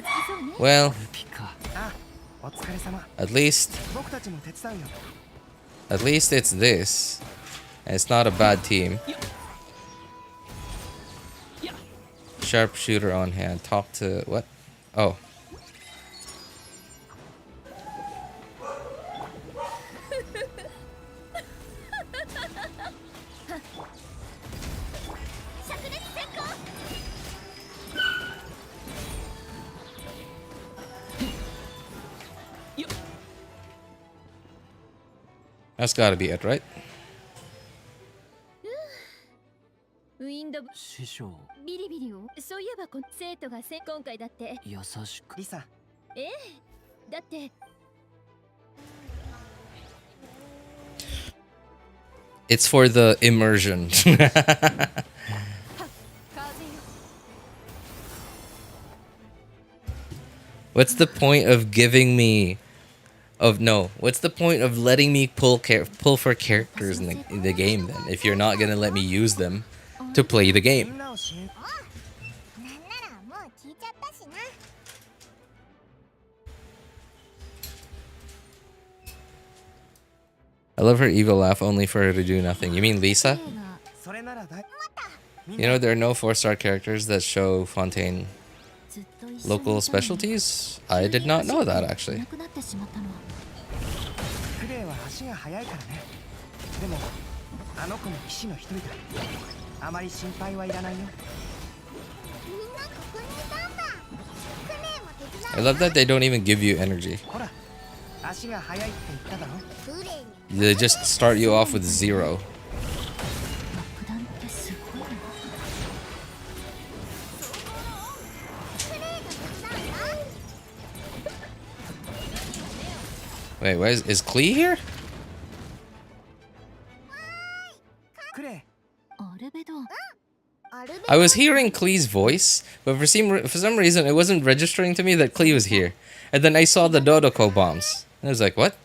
Well, at least it's this. And it's not a bad team. Sharpshooter on hand. Talk to what? Oh. That's gotta be it, right? ウィンド師匠ビリビリをそういえば生徒が今回だって優しくリサだって It's for the immersion. What's the point of giving me what's the point of letting me pull for characters in the game then if you're not gonna let me use them to play the game? love her evil laugh only for her to do nothing. You mean Lisa? それならだ You know, there are no 4-star characters that show Fontaine local specialties? I did not know that, actually. クレイは足が速いからね。でもあの子も騎士の一人だ。あまり心配はいらないよ。 I love that they don't even give you energy. ほら、足が速いって言っただろ。 They just start you off with 0. Wait, what is Klee here? クレイ。 I was hearing Klee's voice, but for some reason it wasn't registering to me that Klee was here. And then I saw the Dodoko bombs. And I was like, what?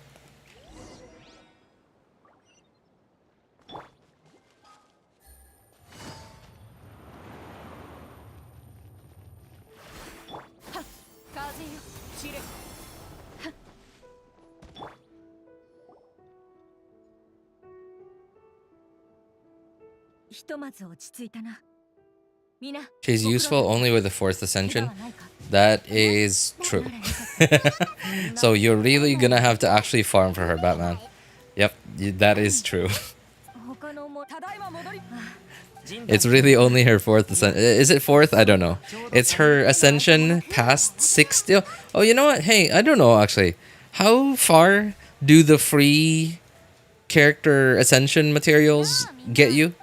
She's useful only with the 4th ascension. That is true. So you're really gonna have to actually farm for her, Batman. Yep, that is true. It's really only her 4th ascension. Is it 4th? I don't know. It's her ascension past 60. Oh, you know what? Hey, I don't know actually. How far do the free character ascension materials get you?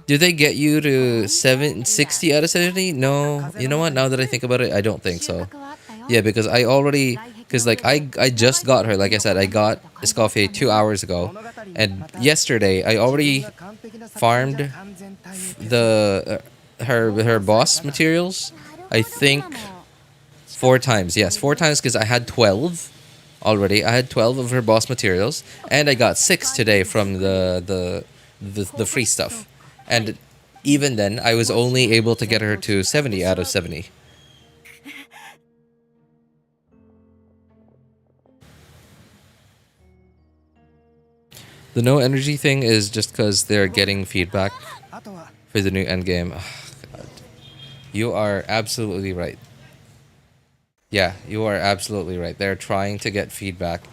Do they get you to 60 out of 70? No. You know what? Now that I think about it, I don't think so. Yeah, because I already... Because, like, I just got her. Like I said, I got Escoffier 2 hours ago. And yesterday, I already farmed the her boss materials. I think 4 times. Yes, 4 times because I had 12 already. I had 12 of her boss materials. And I got 6 today from the free stuff. And even then, I was only able to get her to 70 out of 70. The no energy thing is just because they're getting feedback for the new endgame. Oh, God. You are absolutely right. Yeah, you are absolutely right. They're trying to get feedback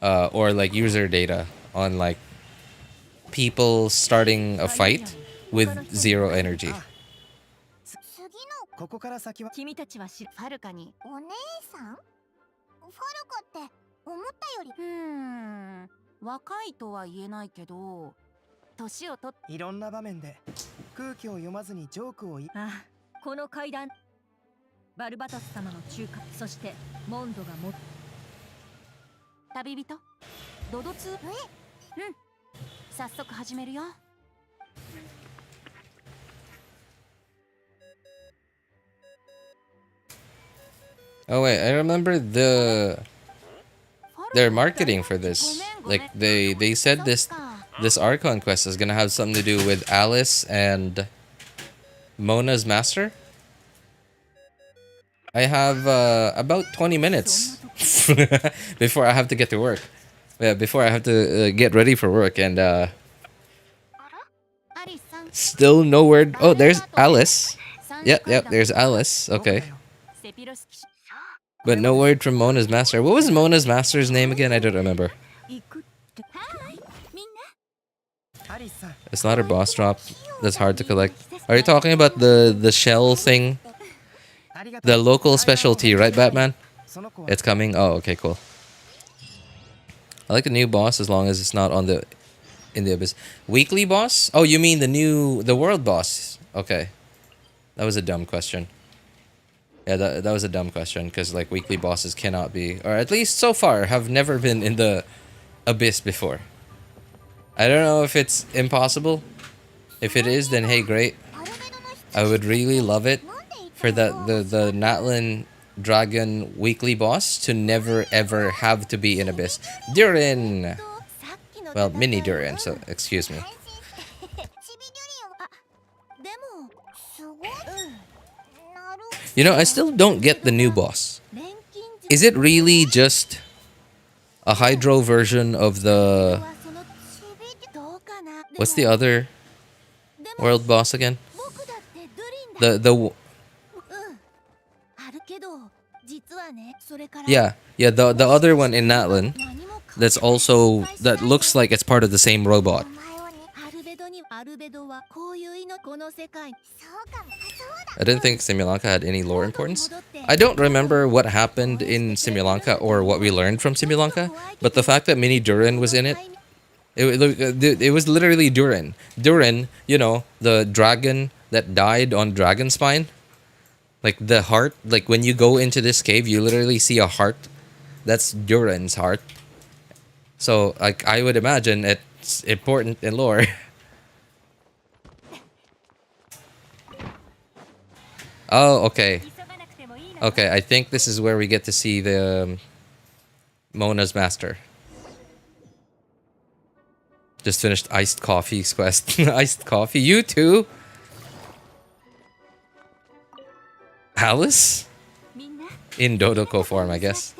or like user data on like people starting a fight with 0 energy. ここから先は君たちはファルカにお姉さん？ファルカって思ったより若いとは言えないけど年をとっいろんな場面で空気を読まずにジョークを言いこの階段バルバトス様の中華そしてモンドがも旅人ドドツ早速始めるよ Oh wait, I remember their marketing for this. Like they said this Archon Quest is gonna have something to do with Alice and Mona's master. I have about 20 minutes before I have to get to work. Yeah, before I have to get ready for work and still no word. Oh, there's Alice. Yep, there's Alice. Okay. But no word from Mona's master. What was Mona's master's name again? I don't remember. It's not her boss drop. That's hard to collect. Are you talking about the shell thing? The local specialty, right, Batman? It's coming? Oh, okay, cool. I like a new boss as long as it's not on in the abyss. Weekly boss? Oh, you mean the world boss? Okay. That was a dumb question. Yeah, that was a dumb question because like weekly bosses cannot be, or at least so far have never been in the abyss before. I don't know if it's impossible. If it is, then hey, great. I would really love it for the Natlin Dragon weekly boss to never ever have to be in abyss. Durin! Well, mini Durin, so excuse me. You know, I still don't get the new boss. Is it really just a Hydro version of the What's the other world boss again? The yeah, the other one in Natlan. That's also that looks like it's part of the same robot. I didn't think Simulanka had any lore importance. I don't remember what happened in Simulanka or what we learned from Simulanka, but the fact that Mini Durin was in it, it was literally Durin. Durin, you know, the dragon that died on Dragonspine. Like the heart, like when you go into this cave, you literally see a heart. That's Durin's heart. So, like, I would imagine it's important in lore. Oh, okay. Okay, I think this is where we get to see the Mona's master. Just finished iced coffee's quest. Iced coffee, you too? Alice? In Dodoko form, I guess.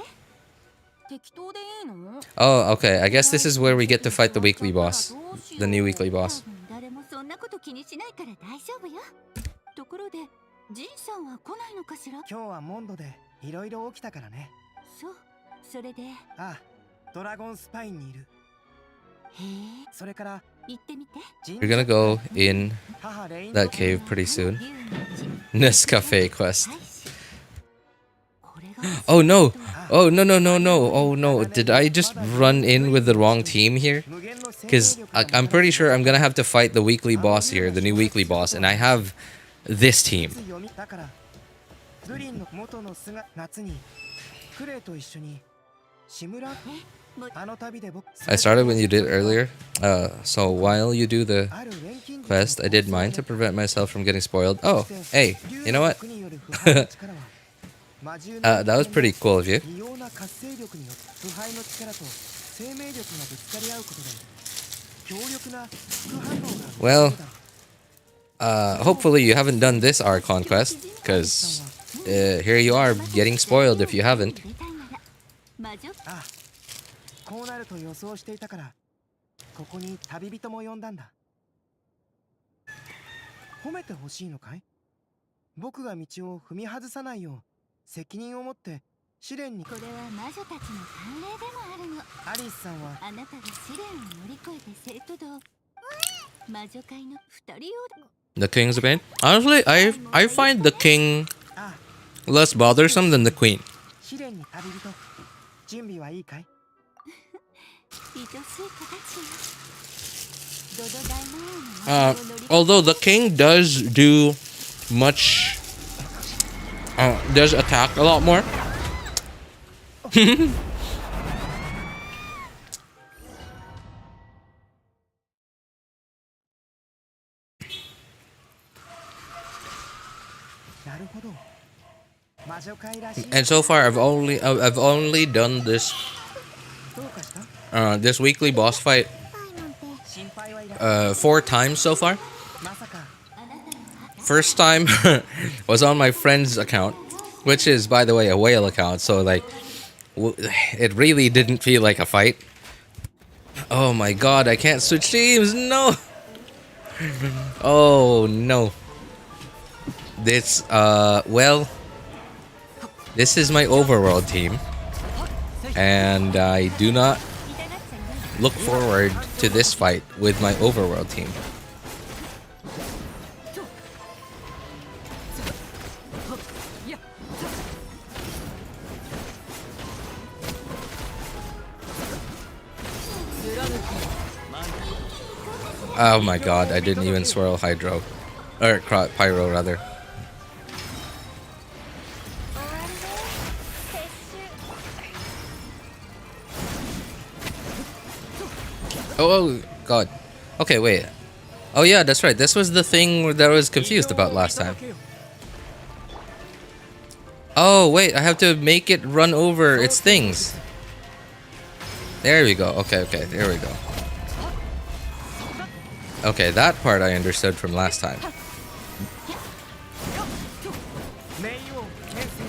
Oh, okay. I guess this is where we get to fight the weekly boss. The new weekly boss. We're gonna go in that cave pretty soon. Escoffier Quest. Oh no! Oh no no no no! Oh no! Did I just run in with the wrong team here? Because I'm pretty sure I'm gonna have to fight the weekly boss here, the new weekly boss, and I have this team. I started when you did earlier, so while you do the quest, I did mine to prevent myself from getting spoiled. Oh, hey, you know what? That was pretty cool of you. Well, hopefully you haven't done this Archon Quest, because here you are getting spoiled if you haven't. The King's a pain? Honestly, I find the King less bothersome than the Queen. Although the King does do much, does attack a lot more. And so far, I've only done this this weekly boss fight 4 times so far. First time was on my friend's account, which is, by the way, a whale account. So like, it really didn't feel like a fight. Oh my god, I can't switch teams. No. Oh no. This well, this is my overworld team, and I do not look forward to this fight with my overworld team. Oh my god, I didn't even swirl Hydro. Or Pyro, rather. Oh god. Okay, wait. Oh yeah, that's right. This was the thing that I was confused about last time. Oh wait, I have to make it run over its things. There we go. Okay, there we go. Okay, that part I understood from last time.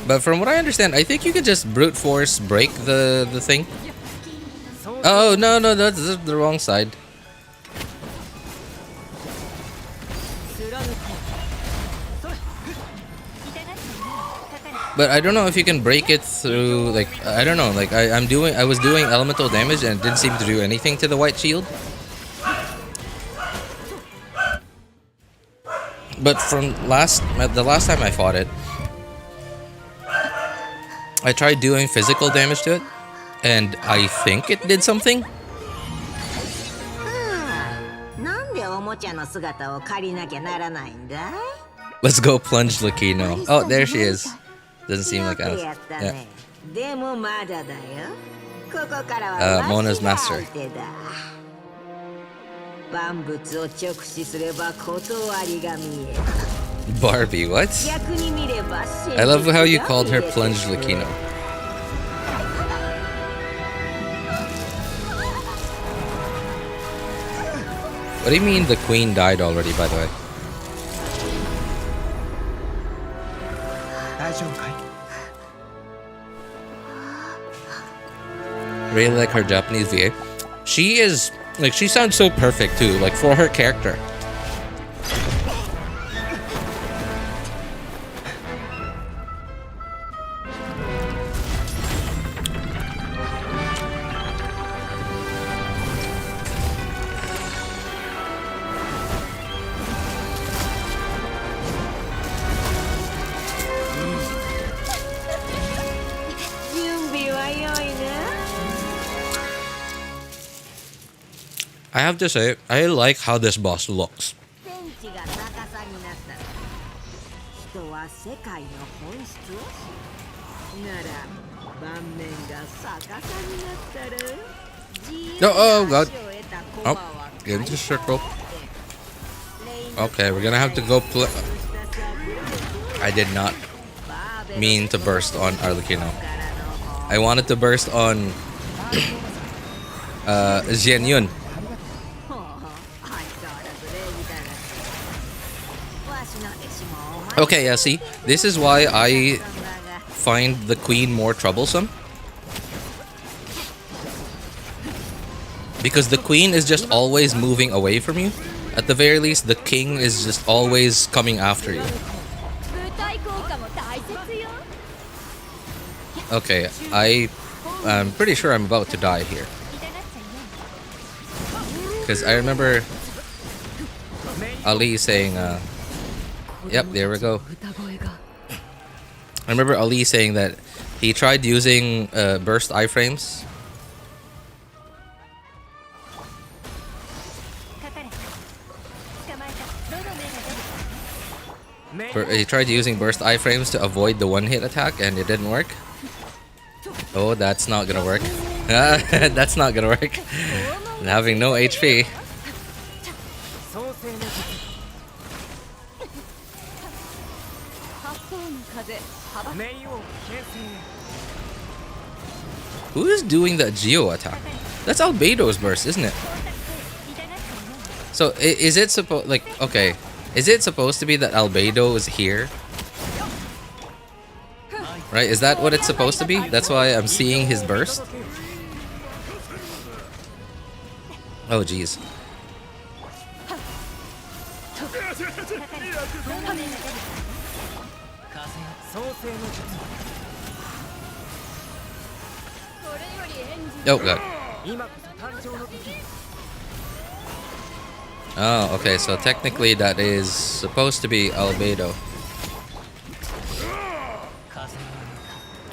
But from what I understand, I think you could just brute force break the thing. Oh, no, that's the wrong side. But I don't know if you can break it through, like, I don't know, like, I was doing elemental damage and it didn't seem to do anything to the white shield. But from the last time I fought it, I tried doing physical damage to it, and I think it did something. Let's go plunge Lucino. Oh, there she is. Doesn't seem like us. Yeah. Mona's master. Barbie, what? I love how you called her Plunge Lucino. What do you mean the queen died already, by the way? Really like her Japanese VA. She is, like, she sounds so perfect too, like, for her character. I have to say, I like how this boss looks. Oh god. Oh, get into the circle. Okay, we're gonna have to go I did not mean to burst on Arlecchino. I wanted to burst on Jian Yun. Okay, yeah, see, this is why I find the queen more troublesome. Because the queen is just always moving away from you. At the very least, the king is just always coming after you. Okay, I'm pretty sure I'm about to die here. Because I remember Ali saying, yep, there we go. I remember Ali saying that he tried using burst iframes. He tried using burst iframes to avoid the one-hit attack, and it didn't work. Oh, that's not gonna work. That's not gonna work. Having no HP. Who is doing that Geo attack? That's Albedo's burst, isn't it? So is it supposed, like, okay, is it supposed to be that Albedo is here? Right? Is that what it's supposed to be? That's why I'm seeing his burst. Oh jeez. Oh god. Oh, okay, so technically that is supposed to be Albedo.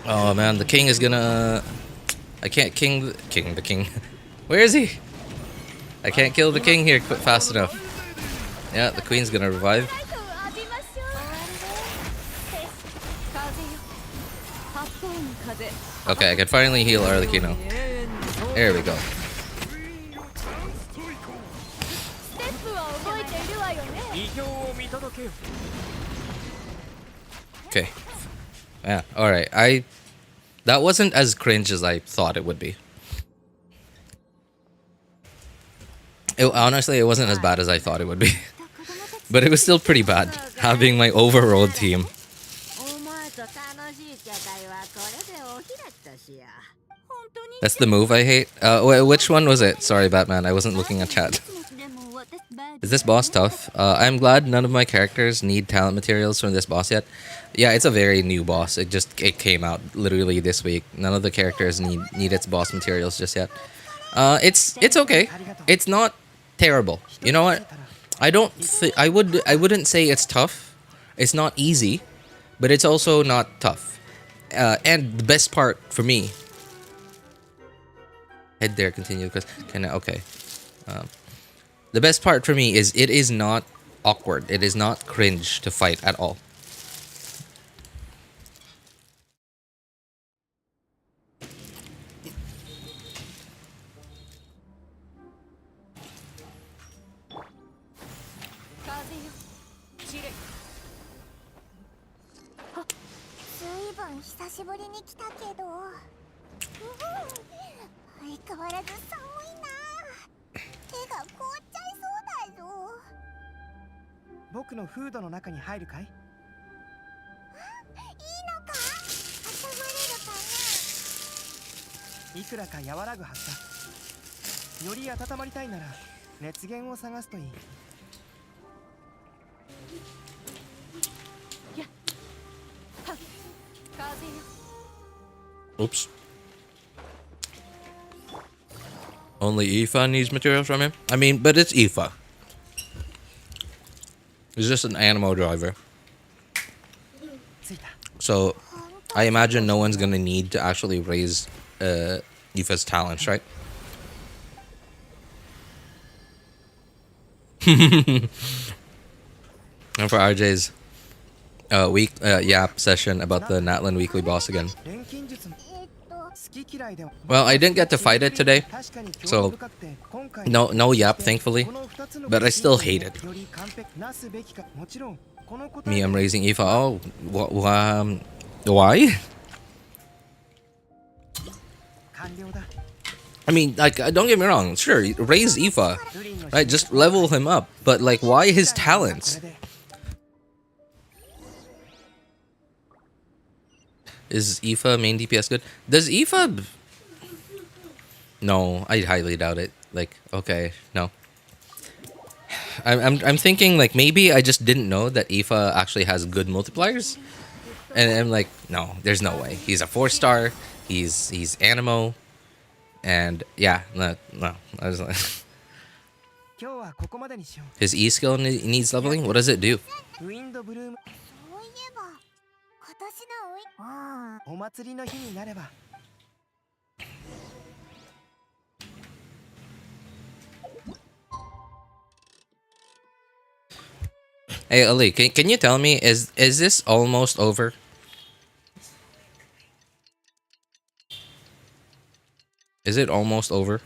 Oh man, the king is gonna... I can't king the king. Where is he? I can't kill the king here fast enough. Yeah, the queen's gonna revive. Okay, I can finally heal Arlecchino. There we go. Okay. Yeah, alright. That wasn't as cringe as I thought it would be. Honestly, it wasn't as bad as I thought it would be. But it was still pretty bad, having my overrolled team. That's the move I hate. Which one was it? Sorry, Batman, I wasn't looking at chat. Is this boss tough? I'm glad none of my characters need talent materials from this boss yet. Yeah, it's a very new boss. It came out literally this week. None of the characters need its boss materials just yet. It's okay. It's not terrible. You know what? I wouldn't say it's tough. It's not easy, but it's also not tough. And the best part for me. Head there, continue. Okay. The best part for me is it is not awkward. It is not cringe to fight at all. Oops. Only Aoife needs materials from him? I mean, but it's Aoife. He's just an Animo driver. So, I imagine no one's gonna need to actually raise Aoife's talents, right? And for RJ's yap session about the Natlan Weekly boss again. Well, I didn't get to fight it today, so no yap, thankfully. But I still hate it. Me, I'm raising Aoife. Oh, why? I mean, like, don't get me wrong. Sure, raise Aoife, right? Just level him up. But like, why his talents? Is Aoife main DPS good? Does Aoife... No, I highly doubt it. Like, okay, no. I'm thinking, like, maybe I just didn't know that Aoife actually has good multipliers. And I'm like, no, there's no way. He's a 4-star. He's Animo. And, yeah, no. I was like... His E skill needs leveling? What does it do? Hey Ali, can you tell me, is this almost over? Is it almost over?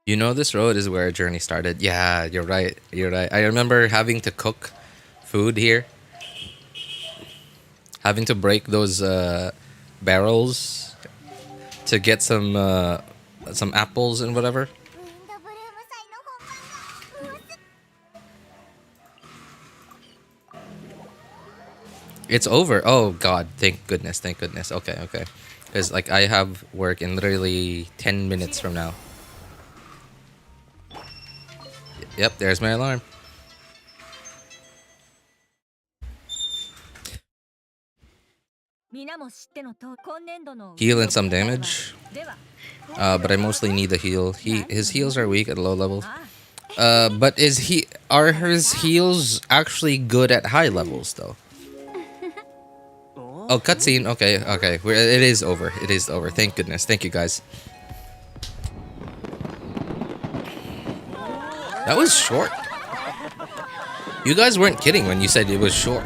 You know, this road is where our journey started. Yeah, you're right. You're right. I remember having to cook food here. Having to break those barrels to get some apples and whatever. It's over. Oh God! Thank goodness! Thank goodness. Okay, okay. Because like I have work in literally 10 minutes from now. Yep, there's my alarm. Heal and some damage. But I mostly need the heal. His heals are weak at low levels. But are his heals actually good at high levels though? Oh, cutscene. Okay, okay. It is over. It is over. Thank goodness. Thank you guys. That was short. You guys weren't kidding when you said it was short.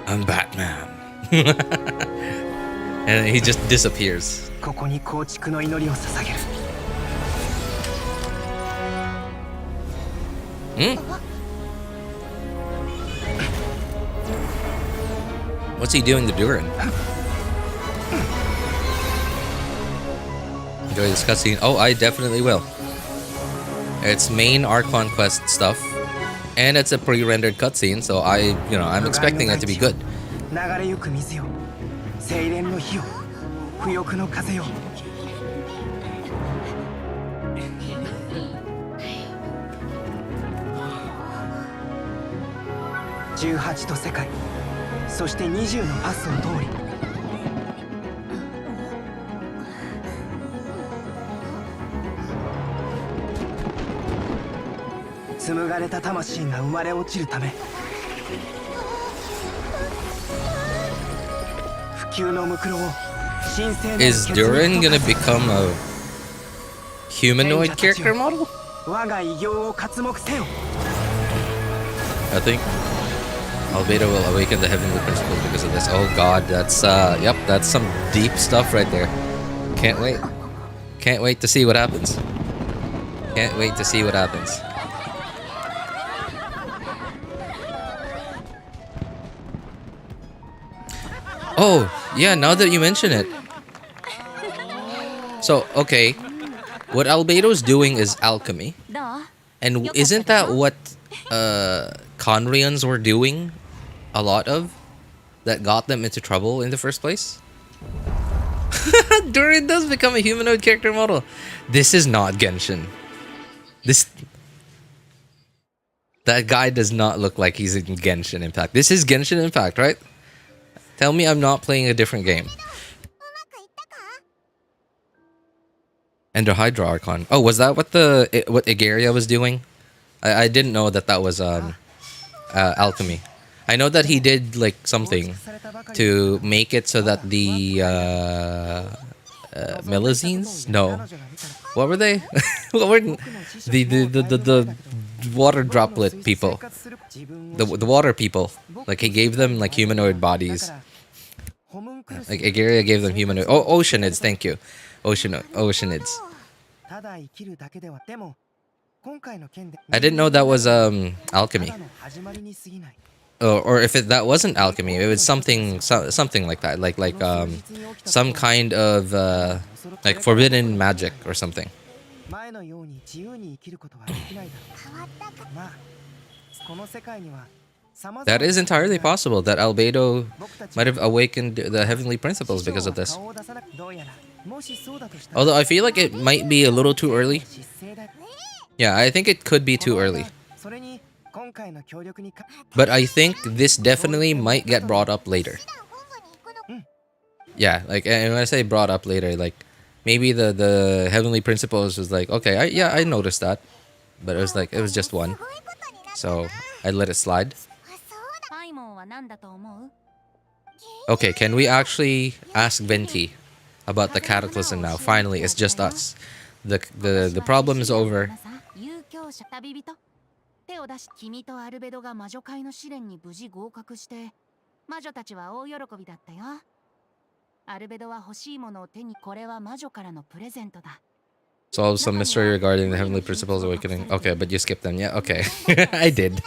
I'm Batman. And he just disappears. What's he doing to Durin? Enjoy this cutscene. Oh, I definitely will. It's main Archon Quest stuff. And it's a pre-rendered cutscene, so I'm expecting it to be good. 流れゆく水よ、精錬の火よ、不欲の風よ。18と世界、そして20のパスを通り。紡がれた魂が生まれ落ちるため。不朽のムクロを神聖なる Is Durin gonna become a humanoid character model? 我が偉業を刮目せよ。I think Albedo will awaken the heavenly principles because of this. Oh god, that's some deep stuff right there. Can't wait. Can't wait to see what happens. Can't wait to see what happens. Oh, yeah, now that you mention it. So, okay. What Albedo's doing is alchemy. And isn't that what Conrians were doing a lot of? That got them into trouble in the first place? Durin does become a humanoid character model. This is not Genshin. That guy does not look like he's in Genshin Impact. This is Genshin Impact, right? Tell me I'm not playing a different game. Ender Hydra Archon. Oh, was that what Igaria was doing? I didn't know that was alchemy. I know that he did like something to make it so that the Melazines? No. What were they? What were the water droplet people? The water people. Like he gave them like humanoid bodies. Like Igaria gave them humanoid. Oh, Oceanids, thank you. Oceanids. I didn't know that was alchemy. Or if that wasn't alchemy, it was something like that, like some kind of like forbidden magic or something. That is entirely possible that Albedo might have awakened the heavenly principles because of this. Although I feel like it might be a little too early. Yeah, I think it could be too early. But I think this definitely might get brought up later. Yeah, like, and when I say brought up later, like, maybe the heavenly principles was like, okay, I noticed that. But it was just one. So, I let it slide. Okay, can we actually ask Venti about the cataclysm now? Finally, it's just us. The problem is over. 手を出し君とアルベドが魔女会の試練に無事合格して魔女たちは大喜びだったよ。アルベドは欲しいものを手にこれは魔女からのプレゼントだ。 Solve some mystery regarding the heavenly principles awakening. Okay, but you skipped them. Yeah, okay. I did.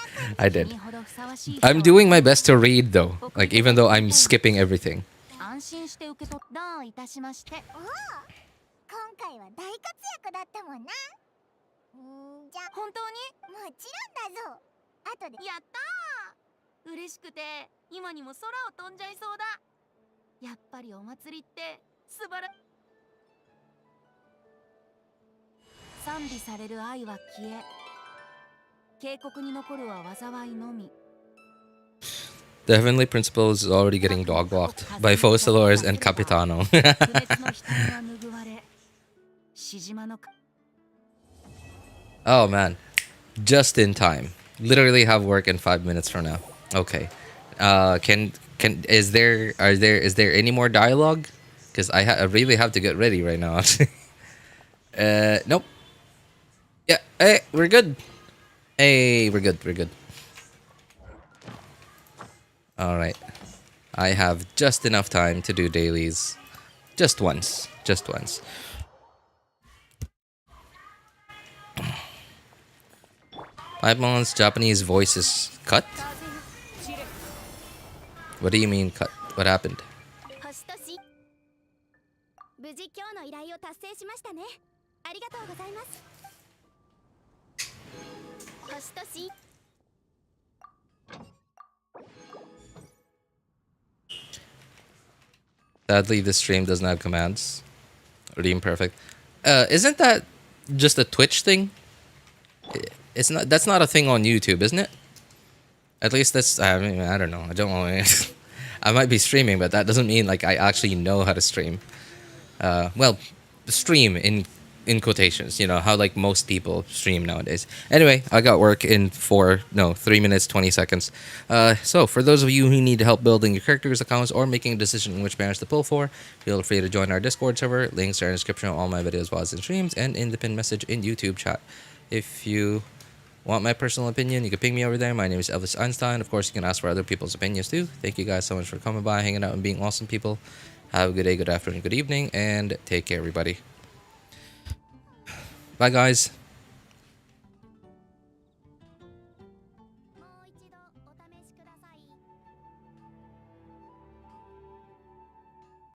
I'm doing my best to read though. Like even though I'm skipping everything. 安心して受け取どういたしまして。おお、今回は大活躍だったもんな。じゃあ本当にもちろんだぞ。後でやったー。嬉しくて今にも空を飛んじゃいそうだ。やっぱりお祭りって素晴ら。賛美される愛は消え、警告に残るは災いのみ。 The heavenly principle is already getting dog walked by Focalors and Capitano. Oh man, just in time. Literally have work in 5 minutes from now. Okay. Is there any more dialogue? Because I really have to get ready right now. Nope. Yeah. Hey, we're good. Hey, we're good. All right. I have just enough time to do dailies. Just once. Paimon's Japanese voice is cut? What do you mean cut? What happened? 無事今日の依頼を達成しましたね。ありがとうございます。星とし、Sadly, this stream doesn't have commands. Really imperfect. Isn't that just a Twitch thing? It's not. That's not a thing on YouTube, isn't it? At least that's. I mean, I don't know. I don't know. I might be streaming, but that doesn't mean like I actually know how to stream. Well, stream in quotations. You know how like most people stream nowadays. Anyway, I got work in 3 minutes 20 seconds. So for those of you who need help building your characters' accounts or making a decision on which banners to pull for, feel free to join our Discord server. Links are in the description of all my videos, VODs, and streams, and in the pinned message in YouTube chat. If you want my personal opinion, you can ping me over there. My name is Elvis Einstein. Of course, you can ask for other people's opinions too. Thank you guys so much for coming by, hanging out, and being awesome people. Have a good day, good afternoon, good evening, and take care, everybody. Bye, guys.